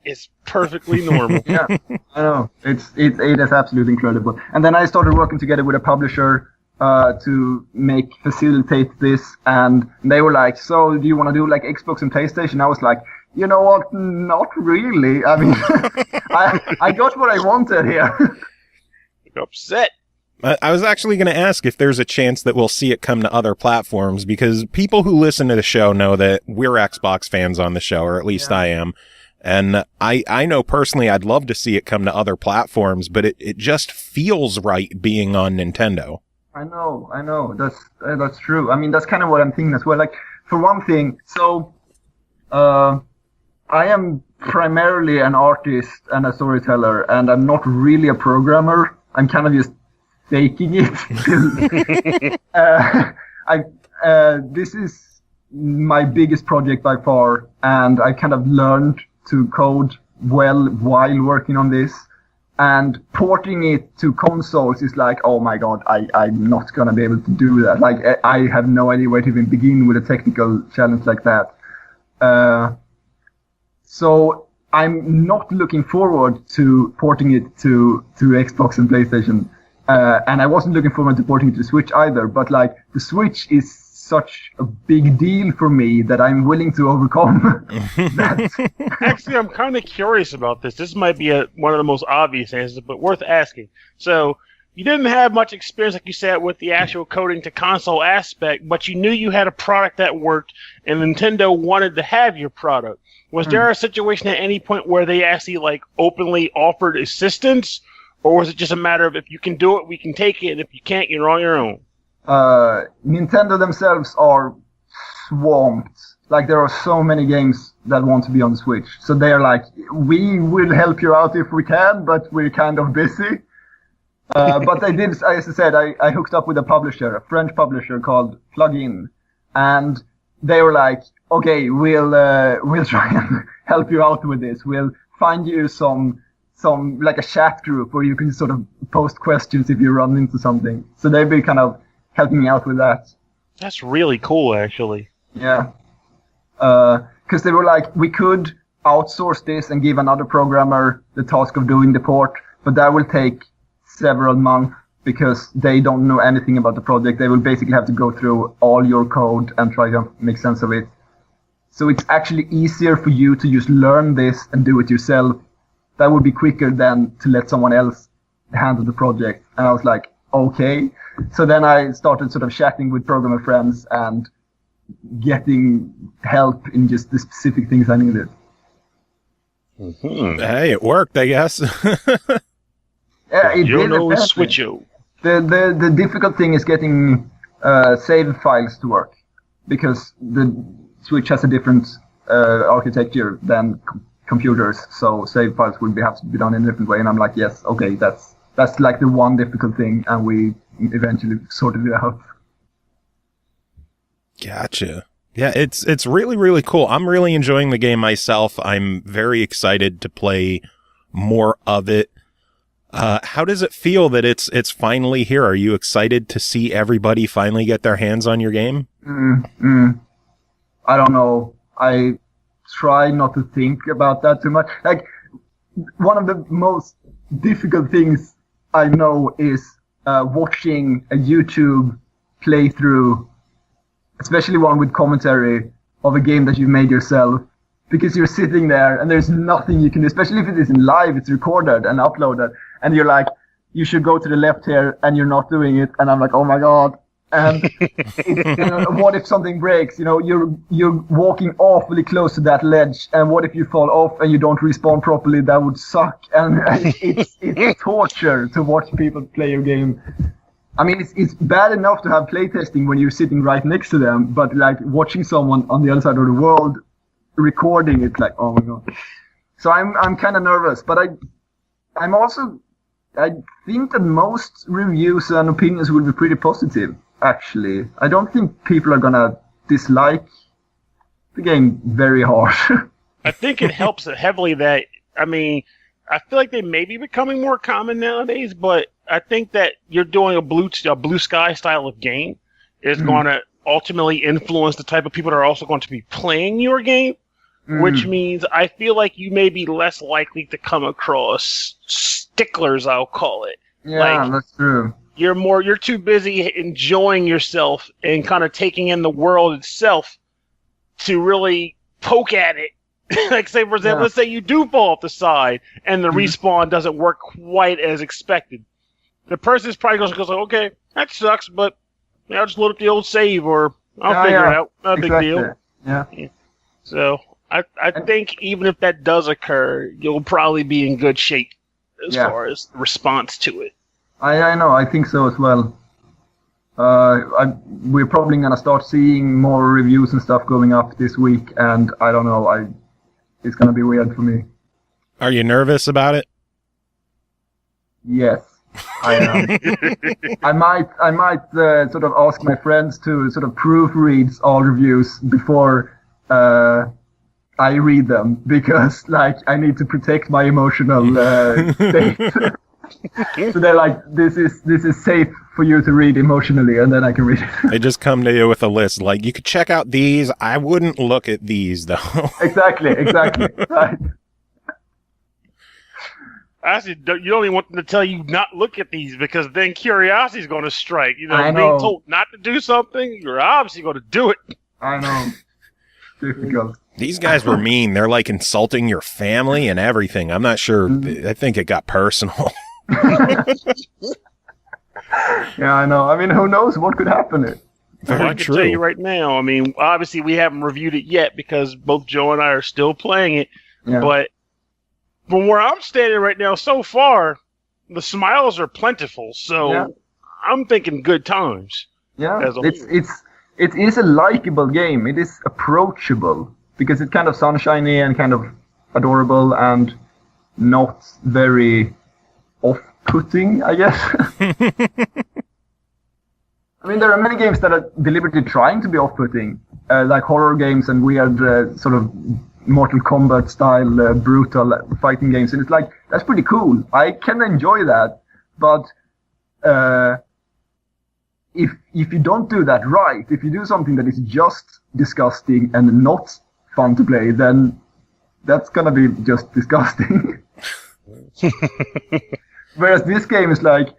it's perfectly normal. Yeah, I know. It is absolutely incredible. And then I started working together with a publisher to facilitate this, and they were like, so do you want to do like Xbox and PlayStation? I was like, you know what, not really. I mean, I got what I wanted here. You're upset. I was actually going to ask if there's a chance that we'll see it come to other platforms, because people who listen to the show know that we're Xbox fans on the show, or at least I am. And I know personally I'd love to see it come to other platforms, but it just feels right being on Nintendo. I know. That's true. I mean, that's kind of what I'm thinking as well. Like, for one thing, so I am primarily an artist and a storyteller, and I'm not really a programmer. I'm kind of just faking it. This is my biggest project by far, and I kind of learned to code well while working on this. And porting it to consoles is like, oh my god, I'm not going to be able to do that. Like, I have no idea where to even begin with a technical challenge like that. So I'm not looking forward to porting it to Xbox and PlayStation. And I wasn't looking forward to porting it to Switch either. But like, the Switch is such a big deal for me that I'm willing to overcome that. Actually, I'm kind of curious about this. This might be one of the most obvious answers, but worth asking. So, you didn't have much experience, like you said, with the actual coding to console aspect, but you knew you had a product that worked, and Nintendo wanted to have your product. Was there a situation at any point where they actually like openly offered assistance, or was it just a matter of if you can do it, we can take it, and if you can't, you're on your own? Nintendo themselves are swamped. Like, there are so many games that want to be on the Switch. So they are like, we will help you out if we can, but we're kind of busy. But they did, as I said, I hooked up with a publisher, a French publisher called Plugin. And they were like, okay, we'll try and help you out with this. We'll find you some like a chat group where you can sort of post questions if you run into something. So they've been kind of helping me out with that. That's really cool, actually. Yeah. Because they were like, we could outsource this and give another programmer the task of doing the port, but that will take several months because they don't know anything about the project. They will basically have to go through all your code and try to make sense of it. So it's actually easier for you to just learn this and do it yourself. That would be quicker than to let someone else handle the project. And I was like, okay. So then I started sort of chatting with programmer friends and getting help in just the specific things I needed. Mm-hmm. Hey, it worked, I guess. Yeah, it Yono did. Switcho. The difficult thing is getting save files to work, because the Switch has a different architecture than computers, so save files will have to be done in a different way. And I'm like, yes, okay, that's like the one difficult thing, and we eventually sorted it out. Gotcha. Yeah, it's really, really cool. I'm really enjoying the game myself. I'm very excited to play more of it. How does it feel that it's finally here? Are you excited to see everybody finally get their hands on your game? I don't know. I try not to think about that too much. Like, one of the most difficult things I know is watching a YouTube playthrough, especially one with commentary of a game that you've made yourself, because you're sitting there and there's nothing you can do, especially if it isn't live, it's recorded and uploaded, and you're like, you should go to the left here, and you're not doing it, and I'm like, oh my god. And what if something breaks? You're walking awfully close to that ledge, and what if you fall off and you don't respawn properly? That would suck, and it's torture to watch people play your game. I mean, it's bad enough to have playtesting when you're sitting right next to them, but like watching someone on the other side of the world recording, it's like, oh my god. So I'm kind of nervous, but I think that most reviews and opinions will be pretty positive. Actually, I don't think people are gonna dislike the game very hard. I think it helps heavily that, I mean, I feel like they may be becoming more common nowadays, but I think that you're doing a blue sky style of game is going to ultimately influence the type of people that are also going to be playing your game, which means I feel like you may be less likely to come across sticklers, I'll call it. Yeah, that's true. You're too busy enjoying yourself and kind of taking in the world itself to really poke at it. Like, say, for example, let's say you do fall off the side and the respawn doesn't work quite as expected. The person's probably going to go, okay, that sucks, but I'll just load up the old save, or I'll figure it out. Not a big deal. Yeah. So I think even if that does occur, you'll probably be in good shape as far as the response to it. I know, I think so as well. We're probably going to start seeing more reviews and stuff going up this week, and I don't know, it's going to be weird for me. Are you nervous about it? Yes, I am. I might sort of ask my friends to sort of proofread all reviews before I read them, because like I need to protect my emotional state. So they're like, this is safe for you to read emotionally, and then I can read it. They just come to you with a list, like, you could check out these. I wouldn't look at these, though. Exactly. Right. Actually, you don't even want them to tell you not look at these because then curiosity is going to strike. You know, I being know. told not to do something, you're obviously going to do it. I know. Difficult. These guys were mean. They're like insulting your family and everything. I'm not sure. I think it got personal. Yeah, I know. I mean, who knows what could happen? Very Well, I can tell you right now. I mean, obviously we haven't reviewed it yet because both Joe and I are still playing it. Yeah. But from where I'm standing right now, so far, the smiles are plentiful. So Yeah. I'm thinking good times. Yeah, As a it is a likable game. It is approachable because it's kind of sunshiny and kind of adorable and not very off-putting, I guess. I mean, there are many games that are deliberately trying to be off-putting, like horror games and weird sort of Mortal Kombat style brutal fighting games, and it's like, that's pretty cool. I can enjoy that, but if you don't do that right, if you do something that is just disgusting and not fun to play, then that's gonna be just disgusting. Whereas this game is like,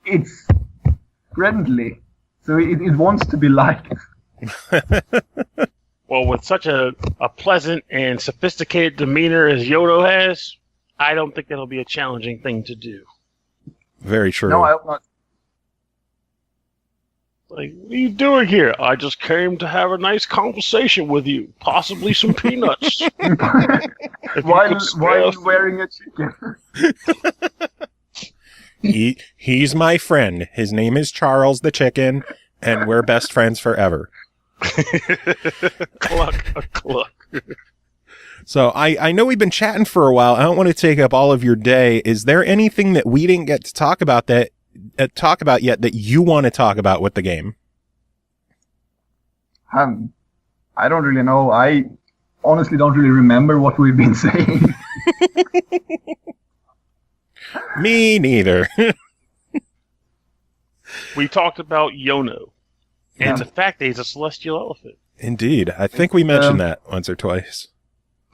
it's friendly, so it wants to be liked. Well, with such a pleasant and sophisticated demeanor as Yono has, I don't think that'll be a challenging thing to do. Very true. No, I hope not. Like, what are you doing here? I just came to have a nice conversation with you, possibly some peanuts. If you while could spare a few. wearing a chicken. He's my friend. His name is Charles the Chicken, and we're best friends forever. Cluck, a cluck. So I know we've been chatting for a while. I don't want to take up all of your day. Is there anything that we didn't get to talk about yet that you want to talk about with the game? I don't really know. I honestly don't really remember what we've been saying. Me neither. We talked about Yono and Yeah. the fact that he's a celestial elephant. Indeed. I think we mentioned that once or twice.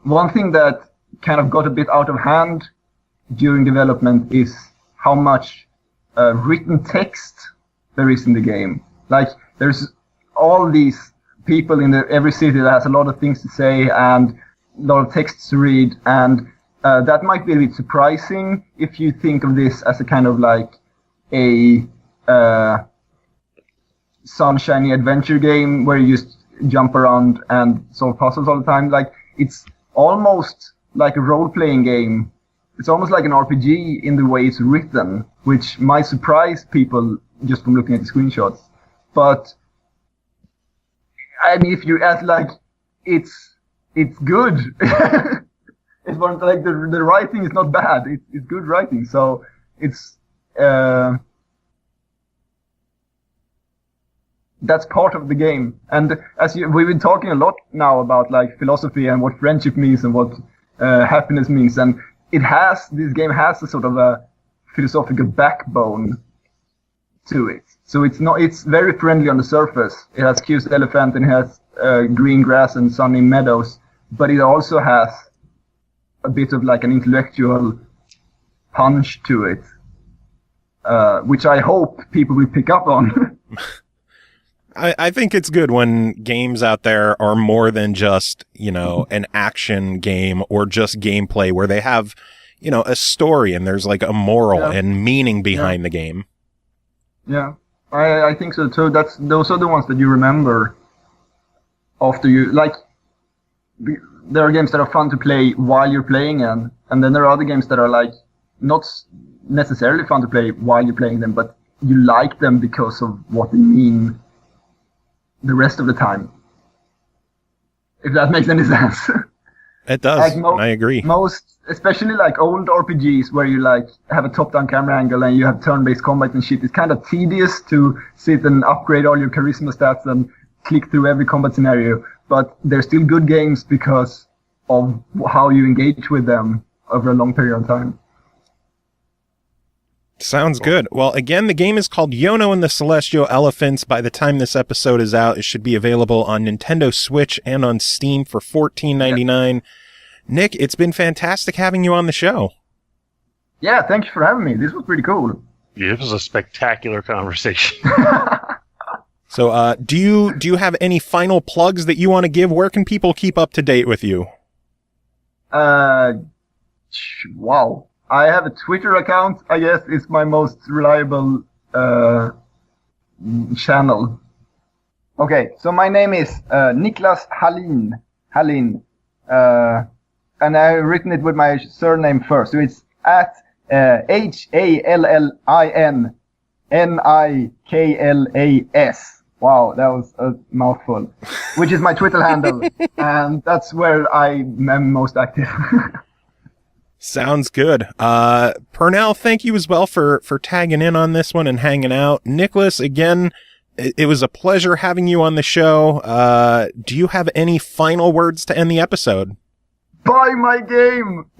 One thing that kind of got a bit out of hand during development is how much written text there is in the game. Like, there's all these people in every city that has a lot of things to say and a lot of texts to read, and that might be a bit surprising if you think of this as a kind of like a sunshiny adventure game where you just jump around and solve puzzles all the time. Like, it's almost like a role-playing game. It's almost like an RPG in the way it's written, which might surprise people just from looking at the screenshots. But I mean, if you act like it's good. It's one, like the writing is not bad. It's good writing. So it's that's part of the game. And we've been talking a lot now about like philosophy and what friendship means and what happiness means, and this game has a sort of a philosophical backbone to it. So it's very friendly on the surface. It has cute elephant and it has green grass and sunny meadows, but it also has a bit of like an intellectual punch to it, which I hope people will pick up on. I think it's good when games out there are more than just, an action game or just gameplay, where they have, a story and there's like a moral and meaning behind the game. Yeah, I think so too. Those are the ones that you remember after you, like, there are games that are fun to play while you're playing and then there are other games that are like not necessarily fun to play while you're playing them, but you like them because of what they mean the rest of the time. If that makes any sense. It does. I agree. Especially like old RPGs where you like have a top-down camera angle and you have turn-based combat and shit. It's kind of tedious to sit and upgrade all your charisma stats and click through every combat scenario. But they're still good games because of how you engage with them over a long period of time. Sounds good. Well, again, the game is called Yono and the Celestial Elephants. By the time this episode is out, it should be available on Nintendo Switch and on Steam for $14.99. Nick, it's been fantastic having you on the show. Yeah, thank you for having me. This was pretty cool. Yeah, it was a spectacular conversation. So, do you have any final plugs that you want to give? Where can people keep up to date with you? Wow. I have a Twitter account, I guess, is my most reliable channel. Okay, so my name is Niklas Hallin, and I've written it with my surname first. So it's at HALLINNIKLAS. Wow, that was a mouthful. Which is my Twitter handle, and that's where I am most active. Sounds good. Pernell, thank you as well for tagging in on this one and hanging out. Niklas, again, it was a pleasure having you on the show. Do you have any final words to end the episode? Buy my game!